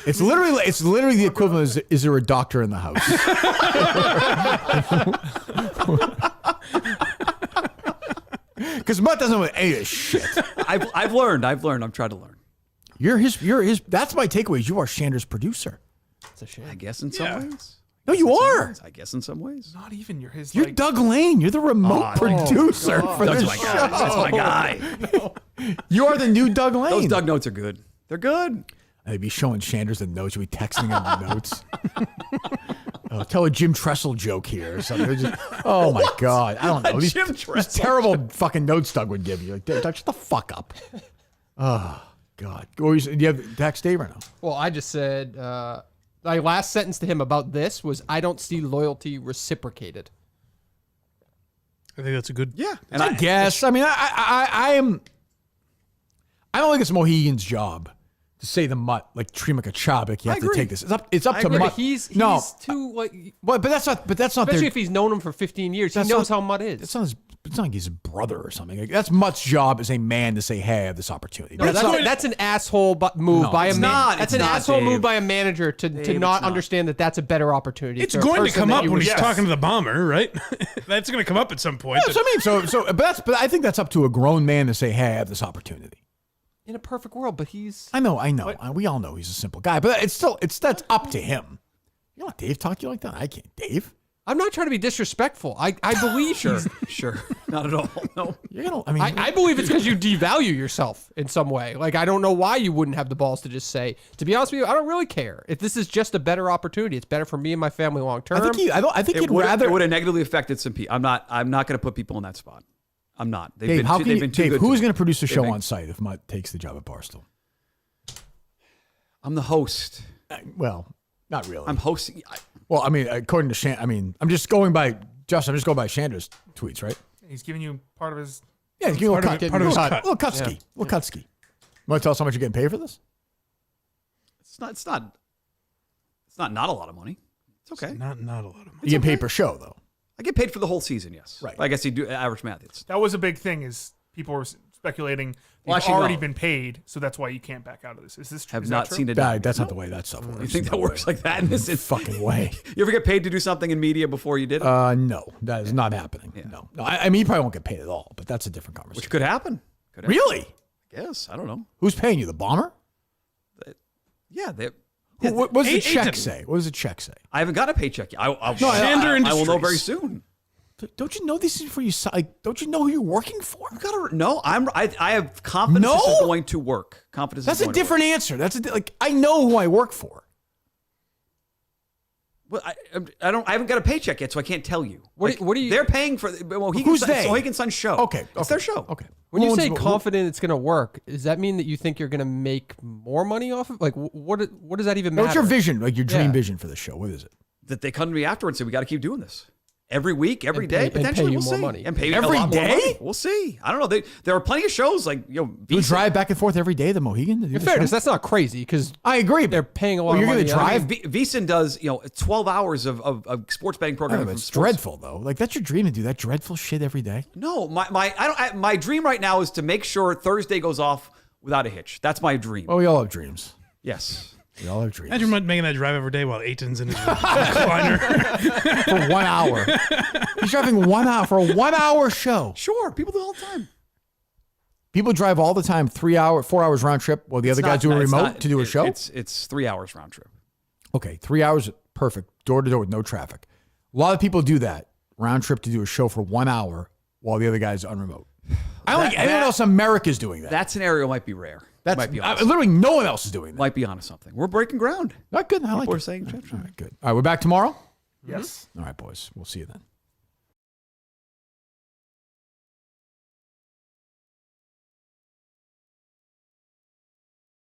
It's literally the equivalent of, is there a doctor in the house? Because Mutt doesn't know any of this shit. I've learned. I've tried to learn. You're his. That's my takeaway. Is you are Shander's producer. It's a shame. I guess in some ways. No, you are. I guess in some ways. Not even. You're his. You're Doug Lane. You're the remote producer for That's this my show. guy. That's my guy. You are the new Doug Lane. Those Doug notes are good. They're good. I'd be showing Shanders the notes. You'd be texting him the notes. Tell a Jim Tressel joke here or something. Oh my God. I don't know. These terrible fucking notes Doug would give you. Like, Doug, shut the fuck up. Oh, God. Do you have text Dave or no? Well, I just said, my last sentence to him about this was, I don't see loyalty reciprocated. I think that's a good. Yeah, And I guess. I mean, I don't think it's Mohegan's job to say the Mutt, like treat him like a child. Like you have to take this. It's up to Mutt. He's no, too like. but that's not. But that's not. Especially if he's known him for 15 years, he knows how Mutt is. It's not like he's his brother or something. Like, that's Mutt's job as a man to say, "Hey, I have this opportunity." No, that's an asshole move by a man. That's an asshole move by a manager to not understand that that's a better opportunity. It's going to come up when he's talking to the bomber, right? That's going to come up at some point. Yeah, so I mean, but I think that's up to a grown man to say, "Hey, I have this opportunity." In a perfect world, but he's. I know. We all know he's a simple guy, but that's up to him. You know, Dave talk to you like that. I can't, Dave. I'm not trying to be disrespectful. I believe sure, not at all. No, I believe it's because you devalue yourself in some way. Like I don't know why you wouldn't have the balls to just say. To be honest with you, I don't really care if this is just a better opportunity. It's better for me and my family long term. I think it would have negatively affected some people. I'm not going to put people in that spot. I'm not. Dave, who's going to produce a show on site if Mutt takes the job at Barstool? I'm the host. Well, not really. I'm hosting. Well, I mean, according to I'm just going by Chandra's tweets, right? He's giving you part of his. Yeah, he's giving part of his cut. Little Kutsky. Little Kutsky. You want to tell us how much you're getting paid for this? It's not a lot of money. It's okay. It's not a lot of money. You get paid per show, though. I get paid for the whole season, yes. Right. I guess you do average math. That was a big thing. Is people were speculating you've already been paid, so that's why you can't back out of this. Is this true? Have not seen it. That's not the way that stuff works. You think that works like that in this fucking way? You ever get paid to do something in media before you did it? No, that is not happening. Yeah. No. I mean, you probably won't get paid at all, but that's a different conversation. Which could happen. Really? I guess. I don't know. Who's paying you? The bomber? Yeah. What does the check say? What does the check say? I haven't got a paycheck yet. I will know very soon. Don't you know these things before you sign? Don't you know who you're working for? I've got to. No, I have confidence this is going to work. Confidence. That's a different answer. I know who I work for. Well, I haven't got a paycheck yet, so I can't tell you. What are you? They're paying for. Who's they? Mohegan Sun show. Okay, it's their show. Okay. When you say confident it's going to work, does that mean that you think you're going to make more money off of? Like, what does that even matter? What's your vision? Like your dream vision for the show? What is it? That they come to me after and say we got to keep doing this. Every week, every day, potentially, pay you we'll more see. money. And pay you every a lot day? more money. We'll see. I don't know. There are plenty of shows like you drive back and forth every day. The Mohegan. In fairness, that's not crazy because I agree. They're paying a lot. You're of money. Going to drive. VSiN does 12 hours of sports betting programming. It's dreadful though. Like that's your dream to do that dreadful shit every day. No, my dream right now is to make sure Thursday goes off without a hitch. That's my dream. Oh, we all have dreams. Yes. We all have dreams. Imagine making that drive every day while Aiton's in his recliner. For 1 hour. He's driving 1 hour for a 1 hour show. Sure. People do it all the time. People drive all the time, 4 hours round trip while the other guy's doing remote to do a show? It's 3 hours round trip. Okay, 3 hours, perfect. Door to door with no traffic. A lot of people do that, round trip to do a show for 1 hour while the other guy's on remote. I don't think anyone else in America is doing that. That scenario might be rare. Might be literally no one else is doing that. Might be onto something. We're breaking ground. Not good. I like it. People are saying, all right, good. All right, we're back tomorrow? Yes. All right, boys. We'll see you then.